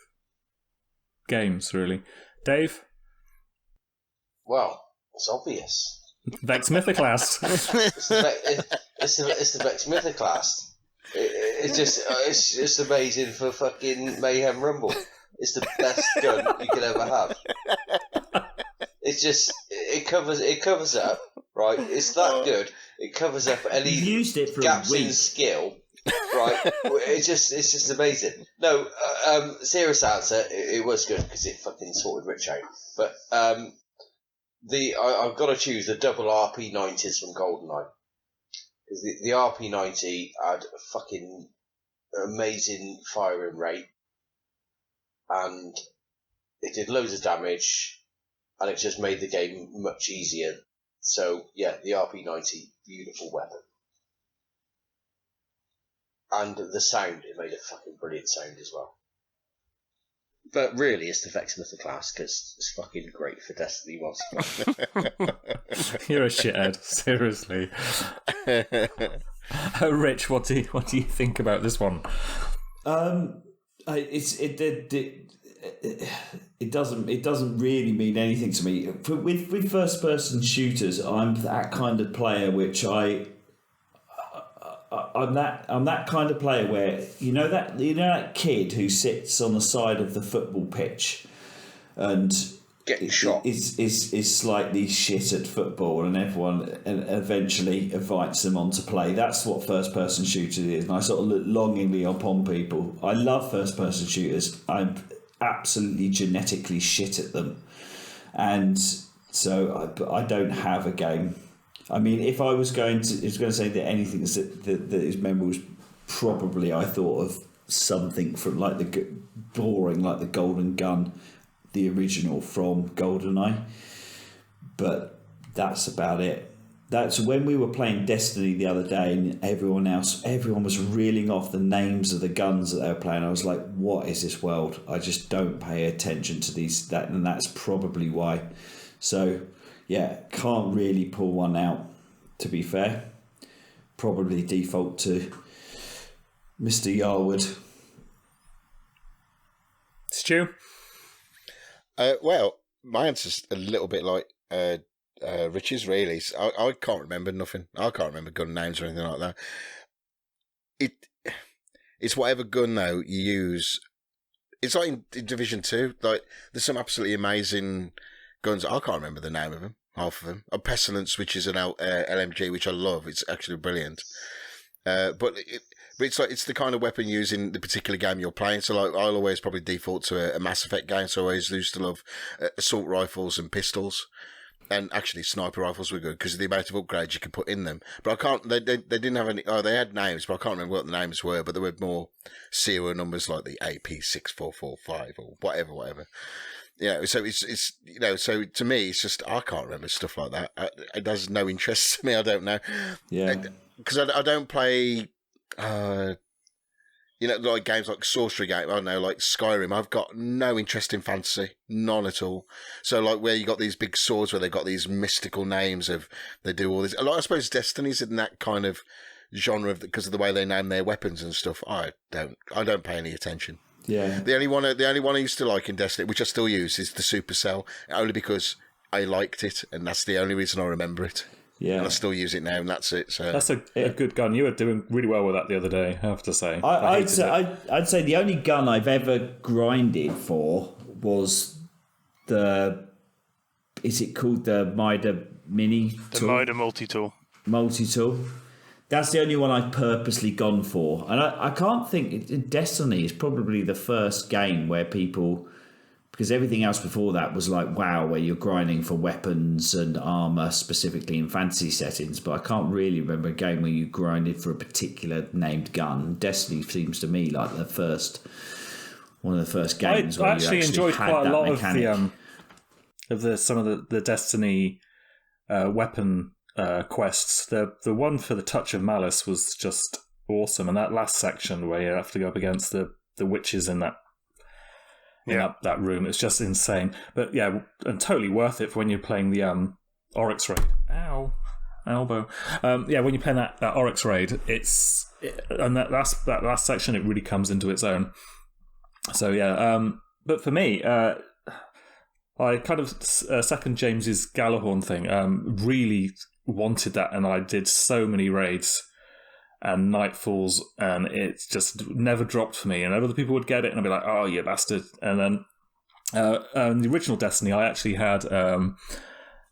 games, really. Dave? Well, it's obvious. Vex Mythoclast. It's the Vex Mythoclast. it's just amazing for fucking Mayhem Rumble. It's the best gun you could ever have. It's just it covers up, right? It's that good. It covers up any used it for gaps a week. in skill, right? it's just amazing. No, serious answer. It was good because it fucking sorted Rich out. But I've got to choose the double RP90s from GoldenEye. Because the RP90 had a fucking amazing firing rate, and it did loads of damage, and it just made the game much easier. So yeah, the RP90, beautiful weapon, and the sound, it made a fucking brilliant sound as well. But really, it's the Vexmith class because it's fucking great for Destiny multiplayer. You're a shithead, seriously. Rich, what do you think about this one? It doesn't really mean anything to me. With first person shooters, I'm that kind of player which I'm that kind of player where you know that kid who sits on the side of the football pitch and getting shot is slightly shit at football, and everyone eventually invites them on to play. That's what first person shooters is, and I sort of look longingly upon people. I love first person shooters. I'm absolutely genetically shit at them, and so I don't have a game. I mean, if I was going to say that anything that is memorable, probably I thought of something from like the Golden Gun, the original from GoldenEye, but that's about it. That's when we were playing Destiny the other day, and everyone was reeling off the names of the guns that they were playing. I was like, what is this world? I just don't pay attention to and that's probably why. So yeah, can't really pull one out, to be fair. Probably default to Mr. Yarwood. Stu? Well, my answer's a little bit like Rich's, really. I can't remember nothing. I can't remember gun names or anything like that. It's whatever gun, though, you use. It's like in Division 2. Like, there's some absolutely amazing guns. I can't remember the name of them, half of them. A Pestilence, which is an LMG, which I love. It's actually brilliant. But it's the kind of weapon used in the particular game you're playing. So like I'll always probably default to a Mass Effect game. So I always used to love assault rifles and pistols. And actually, sniper rifles were good because of the amount of upgrades you could put in them. But I can't. They didn't have any. Oh, they had names, but I can't remember what the names were. But there were more serial numbers like the AP6445 or whatever. So it's so to me it's just I can't remember stuff like that. It has no interest to me. I don't know. Yeah. Because I don't play. Like games like sorcery game, I don't know, like Skyrim. I've got no interest in fantasy, none at all. So like where you got these big swords where they've got these mystical names of they do all this. I suppose Destiny's in that kind of genre because of the way they name their weapons and stuff. I don't pay any attention. Yeah. The only one I used to like in Destiny, which I still use, is the Supercell, only because I liked it, and that's the only reason I remember it. Yeah, and I still use it now, and that's it. So that's a good gun. You were doing really well with that the other day, I have to say. I'd say the only gun I've ever grinded for was is it called the Mida Mini? The Mida Multi-Tool. Multi-Tool. That's the only one I've purposely gone for. And I can't think... Destiny is probably the first game where people... Because everything else before that was like WoW, where you're grinding for weapons and armour, specifically in fantasy settings. But I can't really remember a game where you grinded for a particular named gun. Destiny seems to me like one of the first games where I actually you enjoyed had quite a that lot mechanic. of some of the Destiny weapon quests. The one for the Touch of Malice was just awesome, and that last section where you have to go up against the witches in that room, it's just insane. But yeah, and totally worth it for when you're playing the Oryx raid. Ow, elbow. When you're playing that Oryx raid, and that last section, it really comes into its own. So yeah, but for me, I kind of second James's Gallahorn thing. Really wanted that, and I did so many raids and Nightfalls, and it just never dropped for me. And other people would get it, and I'd be like, "Oh, you bastard!" And then the original Destiny, I actually had a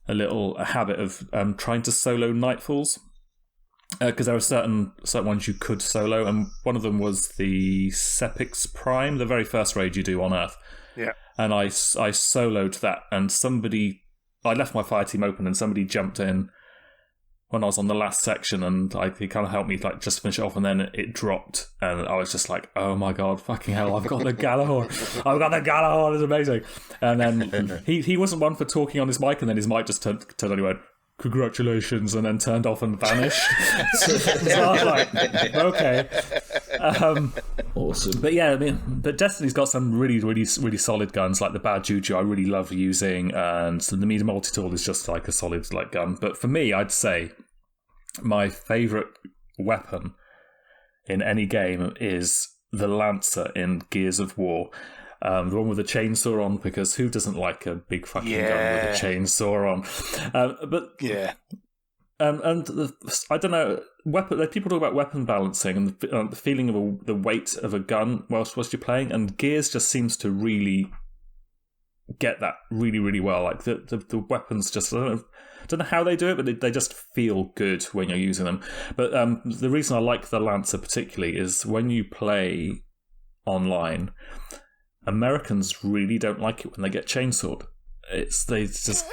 habit of trying to solo Nightfalls, because there were certain ones you could solo, and one of them was the Sepix Prime, the very first raid you do on Earth. Yeah. And I soloed that, and I left my fire team open, and somebody jumped in when I was on the last section, and he kind of helped me like just finish it off, and then it dropped, and I was just like, oh my god, fucking hell, I've got the Galahorn. It's amazing. And then he wasn't one for talking on his mic, and then his mic just turned on and went, congratulations, and then turned off and vanished. So I was like, okay. Awesome. But yeah, I mean, but Destiny's got some really, really, really solid guns, like the Bad Juju I really love using, and so the Media Multi-Tool is just like a solid like gun. But for me, I'd say my favourite weapon in any game is the Lancer in Gears of War. The one with the chainsaw on, because who doesn't like a big fucking gun with a chainsaw on? But yeah, I don't know. People talk about weapon balancing and the feeling of the weight of a gun whilst you're playing, and Gears just seems to really get that really, really well. Like the weapons just, I don't know how they do it, but they just feel good when you're using them. But the reason I like the Lancer particularly is when you play online, Americans really don't like it when they get chainsawed. They just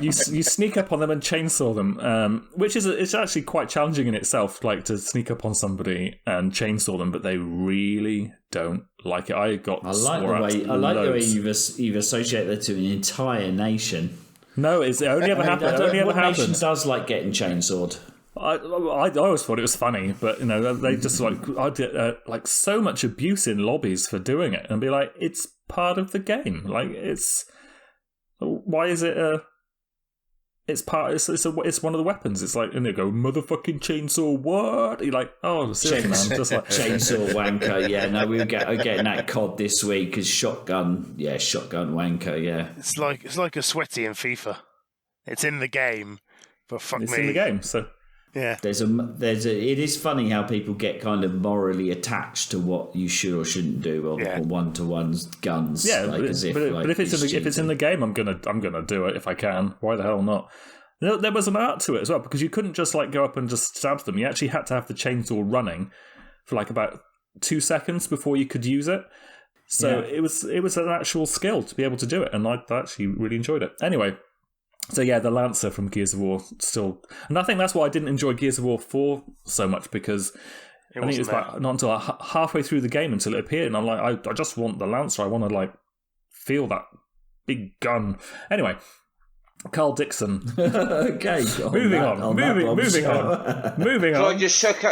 you sneak up on them and chainsaw them, which is it's actually quite challenging in itself, like to sneak up on somebody and chainsaw them, but they really don't like it. I like the way you've associated that to an entire nation. No, it only ever happens. What nation does like getting chainsawed? I always thought it was funny, but they just I'd get like so much abuse in lobbies for doing it, and be like, it's part of the game. Like why is it? It's one of the weapons. It's like, and they go, motherfucking chainsaw. What? You're like, oh, seriously, man, just like chainsaw wanker. Yeah, no, we're getting that COD this week because shotgun wanker. Yeah, it's like a sweaty in FIFA. It's in the game, but fuck it's me, in the game. So. Yeah, it is funny how people get kind of morally attached to what you should or shouldn't do on one-to-one guns. Yeah, but if it's in the game, I'm gonna do it if I can. Why the hell not? There was an art to it as well, because you couldn't just like go up and just stab them. You actually had to have the chainsaw running for like about 2 seconds before you could use it. So it was an actual skill to be able to do it, and I actually really enjoyed it. Anyway. So yeah, the Lancer from Gears of War still, and I think that's why I didn't enjoy Gears of War 4 so much, because I think it was like not until halfway through the game until it appeared, and I'm like, I just want the Lancer. I want to like feel that big gun. Anyway, Carl Dixon. Okay, moving on. Can I just chuck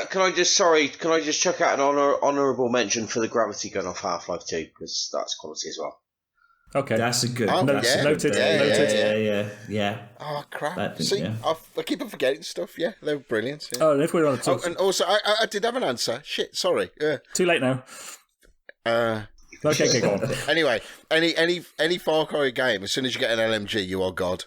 out an honourable mention for the gravity gun off Half-Life 2, because that's quality as well. Okay, that's a good. Noted. Yeah. Oh crap! See, I keep on forgetting stuff. Yeah, they're brilliant. Yeah. Oh, and if we're on the talk, and also I did have an answer. Shit, sorry. Too late now. Okay, go on. Anyway, any Far Cry game, as soon as you get an LMG, you are God.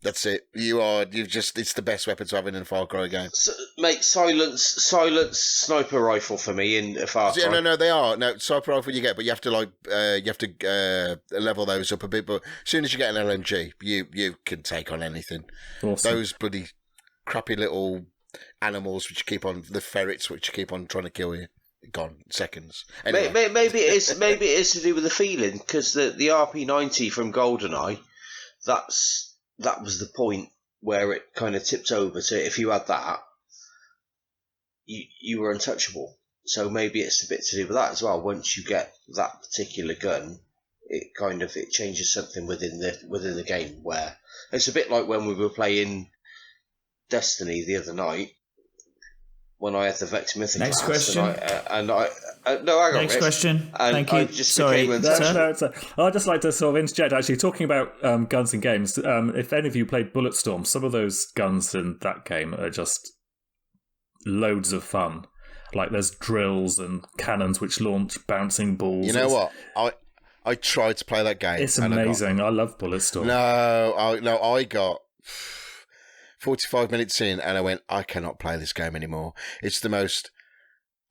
That's it. It's the best weapon to have in a Far Cry game. Mate, silence sniper rifle for me in a Far Cry. No, they are. No, sniper rifle you get, but you have to level those up a bit. But as soon as you get an LMG, you can take on anything. Awesome. Those bloody crappy little animals the ferrets which keep on trying to kill you, gone seconds. Anyway. Maybe it is to do with the feeling, because the RP90 from GoldenEye, that was the point where it kind of tipped over to, if you had that, you were untouchable. So maybe it's a bit to do with that as well. Once you get that particular gun, it changes something within the game, where it's a bit like when we were playing Destiny the other night, when I had the Vex Mythic. Next question. Next question. Thank you. Sorry. I'd just like to sort of interject, actually, talking about guns in games. If any of you played Bulletstorm, some of those guns in that game are just loads of fun. Like there's drills and cannons which launch bouncing balls. You know what? I tried to play that game. It's amazing. I love Bulletstorm. I got... 45 minutes in, and I went, I cannot play this game anymore. It's the most.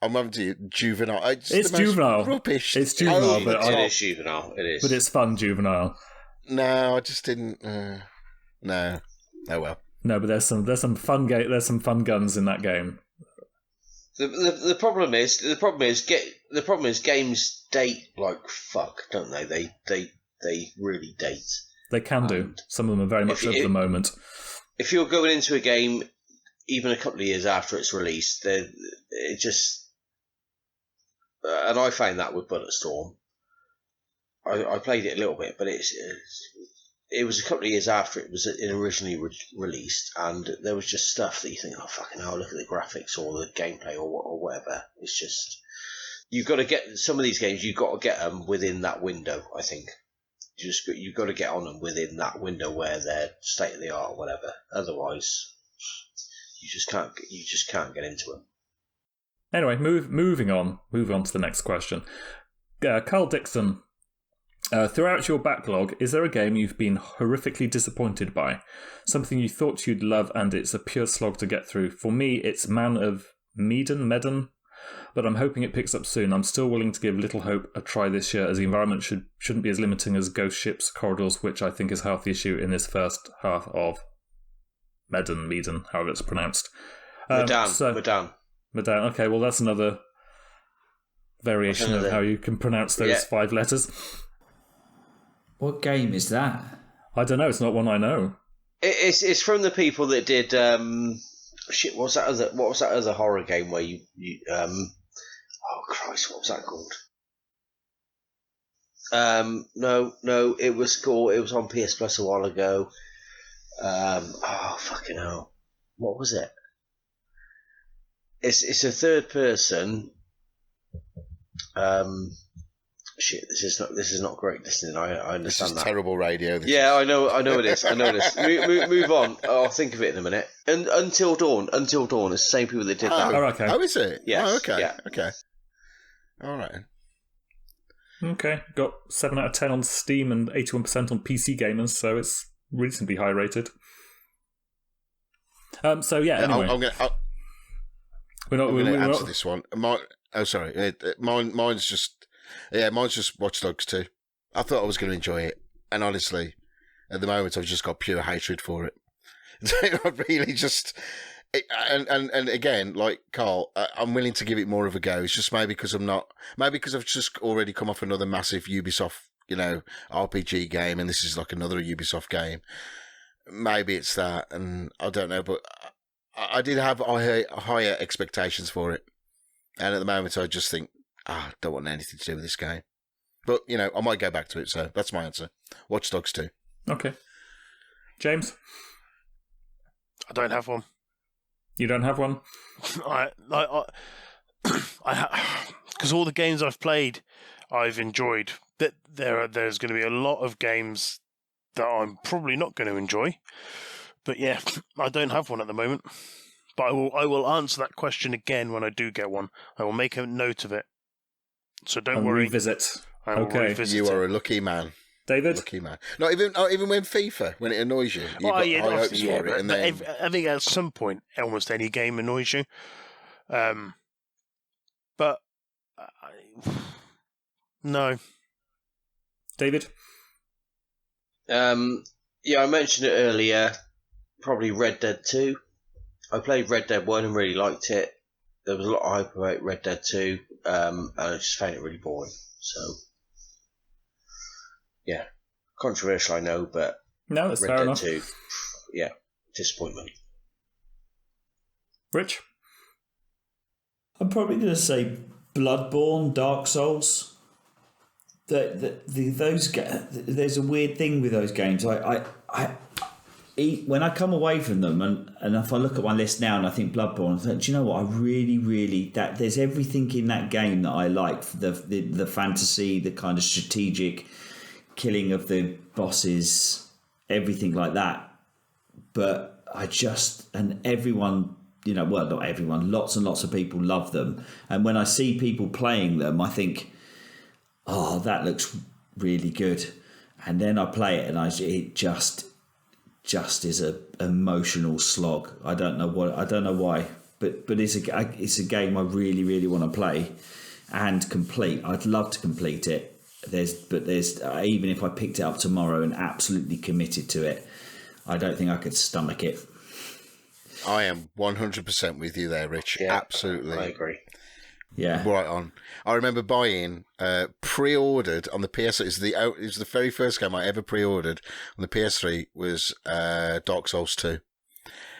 I'm having to juvenile. It's juvenile. Rubbish. It's juvenile, It is juvenile. It is. But it's fun juvenile. No, I just didn't. No. Oh well. No, but there's some fun guns in that game. The problem is games date like fuck, don't they? They really date. They can do. Some of them are very much of the moment. If you're going into a game even a couple of years after it's released, it just and I found that with Bulletstorm. I played it a little bit, but it was a couple of years after it was originally released, and there was just stuff that you think, oh fucking hell, look at the graphics or the gameplay or whatever. It's just you've got to get some of these games. You've got to get them within that window. I think you've got to get on them within that window where they're state of the art or whatever. Otherwise, you just can't get into them. Anyway, moving on to the next question. Carl Dixon. Throughout your backlog, is there a game you've been horrifically disappointed by? Something you thought you'd love and it's a pure slog to get through? For me, it's Man of Medan, but I'm hoping it picks up soon. I'm still willing to give Little Hope a try this year, as the environment shouldn't be as limiting as ghost ships, corridors, which I think is half the issue in this first half of Medan, however it's pronounced. Medan. Okay, well that's another variation of how you can pronounce those 5 letters. What game is that? I don't know. It's not one I know. It's from the people that did shit. What was that other horror game where you oh Christ, what was that called? No, it was on PS Plus a while ago. Oh fucking hell, what was it? It's a third person. Shit, this is not great listening. I understand this is that. Terrible radio. I know it is. I know this. Move on. I'll think of it in a minute. And Until Dawn. It's the same people that did that. Oh, okay. Oh, is it? Yes. Oh, okay. Yeah. Okay. All right. Okay. Got 7 out of 10 on Steam and 81% on PC Gamers, so it's reasonably high rated. So yeah. Anyway, I'm going to answer this one. Mine's just Watch Dogs 2. I thought I was going to enjoy it, and honestly, at the moment, I've just got pure hatred for it. I really just, and again, like Carl, I'm willing to give it more of a go. It's just maybe because I've just already come off another massive Ubisoft, RPG game, and this is like another Ubisoft game. Maybe it's that, and I don't know, but I did have higher expectations for it, and at the moment, I just think, I don't want anything to do with this game. But, I might go back to it, so that's my answer. Watch Dogs 2. Okay. James? I don't have one. You don't have one? Because all the games I've played, I've enjoyed. There's going to be a lot of games that I'm probably not going to enjoy. But yeah, I don't have one at the moment. But I will answer that question again when I do get one. I will make a note of it. So don't worry. Revisit. I will revisit You are it. a lucky man. David? Lucky man. Not even when FIFA, when it annoys you. You've got high hopes for it. And then... I think at some point, almost any game annoys you. But no. David? I mentioned it earlier. Probably Red Dead 2. I played Red Dead 1 and really liked it. There was a lot of hype about Red Dead 2, and I just found it really boring. So, yeah. Controversial, I know, but no, that's Red fair Dead enough. 2, yeah, disappointment. Rich? I'm probably going to say Bloodborne, Dark Souls. There's a weird thing with those games. When I come away from them, and if I look at my list now and I think Bloodborne, I think, do you know what? I really there's everything in that game that I like. The fantasy, the kind of strategic killing of the bosses, everything like that. But everyone, well, not everyone, lots and lots of people love them. And when I see people playing them, I think, oh, that looks really good. And then I play it and it just just is a emotional slog. I don't know why, but it's a game I really, really want to play and complete. I'd love to complete it. There's even if I picked it up tomorrow and absolutely committed to it, I don't think I could stomach it. I am 100% with you there, Rich. Yeah, Absolutely. I agree. Yeah, Right on. I remember buying, pre-ordered on the PS3. It was the very first game I ever pre-ordered on the PS3 was Dark Souls 2.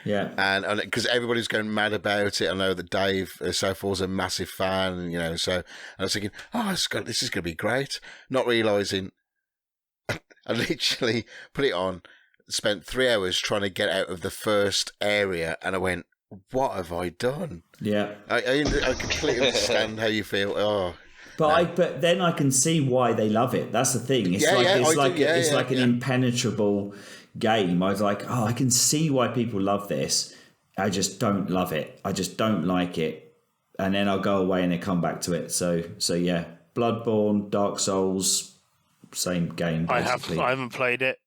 yeah. And because everybody's going mad about it, I know that Dave Southall's a massive fan, you know. So I was thinking, this is going to be great. Not realizing, I literally put it on, spent 3 hours trying to get out of the first area, and I went, what have I done? Yeah. I completely understand how you feel. Oh, But then I can see why they love it. That's the thing. It's like an impenetrable game. I was like, I can see why people love this. I just don't love it. I just don't like it. And then I'll go away and then come back to it. So yeah, Bloodborne, Dark Souls, same game basically. I haven't played it,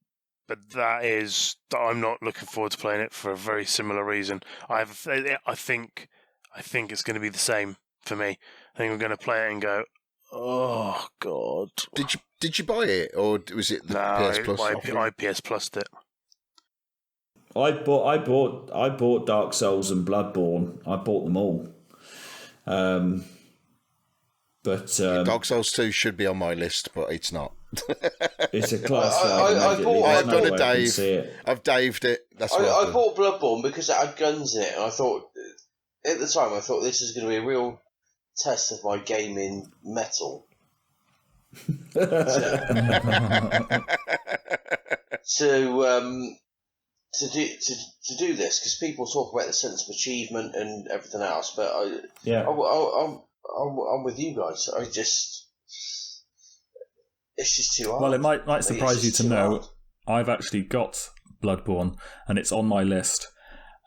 but I'm not looking forward to playing it for a very similar reason. I think it's going to be the same for me. I think I'm going to play it and go, oh God. Did you buy it, or was it the PS Plus? I PS Plussed it. I bought Dark Souls and Bloodborne. I bought them all. Dark Souls 2 should be on my list, but it's not. It's a class. I've daved it. That's what I bought Bloodborne because it had guns in it, and I thought at the time this is going to be a real test of my gaming metal. To do this, because people talk about the sense of achievement and everything else, but I'm with you guys. It's just too hard. Well, it might surprise you to know I've actually got Bloodborne, and it's on my list.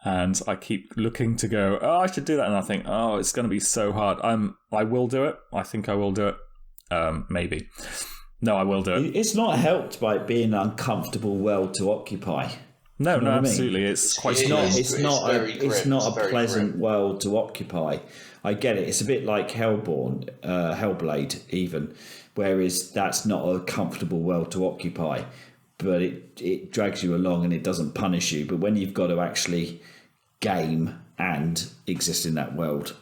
And I keep looking to go, I should do that. And I think, it's going to be so hard. I will do it. I think I will do it. Maybe. No, I will do it. It's not helped by it being an uncomfortable world to occupy. No, absolutely. It's quite strong. It's not a pleasant world to occupy. I get it. It's a bit like Hellblade, even. Whereas that's not a comfortable world to occupy. But it drags you along and it doesn't punish you. But when you've got to actually game and exist in that world,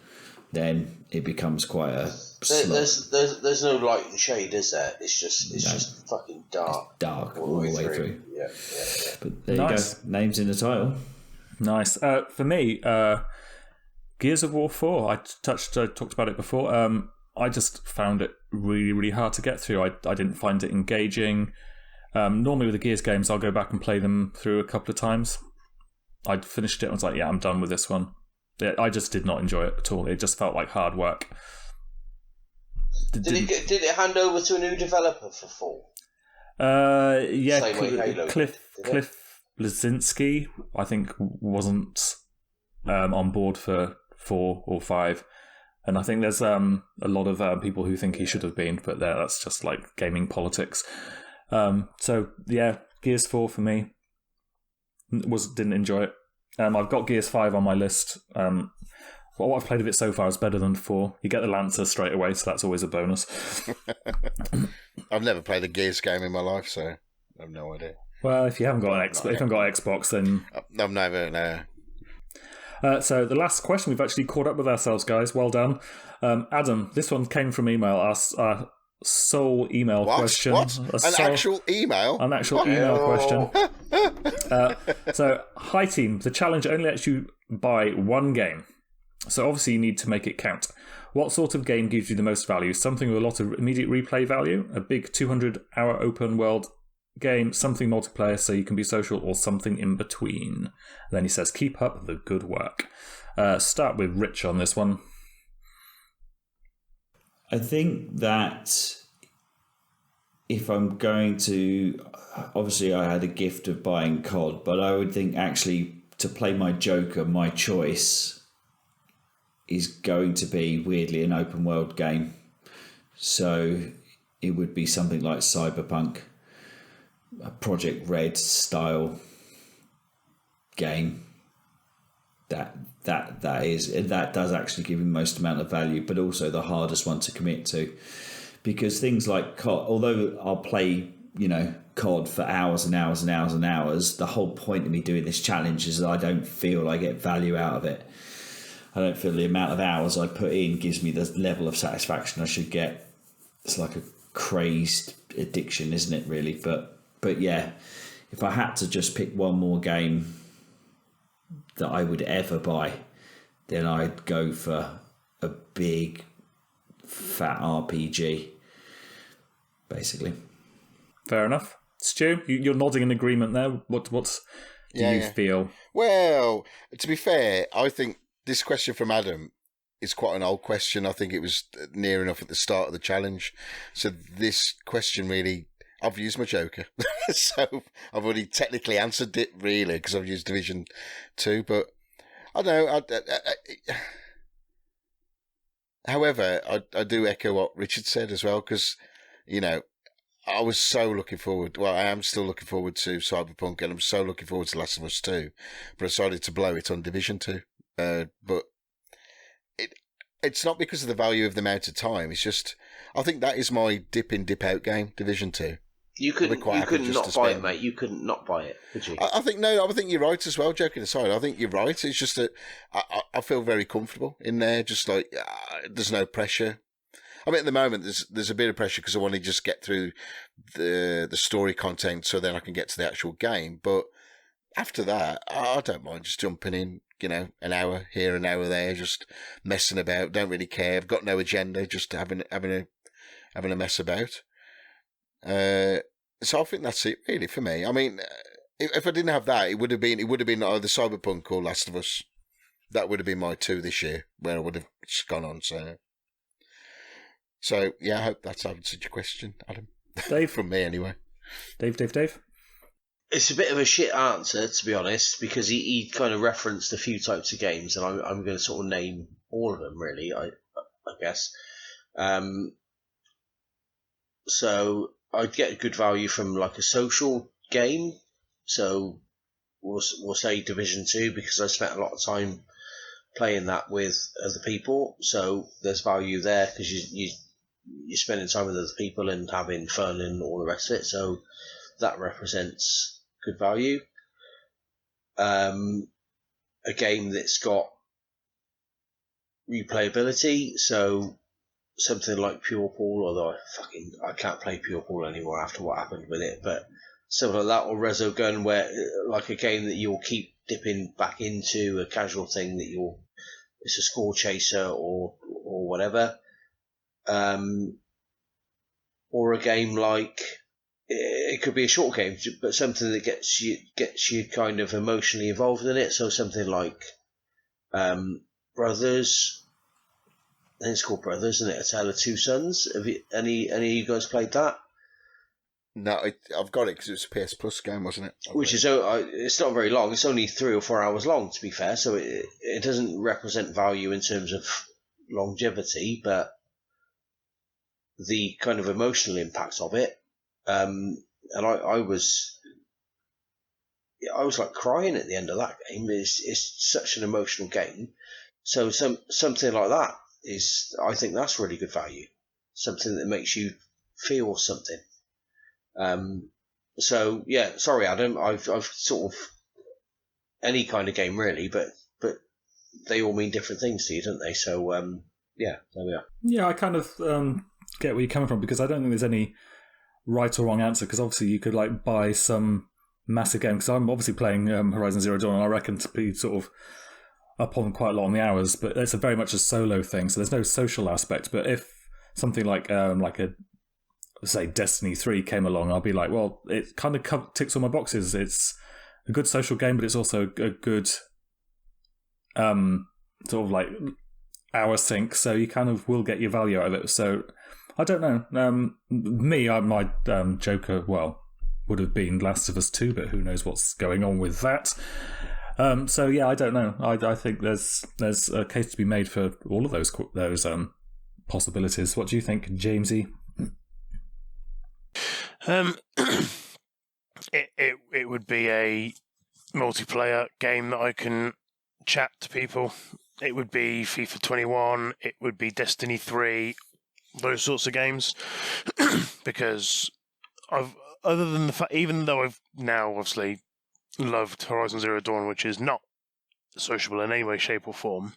then it becomes quite a slog. There's no light and shade, is there? It's just fucking dark. It's dark all the way through. Yeah. But there you go. Names in the title. Nice. For me, Gears of War 4. I talked about it before. I just found it really, really hard to get through. I didn't find it engaging. Normally with the Gears games, I'll go back and play them through a couple of times. I'd finished it and was like, I'm done with this one. I just did not enjoy it at all. It just felt like hard work. Did it hand over to a new developer for 4? Yeah, Same way Halo Cliff Bleszinski, I think, wasn't on board for 4 or 5. And I think there's a lot of people who think he should have been, but that's just like gaming politics. So yeah, Gears 4 for me didn't enjoy it. I've got Gears 5 on my list. What I've played of it so far is better than 4. You get the Lancer straight away, so that's always a bonus. I've never played a Gears game in my life, so I have no idea. Well, if you haven't got Xbox, then I've never. No. So the last question, we've actually caught up with ourselves, guys. Well done, Adam. This one came from email. Our sole email question. What? Actual email? An actual email question. So, hi team. The challenge only lets you buy one game. So obviously you need to make it count. What sort of game gives you the most value? Something with a lot of immediate replay value? A big 200-hour open world game? Something multiplayer so you can be social? Or something in between? And then he says, keep up the good work. Start with Rich on this one. I think that if I'm going to... Obviously, I had a gift of buying COD, but I would think actually to play my Joker, my choice is going to be, weirdly, an open world game. So it would be something like Cyberpunk, a Project Red style game, that does actually give you the most amount of value, but also the hardest one to commit to, because things like COD, although I'll play COD for hours and hours and hours and hours, the whole point of me doing this challenge is that I don't feel I get value out of it. I don't feel the amount of hours I put in gives me the level of satisfaction I should get. It's like a crazed addiction, isn't it, really? But yeah, if I had to just pick one more game that I would ever buy, then I'd go for a big fat RPG, basically. Fair enough. Stu, you're nodding in agreement there. What do you feel? Well, to be fair, I think this question from Adam is quite an old question. I think it was near enough at the start of the challenge. So this question really, I've used my Joker. So I've already technically answered it, really, because I've used Division 2. But I don't know. However, I do echo what Richard said as well, because, I was so looking forward. Well, I am still looking forward to Cyberpunk, and I'm so looking forward to Last of Us 2. But I decided to blow it on Division 2. But it's not because of the value of the amount of time. It's just, I think that is my dip in, dip out game, Division 2. You couldn't not buy it, mate. You couldn't not buy it, could you? I think you're right as well, joking aside. I think you're right. It's just that I feel very comfortable in there, just like there's no pressure. I mean, at the moment, there's a bit of pressure because I want to just get through the story content so then I can get to the actual game. But after that, I don't mind just jumping in, an hour here, an hour there, just messing about. Don't really care. I've got no agenda, just having a mess about. So I think that's it, really, for me. I mean, if I didn't have that, it would have been either Cyberpunk or Last of Us. That would have been my 2 this year, where I would have just gone on. So yeah, I hope that's answered your question, Adam. Dave? From me, anyway. Dave? It's a bit of a shit answer, to be honest, because he kind of referenced a few types of games, and I'm going to sort of name all of them, really, I guess. So I'd get a good value from like a social game. So we'll say Division 2, because I spent a lot of time playing that with other people. So there's value there because you're spending time with other people and having fun and all the rest of it. So that represents good value. A game that's got replayability, so something like Pure Pool, although I can't play Pure Pool anymore after what happened with it, but something like that, or Resogun, where like a game that you'll keep dipping back into, a casual thing that it's a score chaser or whatever. Or a game like, it could be a short game, but something that gets you kind of emotionally involved in it. So something like Brothers. I think it's called Brothers, isn't it? A Tale of Two Sons. Have any of you guys played that? No, I've got it because it was a PS Plus game, wasn't it? Which is, it's not very long. It's only 3 or 4 hours long, to be fair. So it doesn't represent value in terms of longevity, but the kind of emotional impact of it. And I was like crying at the end of that game. It's such an emotional game. So something like that is, I think that's really good value. Something that makes you feel something. So yeah, sorry, Adam. I've sort of any kind of game really, but they all mean different things to you, don't they? So yeah, there we are. Yeah, I kind of get where you're coming from, because I don't think there's any right or wrong answer. Because obviously you could like buy some massive game. Because I'm obviously playing Horizon Zero Dawn, and I reckon to be sort of up on quite a lot on the hours, but it's very much a solo thing, so there's no social aspect. But if something like a say Destiny 3 came along, I'll be like, well, it kind of ticks all my boxes. It's a good social game, but it's also a good sort of like hour sink, so you kind of will get your value out of it. So I don't know. My Joker, well, would have been Last of Us 2, but who knows what's going on with that. So yeah, I don't know. I think there's a case to be made for all of those possibilities. What do you think, Jamesy? It would be a multiplayer game that I can chat to people, it would be FIFA 21, it would be Destiny 3, those sorts of games. Because other than the fact, even though I've now obviously loved Horizon Zero Dawn, which is not sociable in any way, shape, or form,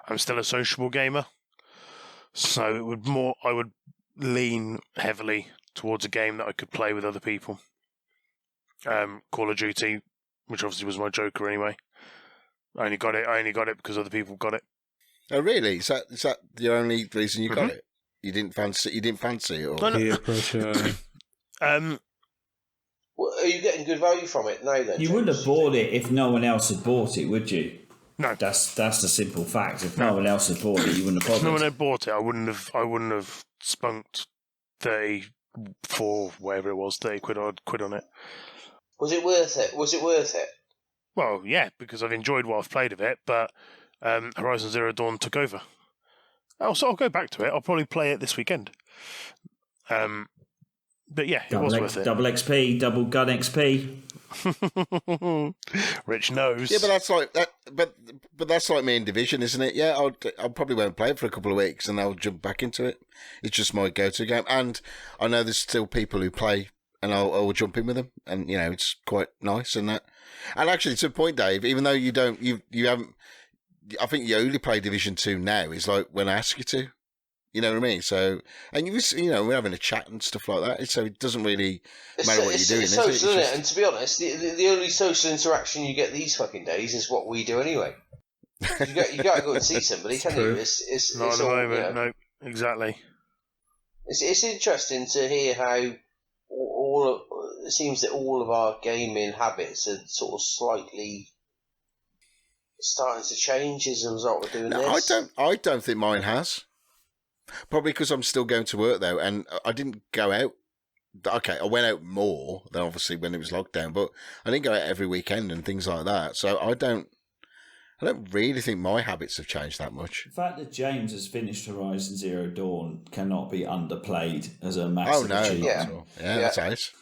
I'm still a sociable gamer. So I would lean heavily towards a game that I could play with other people. Call of Duty, which obviously was my Joker anyway. I only got it because other people got it. Oh, really? Is that the only reason you got it? You didn't fancy it, or Peer pressure. Well, are you getting good value from it now then? You wouldn't have bought it if no one else had bought it, would you? No. That's the simple fact. If no one else had bought it, you wouldn't have bothered. If no one had bought it, I wouldn't have spunked 34, whatever it was, 30 quid on it. Was it worth it? Well, yeah, because I've enjoyed what I've played of it, but Horizon Zero Dawn took over. So I'll go back to it. I'll probably play it this weekend. But yeah, it was worth it. Double XP, double gun XP. Rich knows. Yeah, but that's like that. But that's like me in Division, isn't it? Yeah, I probably won't play it for a couple of weeks, and I'll jump back into it. It's just my go-to game, and I know there's still people who play, and I'll jump in with them, and it's quite nice and that. And actually, to the point, Dave, even though you haven't, I think you only play Division 2 now. Is like when I ask you to. You know what I mean? So, and we're having a chat and stuff like that. So it doesn't really matter what you're doing. It's social, isn't it? And to be honest, the only social interaction you get these fucking days is what we do anyway. You got to go and see somebody, can you? It's not at the moment. No, exactly. It's interesting to hear how it seems that all of our gaming habits are sort of slightly starting to change as a result of doing this. I don't think mine has. Probably because I'm still going to work though, and I didn't go out. Okay, I went out more than obviously when it was lockdown, but I didn't go out every weekend and things like that. So I don't really think my habits have changed that much. The fact that James has finished Horizon Zero Dawn cannot be underplayed as a massive achievement. Yeah, that's nice.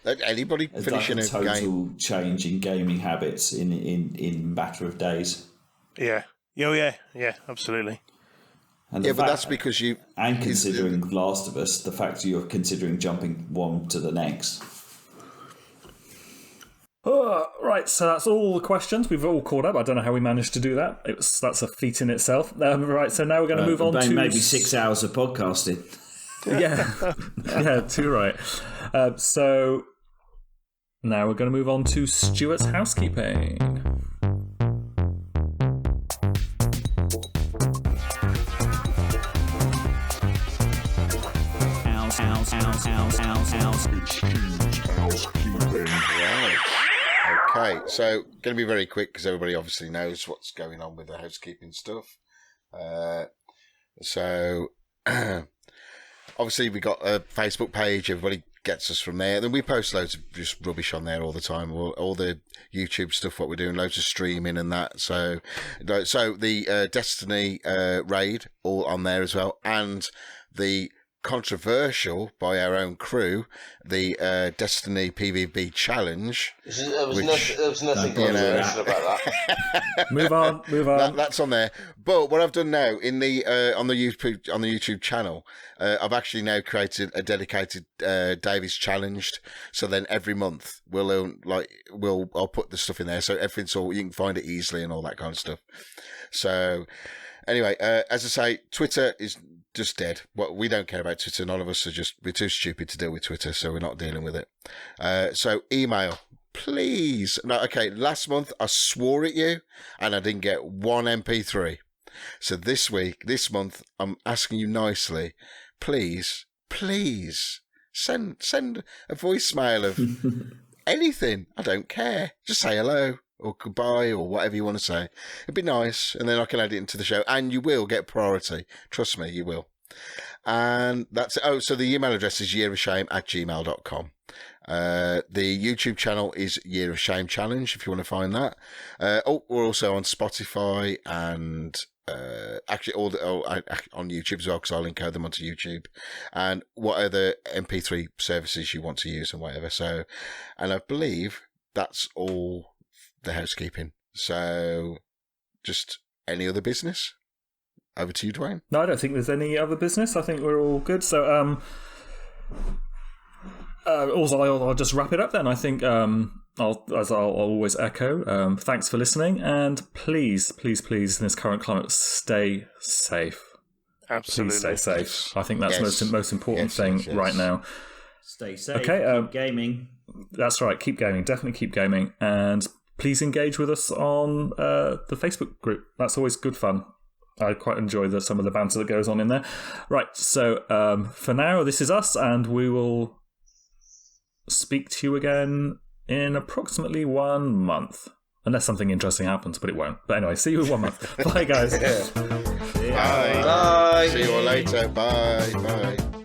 Anybody finishing a total change in gaming habits in matter of days. Yeah. Yeah, absolutely. And but that's because you... And considering Last of Us, the fact you're considering jumping one to the next. Right, so that's all the questions. We've all caught up. I don't know how we managed to do that. That's a feat in itself. Right, so now we're going to move on to... Maybe 6 hours of podcasting. Yeah, too right. So now we're going to move on to Stuart's housekeeping. Okay, so going to be very quick because everybody obviously knows what's going on with the housekeeping stuff. So obviously we got a Facebook page. Everybody gets us from there. Then we post loads of just rubbish on there all the time. All the YouTube stuff, what we're doing, loads of streaming and that. So the Destiny raid all on there as well, and the controversial by our own crew, the Destiny PvP challenge. There was nothing controversial about that. Move on. That's on there. But what I've done now on the YouTube channel, I've actually now created a dedicated Davies challenged. So then every month I'll put the stuff in there, so everything's all, you can find it easily and all that kind of stuff. So anyway, as I say, Twitter is just dead. Well, we don't care about Twitter. None of us we're too stupid to deal with Twitter, so we're not dealing with it. So email, please. No, okay, last month I swore at you and I didn't get one MP3. So this month, I'm asking you nicely, please send a voicemail of anything. I don't care. Just say hello or goodbye or whatever you want to say. It'd be nice, and then I can add it into the show, and you will get priority. Trust me, you will. And that's it. Oh, so the email address is yearofshame@gmail.com. The YouTube channel is Year of Shame Challenge, if you want to find that. We're also on Spotify and actually on YouTube as well, because I'll encode them onto YouTube, and what other MP3 services you want to use and whatever. So, and I believe that's all the housekeeping. So, just any other business? Over to you, Duane. No, I don't think there's any other business. I think we're all good. So, also, I'll just wrap it up then. I think I'll always echo. Thanks for listening, and please, please, please, in this current climate, stay safe. Absolutely. Please stay safe. I think that's the most important thing right now. Stay safe. Okay, keep gaming. That's right. Keep gaming. Definitely keep gaming, and please engage with us on the Facebook group. That's always good fun. I quite enjoy some of the banter that goes on in there. Right. So for now, this is us, and we will speak to you again in approximately 1 month. Unless something interesting happens, but it won't. But anyway, see you in 1 month. Bye, guys. Bye. Bye. See you all later. Bye. Bye.